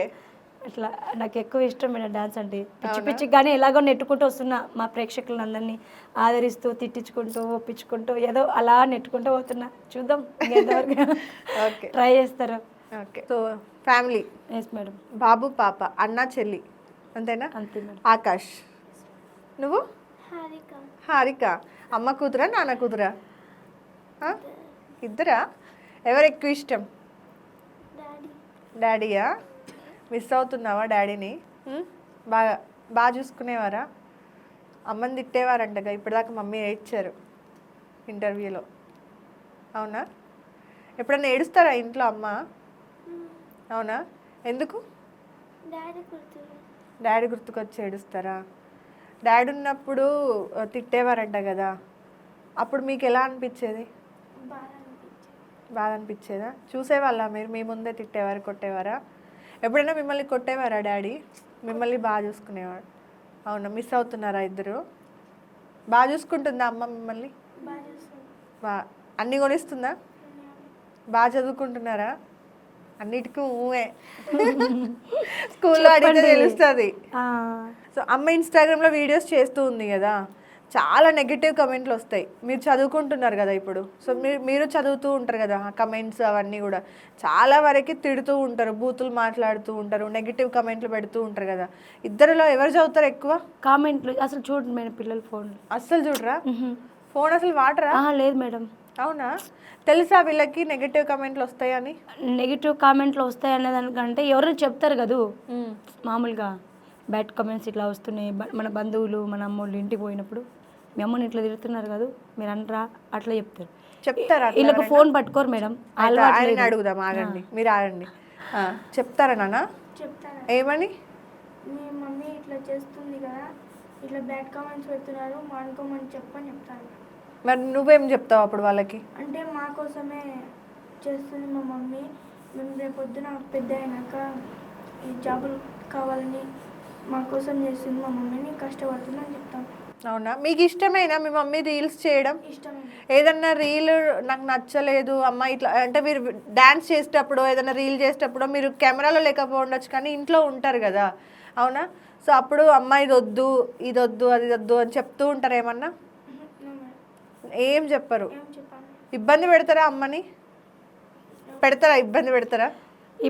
అట్లా నాకు ఎక్కువ ఇష్టం మేడం డాన్స్ అంటే. పిచ్చి కానీ ఎలాగో నెట్టుకుంటూ వస్తున్నా, మా ప్రేక్షకులందరినీ ఆదరిస్తూ తిట్టించుకుంటూ ఒప్పించుకుంటూ ఏదో అలా నెట్టుకుంటూ పోతున్నా. చూద్దాం ఓకే, ట్రై చేస్తారు. Okay. So family. Yes madam. బాబు పాప, అన్న చెల్లి, అంతేనా? అంతే మేడం. ఆకాష్. నువ్వు? హారిక. అమ్మ కూతురా నాన్న కూతురా? ఇద్దరా? ఎవరు ఎక్కువ ఇష్టం? డాడీయా? మిస్ అవుతున్నావా డాడీని? బాగా బాగా చూసుకునేవారా? అమ్మని తిట్టేవారంటగా ఇప్పటిదాకా మమ్మీ ఏడ్చారు ఇంటర్వ్యూలో. అవునా? ఎప్పుడన్నా ఏడుస్తారా ఇంట్లో అమ్మ? అవునా? ఎందుకు? డాడీ గుర్తుకొచ్చి ఏడుస్తారా? డాడీ ఉన్నప్పుడు తిట్టేవారంట కదా, అప్పుడు మీకు ఎలా అనిపించేది? బాధ అనిపించేదా? చూసేవాళ్ళ మీరు? మీ ముందే తిట్టేవారు, కొట్టేవారా? ఎప్పుడైనా మిమ్మల్ని కొట్టేవారా డాడీ? మిమ్మల్ని బాగా చూసుకునేవాడు. అవునా? మిస్ అవుతున్నారా ఇద్దరు? బాగా చూసుకుంటుందా అమ్మ మిమ్మల్ని? అన్నీ కొనిస్తుందా? బాగా చదువుకుంటున్నారా? అన్నిటికీ ఊహే. స్కూల్లో అడిగితే తెలుస్తుంది. సో అమ్మ ఇన్స్టాగ్రామ్లో వీడియోస్ చేస్తూ ఉంది కదా, చాలా నెగిటివ్ కమెంట్లు వస్తాయి. మీరు చదువుకుంటున్నారు కదా ఇప్పుడు, సో మీరు చదువుతూ ఉంటారు కదా, కమెంట్స్ అవన్నీ కూడా చాలా వరకు తిడుతూ ఉంటారు, బూతులు మాట్లాడుతూ ఉంటారు, నెగిటివ్ కమెంట్లు పెడుతూ ఉంటారు కదా. ఇద్దరిలో ఎవరు చదువుతారు ఎక్కువ? కామెంట్లు అసలు చూడండి మేడం, పిల్లలు ఫోన్ అస్సలు చూడరా? ఫోన్ అసలు వాడరా? లేదు మేడం. అవునా? తెలుసా వీళ్ళకి నెగిటివ్ కామెంట్లు వస్తాయని? నెగిటివ్ కామెంట్లు వస్తాయి అనే దానికంటే ఎవరైనా చెప్తారు కదా మామూలుగా బ్యాడ్ కామెంట్స్ ఇట్లా వస్తున్నాయి. మన బంధువులు మన అమ్మోళ్ళు ఇంటికి పోయినప్పుడు మీ అమ్మని ఇట్లా తిడుతున్నారు కదా మీరు అనరా, అట్లా చెప్తారా? వీళ్ళకి ఫోన్ పట్టుకోరు మేడం. ఆయన అడుగుదాం, ఆగండి, మీరు ఆగండి. చెప్తారా నాన్న? ఏమని? మీ మమ్మీ ఇట్లా చేస్తుంది కదా, ఇట్లా బ్యాడ్ కామెంట్స్ పెడుతున్నారు, మానుకోమని చెప్తాను. మరి నువ్వేం చెప్తావు అప్పుడు వాళ్ళకి? అంటే మా కోసమే చేస్తుంది మా మమ్మీ, మేము రేపొద్దున పెద్ద అయినాక ఈ జాబులు కావాలని మా కోసం చేస్తుంది మా మమ్మీని, కష్టపడుతుందని చెప్తాను. అవునా? మీకు ఇష్టమేనా మీ మమ్మీ రీల్స్ చేయడం? ఇష్టమే. ఏదన్నా రీల్ నాకు నచ్చలేదు అమ్మ ఇట్లా అంటే, మీరు డ్యాన్స్ చేసేటప్పుడు ఏదైనా రీల్ చేసేటప్పుడు మీరు కెమెరాలో లేకపోవచ్చు కానీ ఇంట్లో ఉంటారు కదా, అవునా? సో అప్పుడు అమ్మ ఇది వద్దు అది వద్దు అని చెప్తూ ఉంటారు ఏమన్నా? ఏం చెప్పరు? ఇబ్బంది పెడతారా అమ్మని? ఇబ్బంది పెడతారా?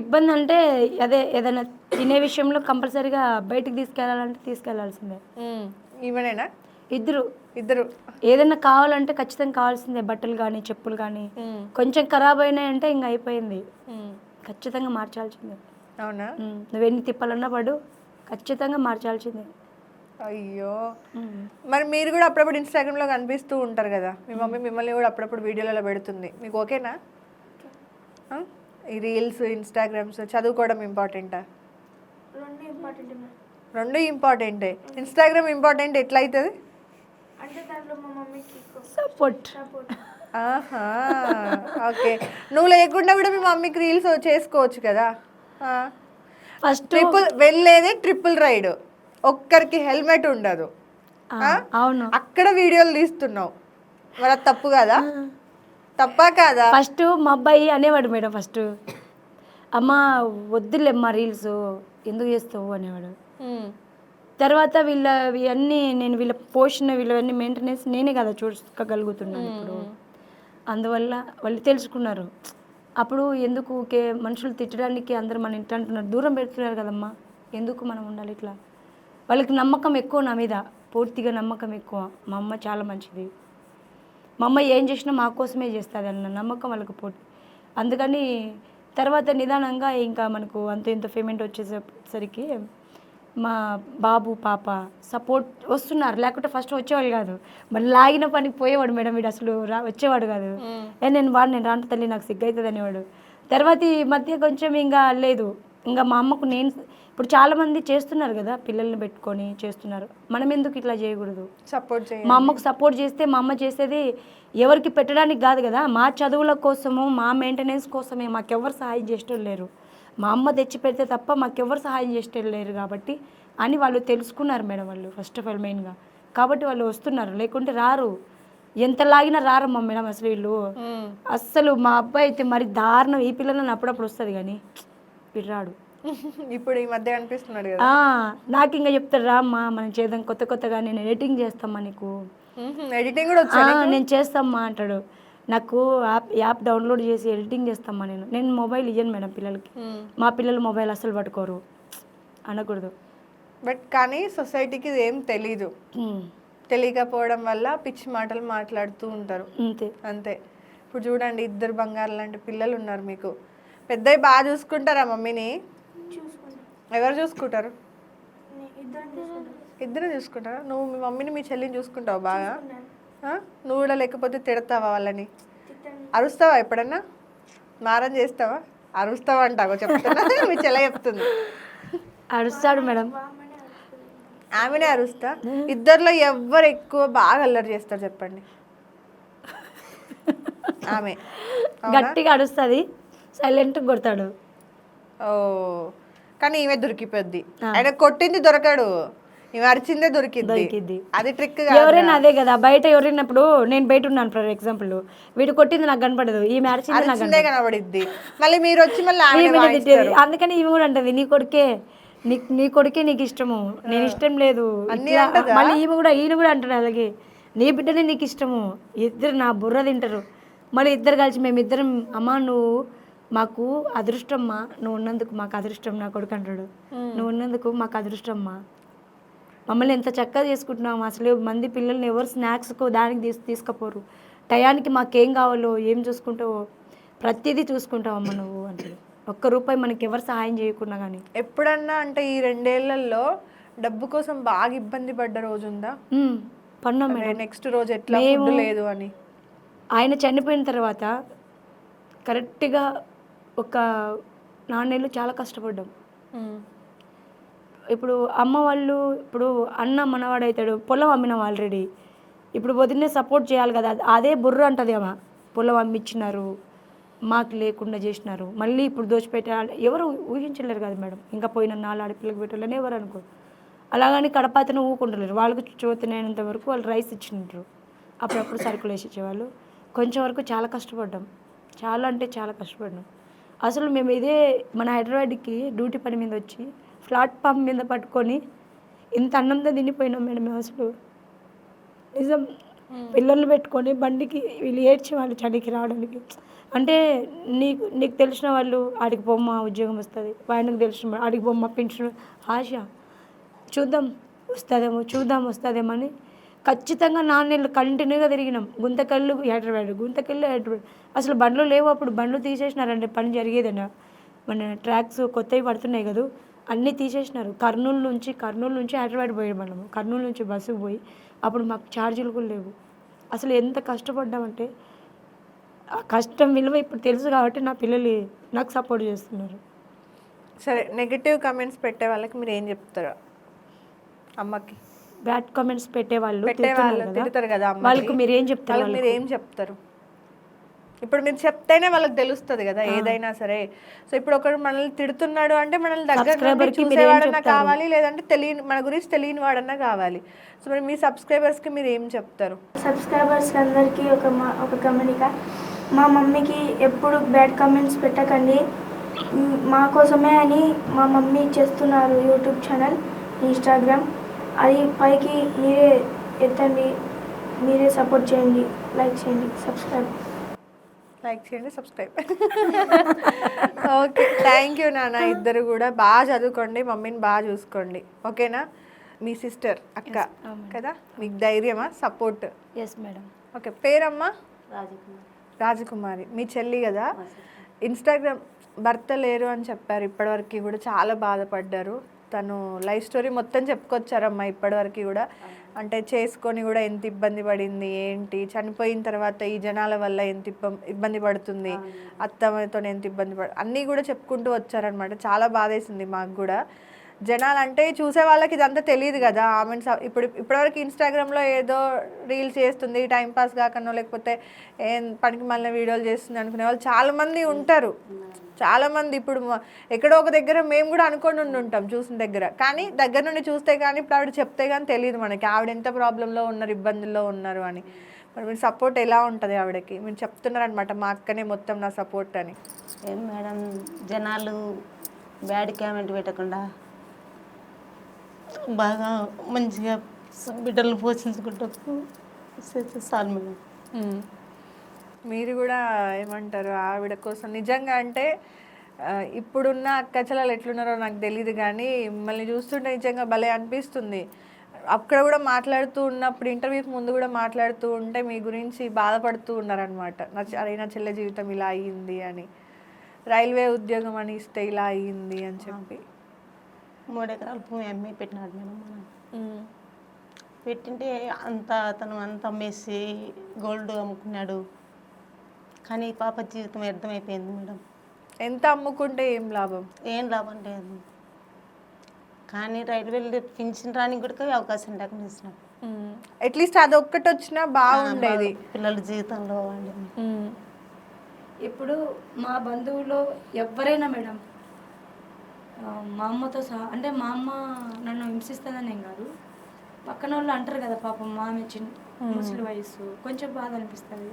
ఇబ్బంది అంటే అదే ఏదైనా తినే విషయంలో కంపల్సరీగా బయటికి తీసుకెళ్ళాలంటే తీసుకెళ్లాల్సిందే. ఈమెనేనా? ఇద్దరు ఏదైనా కావాలంటే ఖచ్చితంగా కావాల్సిందే. బట్టలు కానీ చెప్పులు కానీ కొంచెం ఖరాబ్ అయినాయంటే ఇంకా అయిపోయింది, ఖచ్చితంగా మార్చాల్సిందే. అవునా? నువ్వెన్ని తిప్పాలన్నా పడు, ఖచ్చితంగా మార్చాల్సిందే. అయ్యో, మరి మీరు కూడా అప్పుడప్పుడు ఇన్స్టాగ్రామ్లో కనిపిస్తూ ఉంటారు కదా, మీ మమ్మీ మిమ్మల్ని కూడా అప్పుడప్పుడు వీడియోలలో పెడుతుంది, మీకు ఓకేనా? ఈ రీల్స్ ఇన్స్టాగ్రామ్స్ చదువుకోవడం ఇంపార్టెంటా? రెండు ఇంపార్టెంటే. ఇన్స్టాగ్రామ్ ఇంపార్టెంట్ ఎట్లా అవుతుంది అంటే దాంట్లో మా మమ్మీకి సపోర్ట్. ఆహా, ఓకే. నువ్వు లేకుండా కూడా మీ మమ్మీకి రీల్స్ చేసుకోవచ్చు కదా. ఫస్ట్ వెళ్ళేదే ట్రిపుల్ రైడ్, ఒక్కరికి హెల్మెట్ ఉండదు, అవును, అక్కడ వీడియోలు తీస్తున్నావు, మరి అది తప్పు కదా? తప్పా కాదా? ఫస్ట్ మా అబ్బాయి అనేవాడు మేడం, ఫస్ట్ అమ్మ వద్దులేమ్మా రీల్స్ ఎందుకు చేస్తావు అనేవాడు. తర్వాత ఇవన్నీ నేను వీళ్ళ పోషణ వీళ్ళవన్నీ మెయింటెనెన్స్ నేనే కదా చూసుకోగలుగుతున్నాను ఇప్పుడు. అందువల్ల వాళ్ళు తెలుసుకున్నారు. అప్పుడు ఎందుకు మనుషులు తిట్టడానికి అందరూ మన ఇంటి అంటున్నారు, దూరం పెడుతున్నారు కదమ్మా, ఎందుకు మనం ఉండాలి ఇట్లా వాళ్ళకి నమ్మకం ఎక్కువ నా మీద, పూర్తిగా నమ్మకం ఎక్కువ. మా అమ్మ చాలా మంచిది, మా అమ్మ ఏం చేసినా మా కోసమే చేస్తుంది అన్న నమ్మకం వాళ్ళకి పూర్తి. అందుకని తర్వాత నిదానంగా ఇంకా మనకు అంత ఇంత పేమెంట్ వచ్చేసరికి మా బాబు పాప సపోర్ట్ వస్తున్నారు. లేకుంటే ఫస్ట్ వచ్చేవాళ్ళు కాదు, మళ్ళీ లాగిన పనికి పోయేవాడు మేడం. వీడు అసలు వచ్చేవాడు కాదు. నేను రాంట తల్లి నాకు సిగ్గవుతుంది అనేవాడు. తర్వాత ఈ మధ్య కొంచెం ఇంకా లేదు, ఇంకా మా అమ్మకు నేను ఇప్పుడు చాలామంది చేస్తున్నారు కదా, పిల్లల్ని పెట్టుకొని చేస్తున్నారు, మనం ఎందుకు ఇట్లా చేయకూడదు? సపోర్ట్ చేయాలి. మా అమ్మకు సపోర్ట్ చేస్తే మా అమ్మ చేసేది ఎవరికి పెట్టడానికి కాదు కదా, మా చదువుల కోసము మా మెయింటెనెన్స్ కోసమే. మాకెవ్వరు సహాయం చేసేటోళ్ళు లేరు, మా అమ్మ తెచ్చి పెడితే తప్ప మాకెవ్వరు సహాయం చేసేటోళ్ళు లేరు కాబట్టి అని వాళ్ళు తెలుసుకున్నారు మేడం. వాళ్ళు ఫస్ట్ ఆఫ్ ఆల్ మెయిన్గా కాబట్టి వాళ్ళు వస్తున్నారు, లేకుంటే రారు. ఎంత లాగినా రారమ్మా మేడం అసలు వీళ్ళు. అస్సలు మా అబ్బాయి అయితే మరి దారుణం. ఈ పిల్లలను అప్పుడప్పుడు వస్తుంది కానీ వీడు రాడు. ఇప్పుడు ఈ మధ్య అనిపిస్తున్నాడు కదా. నాకు ఇంకా చెప్తాడు, రామ్మా మనం చేద్దాం కొత్తగా, నేను ఎడిటింగ్ చేస్తామ్మా నీకు, ఎడిటింగ్ కూడా వచ్చా నేను చేస్తామ్మా అంటాడు. నాకు యాప్ డౌన్లోడ్ చేసి ఎడిటింగ్ చేస్తామ్మా. నేను మొబైల్ ఇయ్యను మేడం పిల్లలకి, మా పిల్లలు మొబైల్ అసలు పట్టుకోరు అనకూడదు. బట్ కానీ సొసైటీకి ఇది ఏం తెలీదు, తెలియకపోవడం వల్ల పిచ్చి మాటలు మాట్లాడుతూ ఉంటారు అంతే. ఇప్పుడు చూడండి, 2 బంగారు లాంటి పిల్లలు ఉన్నారు మీకు. పెద్దవి బాగా చూసుకుంటారా మమ్మీని? ఎవరు చూసుకుంటారు? ఇద్దరు చూసుకుంటారా? నువ్వు మీ మమ్మీని మీ చెల్లిని చూసుకుంటావు బాగా? నువ్వు కూడా లేకపోతే తిడతావా వాళ్ళని? అరుస్తావా ఎప్పుడన్నా? మారం చేస్తావా? అరుస్తావా అంటావో చెప్తున్నా. మీ చెల్ల చెప్తుంది అరుస్తాడు మేడం. ఆమెనే అరుస్తా. ఇద్దరిలో ఎవరు ఎక్కువ బాగా అల్లరి చేస్తారు చెప్పండి? ఆమె గట్టిగా అరుస్తుంది, సైలెంట్గా కొడతాడు. ఓ, కానీ ఈమె దొరికిపోద్ది. ఆయన కొట్టింది దొరకడు, ఈమె అరిచిందే దొరికింది. అది ట్రిక్. ఎవరైనా అదే కదా, బయట ఎవరైనప్పుడు నేను బయట ఉన్నాను ఫర్ ఎగ్జాంపుల్, వీడు కొట్టింది నాకు కనపడదు, ఈమె అరిచిందే కనబడిద్ది. మళ్ళీ మీరు వచ్చి మళ్ళీ అందుకని ఈమె కూడా అంటది, నీ కొడుకే నీకు ఇష్టము, నేను ఇష్టం లేదు. మళ్ళీ ఈయన కూడా అంటాడు అలాగే, నీ బిడ్డనే నీకు ఇష్టము. ఇద్దరు నా బుర్ర తింటారు. మళ్ళీ ఇద్దరు కలిసి మేమిద్దరం, అమ్మా నువ్వు మాకు అదృష్టమ్మా, నువ్వు ఉన్నందుకు మాకు అదృష్టం. నా కొడుకు అంటాడు, నువ్వు ఉన్నందుకు మాకు అదృష్టమ్మా, మమ్మల్ని ఎంత చక్కగా చేసుకుంటున్నాము. అసలు మంది పిల్లల్ని ఎవరు స్నాక్స్కో దానికి తీసుకుపోరు. టయానికి మాకేం కావాలో ఏం చూసుకుంటావో ప్రతిదీ చూసుకుంటావమ్మా నువ్వు అంటాడు. ₹1 మనకి ఎవరు సహాయం చేయకుండా కానీ. ఎప్పుడన్నా అంటే ఈ 2 ఏళ్లలో డబ్బు కోసం బాగా ఇబ్బంది పడ్డ రోజు ఉందా? పన్నాం మేడం. నెక్స్ట్ రోజు ఎట్లా ఫుడ్ లేదు అని. ఆయన చనిపోయిన తర్వాత కరెక్ట్గా ఒక 4 నెలలు చాలా కష్టపడ్డాం. ఇప్పుడు అమ్మ వాళ్ళు, ఇప్పుడు అన్న మనవాడవుతాడు, పొలం అమ్మినాం ఆల్రెడీ. ఇప్పుడు వదిలే సపోర్ట్ చేయాలి కదా, అదే బుర్ర అంటది అమ్మ. పొలం అమ్మిచ్చినారు, మాకు లేకుండా చేసినారు, మళ్ళీ ఇప్పుడు దోచిపెట్టాలి. ఎవరు ఊహించలేరు కదా మేడం, ఇంకా పోయిన 4 ఆడపిల్లకి పెట్టాలని ఎవరు అనుకో. అలాగని కడపాతను ఊకుంటలేరు. వాళ్ళకు చూతనైనంత వరకు వాళ్ళు రైస్ ఇచ్చినారు, అప్పుడప్పుడు సరుకులు వేసి ఇచ్చేవాళ్ళు. కొంచెం వరకు చాలా కష్టపడ్డాం, చాలా అంటే చాలా కష్టపడ్డాం. అసలు మేము ఇదే మన హైదరాబాద్కి డ్యూటీ పని మీద వచ్చి ప్లాట్ఫామ్ మీద పట్టుకొని ఇంత అన్నంతో తినిపోయినాం మేడం. మేము అసలు నిజం, పిల్లల్ని పెట్టుకొని బండికి వీళ్ళు ఏడ్చేవాళ్ళు చలికి రావడానికి. అంటే నీకు తెలిసిన వాళ్ళు ఆడికి బొమ్మ ఉద్యోగం వస్తుంది, ఆయనకు తెలిసిన ఆడికి బొమ్మ పెన్షన్ ఆశ, చూద్దాం వస్తుందేమో అని ఖచ్చితంగా 4 నెలలు కంటిన్యూగా తిరిగినాం. గుంతకల్లు హైదరాబాద్. అసలు బండ్లు లేవు అప్పుడు, బండ్లు తీసేసినారంటే పని జరిగేదన్నా. మన ట్రాక్స్ కొత్తవి పడుతున్నాయి కదా, అన్నీ తీసేసినారు. కర్నూలు నుంచి హైదరాబాద్ పోయే వాళ్ళము, కర్నూలు నుంచి బస్సుకు పోయి అప్పుడు మాకు ఛార్జీలు కూడా లేవు. అసలు ఎంత కష్టపడ్డామంటే ఆ కష్టం విలువ ఇప్పుడు తెలుసు కాబట్టి నా పిల్లలు నాకు సపోర్ట్ చేస్తున్నారు. సరే, నెగిటివ్ కామెంట్స్ పెట్టే వాళ్ళకి మీరు ఏం చెప్తారు? అమ్మకి బ్యాడ్ కామెంట్స్ పెట్టేవాళ్ళు తిడతారు కదా, వాళ్ళకి మీరు ఏం చెప్తారు? మీరు ఏం చెప్తారు? ఇప్పుడు మీరు చెప్తేనే వాళ్ళకి తెలుస్తుంది కదా ఏదైనా సరే. సో ఇప్పుడు ఒకరు మనల్ని తిడుతున్నాడు అంటే మనల్ని దగ్గర చూసేవాడన్నా కావాలి, లేదంటే మన గురించి తెలియని వాడన్నా కావాలి. సో మరి మీ సబ్స్క్రైబర్స్కి మీరు ఏం చెప్తారు? సబ్స్క్రైబర్స్ అందరికీ ఒక గమనిక, మా మమ్మీకి ఎప్పుడు బ్యాడ్ కామెంట్స్ పెట్టకండి. మా కోసమే అని మా మమ్మీ చేస్తున్నారు యూట్యూబ్ ఛానల్, ఇన్స్టాగ్రామ్. అది పైకి మీరే ఎత్తండి, మీరే సపోర్ట్ చేయండి, లైక్ చేయండి, సబ్స్క్రైబ్. ఓకే, థ్యాంక్ యూ నాన్న. ఇద్దరు కూడా బాగా చదువుకోండి, మమ్మీని బాగా చూసుకోండి, ఓకేనా? మీ సిస్టర్ అక్క అవును. కదా, మీకు ధైర్యమా, సపోర్ట్? Yes madam. ఓకే, పేరమ్మా? రాజకుమారి. మీ చెల్లి కదా. ఇన్స్టాగ్రామ్ భర్త లేరు అని చెప్పారు, ఇప్పటివరకు కూడా చాలా బాధపడ్డారు. తను లైఫ్ స్టోరీ మొత్తం చెప్పుకొచ్చారమ్మా ఇప్పటివరకు కూడా. అంటే చేసుకొని కూడా ఎంత ఇబ్బంది పడింది ఏంటి, చనిపోయిన తర్వాత ఈ జనాల వల్ల ఎంత ఇబ్బంది పడుతుంది, అత్తమ్మతో ఎంత ఇబ్బంది అన్నీ కూడా చెప్పుకుంటూ వచ్చారనమాట. చాలా బాధేసింది మాకు కూడా. జనాలు అంటే చూసే వాళ్ళకి ఇదంతా తెలియదు కదా. ఆమె ఇప్పటివరకు ఇన్స్టాగ్రామ్లో ఏదో రీల్స్ చేస్తుంది టైంపాస్ కాకనో, లేకపోతే ఏం పనికి మళ్ళీ వీడియోలు చేస్తుంది అనుకునే వాళ్ళు చాలామంది ఉంటారు. చాలామంది ఇప్పుడు ఎక్కడో ఒక దగ్గర మేము కూడా అనుకొని ఉంటాం చూసిన దగ్గర, కానీ దగ్గర నుండి చూస్తే కానీ ఇప్పుడు ఆవిడ చెప్తే కానీ తెలియదు మనకి ఆవిడ ఎంత ప్రాబ్లంలో ఉన్నారు, ఇబ్బందుల్లో ఉన్నారు అని. మరి మీరు సపోర్ట్ ఎలా ఉంటుంది ఆవిడకి? మీరు చెప్తున్నారనమాట మా అక్కనే మొత్తం నా సపోర్ట్ అని. ఏం మేడం, జనాలు బ్యాడ్ కామెంట్ పెట్టకుండా బాగా మంచిగా బిడ్డలను పోషించుకుంటూ చాలు మేడం. మీరు కూడా ఏమంటారు ఆవిడ కోసం నిజంగా అంటే ఇప్పుడున్న అక్క చెల్లెలు ఎట్లున్నారో నాకు తెలియదు, కానీ మిమ్మల్ని చూస్తుంటే నిజంగా భలే అనిపిస్తుంది. అక్కడ కూడా మాట్లాడుతూ ఉన్నప్పుడు ఇంటర్వ్యూకి ముందు కూడా మాట్లాడుతూ ఉంటే మీ గురించి బాధపడుతూ ఉన్నారనమాట. అరే నా చెల్లె జీవితం ఇలా అయ్యింది అని, రైల్వే ఉద్యోగం అని ఇస్తే ఇలా అయ్యింది అని చెప్పి. 3 ఎకరాల భూమి అమ్మి పెట్టినాడు మేడం. మనం పెట్టింటే అతను అంత అమ్మేసి గోల్డ్ అమ్ముకున్నాడు, కానీ పాప జీవితం వ్యర్థమైపోయింది మేడం. ఎంత అమ్ముకుంటే ఏం లాభం? ఏం లాభం లేదు. కానీ రైల్వే పింఛన్ రానికి కూడా అవకాశం లేకుండా ఇచ్చినాడు. అట్లీస్ట్ అది ఒక్కటి వచ్చినా బాగుండేది పిల్లల జీవితంలో. ఇప్పుడు మా బంధువులో ఎవరైనా మేడం, మా అమ్మతో సహా, అంటే మా అమ్మ నన్ను హింసిస్తుందని ఏం కాదు, పక్కన వాళ్ళు అంటారు కదా పాపం మా ఆమె ముసలి వయసు, కొంచెం బాధ అనిపిస్తుంది.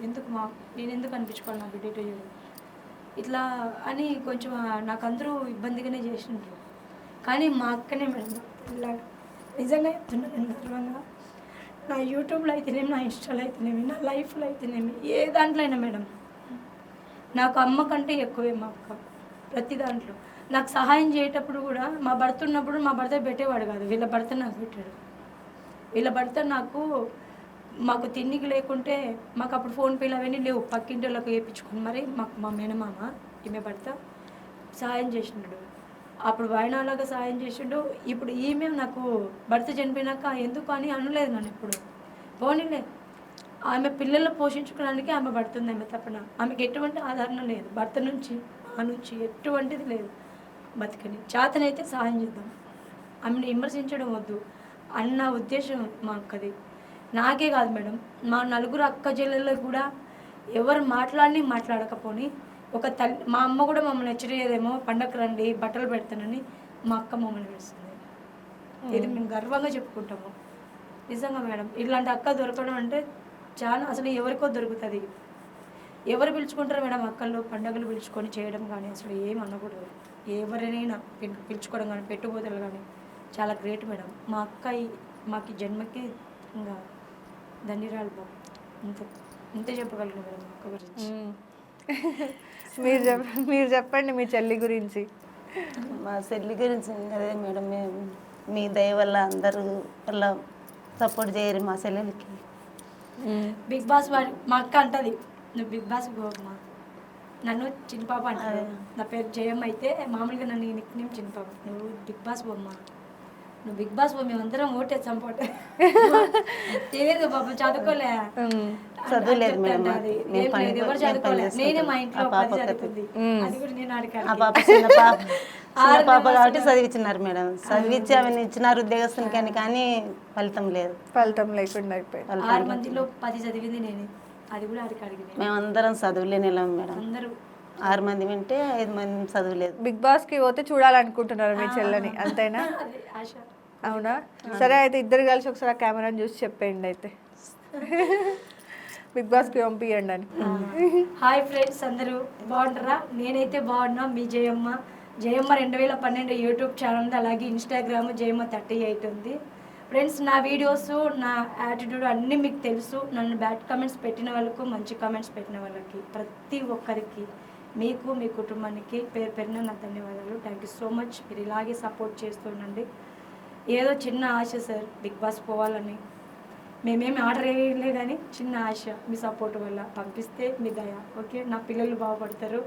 నేను ఎందుకు అనిపించుకోవాలి నా బిడ్డ ఇట్లా అని కొంచెం నాకు అందరూ ఇబ్బందిగానే చేసిండ్రు. కానీ మా అక్కనే మేడం ఇలా నిజంగా చెప్తున్నాను గర్వంగా. నా యూట్యూబ్లో అయితేనేమి, నా ఇన్స్టాలో అయితేనేమి, నా లైఫ్లో అయితేనేమి, ఏ దాంట్లో అయినా మేడం నాకు అమ్మ కంటే ఎక్కువే మా అక్క. ప్రతి దాంట్లో నాకు సహాయం చేసేటప్పుడు కూడా మా భర్త ఉన్నప్పుడు మా భర్త పెట్టేవాడు కాదు, వీళ్ళ భర్త నాకు పెట్టాడు. వీళ్ళ భర్త మాకు తిండికి లేకుంటే మాకు అప్పుడు ఫోన్పేలు అవన్నీ లేవు, పక్కింటి వాళ్ళకి వేయించుకొని మరి మాకు మా మేనమామ ఈమె భర్త సహాయం చేసినాడు. అప్పుడు వాయనాలాగా సహాయం చేసిండు. ఇప్పుడు ఈమె నాకు భర్త చనిపోయినాక ఎందుకు అని అనలేదు నన్ను ఎప్పుడు. పోనీలే, ఆమె పిల్లలు పోషించుకోవడానికి ఆమె పడుతుంది, ఆమె తప్పన ఆమెకి ఎటువంటి ఆదరణ లేదు, భర్త నుంచి ఆ నుంచి ఎటువంటిది లేదు. బతికని చేతనైతే సహాయం చేద్దాం, ఆమెను విమర్శించడం వద్దు అన్న ఉద్దేశం మా అక్కది. నాకే కాదు మేడం, మా 4 అక్క చెల్లెల్లో కూడా ఎవరు మాట్లాడకపోని ఒక తల్లి, మా అమ్మ కూడా మమ్మల్ని హెచ్చరియేదేమో పండగ రండి బట్టలు పెడతానని, మా అక్క మమ్మల్ని పిలుస్తుంది. ఇది మేము గర్వంగా చెప్పుకుంటాము. నిజంగా మేడం ఇలాంటి అక్క దొరకడం అంటే చాలా, అసలు ఎవరికో దొరుకుతుంది. ఎవరు పిలుచుకుంటారు మేడం అక్కల్లో పండగలు పిలుచుకొని చేయడం కానీ అసలు ఏం అనకూడదు. ఎవరైనా పిలుచుకోవడం కానీ పెట్టుబోతులు కానీ చాలా గ్రేట్ మేడం. మా అక్క మాకు జన్మకి ఇంకా ధన్యరాలు బాబు. ఇంతే చెప్పగలను మేడం మా అక్క గురించి. మీరు చెప్పండి మీ చెల్లి గురించి. మా చెల్లి గురించి అదే మేడం, మేము మీ దయ వల్ల అందరూ వల్ల సపోర్ట్ చేయరు మా చెల్లెలకి. బిగ్ బాస్ మా అక్క అంటది, నువ్వు బిగ్ బాస్ పోమ్మా, నన్ను చిన్నపాప అంటారు. నా పేరు జయమ్మ అయితే మామూలుగా నన్ను నిక్ నేమ్ చిన్నపాప. నువ్వు బిగ్ బాస్ పోమ్మా, నువ్వు బిగ్ బాస్ పో, మేమందరం ఓటేస్తాం పోట. తెలియదు పాప, చదువుకోలే, చదువులేదు మేడం. ఎవరు చదువుకోలే, నేనే మా ఇంట్లో 10 చదువుకుంది, అది కూడా నేను అడిగాను. పాప కాబట్టి చదివించినారు మేడం, చదివించి ఆమెను ఇచ్చినారు ఉద్యోగస్తులకి, కానీ ఫలితం లేదు. ఫలితం లేకుండా అయిపోయింది. 6 మందిలో 10 చదివింది నేనే, అది కూడా అడిగి. మేమందరం చదువులేని వెళ్ళాం మేడం. అందరూ 6 మంది వింటే 5 మంది చదువులేదు. బిగ్ బాస్ కి పోతే చూడాలనుకుంటున్నారు మీ చెల్లని, అంతేనా? ఆశ. అవునా? సరే అయితే ఇద్దరు కలిసి ఒకసారి ఆ కెమెరాని చూసి చెప్పేయండి అయితే బిగ్ బాస్ కి పంపియండి అని. హాయ్ ఫ్రెండ్స్, అందరూ బాగుంటారా? నేనైతే బాగున్నా. మీ జయమ్మ 2012 యూట్యూబ్ ఛానల్ ఉంది, అలాగే ఇన్స్టాగ్రామ్ జయమ్మ 38 ఉంది. ఫ్రెండ్స్, నా వీడియోస్, నా యాటిట్యూడ్ అన్నీ మీకు తెలుసు. నన్ను బ్యాడ్ కామెంట్స్ పెట్టిన వాళ్ళకు, మంచి కామెంట్స్ పెట్టిన వాళ్ళకి, ప్రతి ఒక్కరికి, మీకు మీ కుటుంబానికి పేరున నా ధన్యవాదాలు. Thank you so much. మీరు ఇలాగే సపోర్ట్ చేస్తుండండి. ఏదో చిన్న ఆశ సార్ బిగ్ బాస్ పోవాలని. మేమేమి ఆర్డర్ వేయలే కానీ చిన్న ఆశ మీ సపోర్ట్ వల్ల పంపిస్తే మీ దయ. ఓకే, నా పిల్లలు బాగుపడతారు,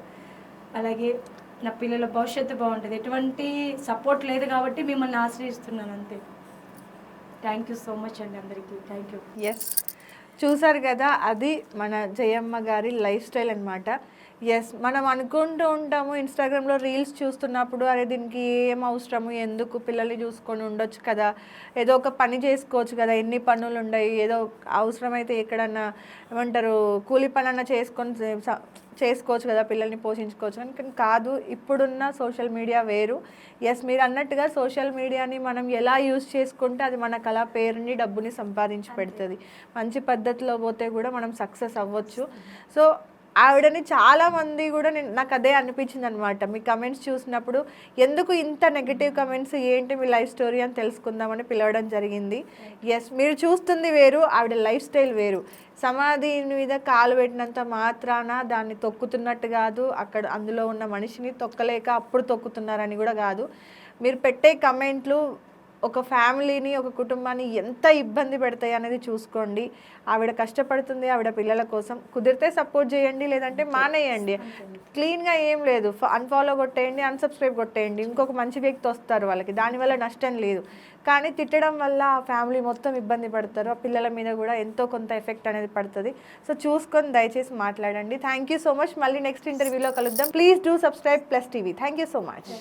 అలాగే నా పిల్లల భవిష్యత్తు బాగుంటుంది. ఎటువంటి సపోర్ట్ లేదు కాబట్టి మిమ్మల్ని ఆశ్రయిస్తున్నాను అంతే. థ్యాంక్ యూ సో మచ్ అండి అందరికీ. Thank you. ఎస్, చూసారు కదా, అది మన జయమ్మ గారి లైఫ్ స్టైల్ అనమాట. ఎస్, మనం అనుకుంటూ ఉంటాము ఇన్స్టాగ్రామ్లో రీల్స్ చూస్తున్నప్పుడు, అరే దీనికి ఏం అవసరము, ఎందుకు పిల్లల్ని చూసుకొని ఉండొచ్చు కదా, ఏదో ఒక పని చేసుకోవచ్చు కదా, ఎన్ని పనులు ఉన్నాయి, ఏదో అవసరమైతే ఎక్కడన్నా ఏమంటారు కూలి పని అన్నా చేసుకోవచ్చు కదా, పిల్లల్ని పోషించుకోవచ్చు కానీ కాదు. ఇప్పుడున్న సోషల్ మీడియా వేరు. ఎస్, మీరు అన్నట్టుగా సోషల్ మీడియాని మనం ఎలా యూజ్ చేసుకుంటే అది మనకు అలా పేరుని డబ్బుని సంపాదించి పెడుతుంది. మంచి పద్ధతిలో పోతే కూడా మనం సక్సెస్ అవ్వచ్చు. సో ఆవిడని చాలామంది కూడా నాకు అదే అనిపించింది అనమాట. మీ కమెంట్స్ చూసినప్పుడు ఎందుకు ఇంత నెగిటివ్ కమెంట్స్, ఏంటి మీ లైఫ్ స్టోరీ అని తెలుసుకుందామని పిలవడం జరిగింది. ఎస్, మీరు చూస్తుంది వేరు, ఆవిడ లైఫ్ స్టైల్ వేరు. సమాధి మీద కాలు పెట్టినంత మాత్రాన దాన్ని తొక్కుతున్నట్టు కాదు, అక్కడ అందులో ఉన్న మనిషిని తొక్కలేక అప్పుడు తొక్కుతున్నారని కూడా కాదు. మీరు పెట్టే కమెంట్లు ఒక ఫ్యామిలీని, ఒక కుటుంబాన్ని ఎంత ఇబ్బంది పెడతాయి అనేది చూసుకోండి. ఆవిడ కష్టపడుతుంది ఆవిడ పిల్లల కోసం. కుదిరితే సపోర్ట్ చేయండి, లేదంటే మానేయండి. క్లీన్గా ఏం లేదు, అన్ఫాలో కొట్టేయండి, అన్సబ్స్క్రైబ్ కొట్టేయండి, ఇంకొక మంచి వ్యక్తి వస్తారు వాళ్ళకి, దానివల్ల నష్టం లేదు. కానీ తిట్టడం వల్ల ఆ ఫ్యామిలీ మొత్తం ఇబ్బంది పడతారు, ఆ పిల్లల మీద కూడా ఎంతో కొంత ఎఫెక్ట్ అనేది పడుతుంది. సో చూసుకొని దయచేసి మాట్లాడండి. Thank you so much. మళ్ళీ నెక్స్ట్ ఇంటర్వ్యూలో కలుద్దాం. Please do subscribe plus TV. Thank you so much.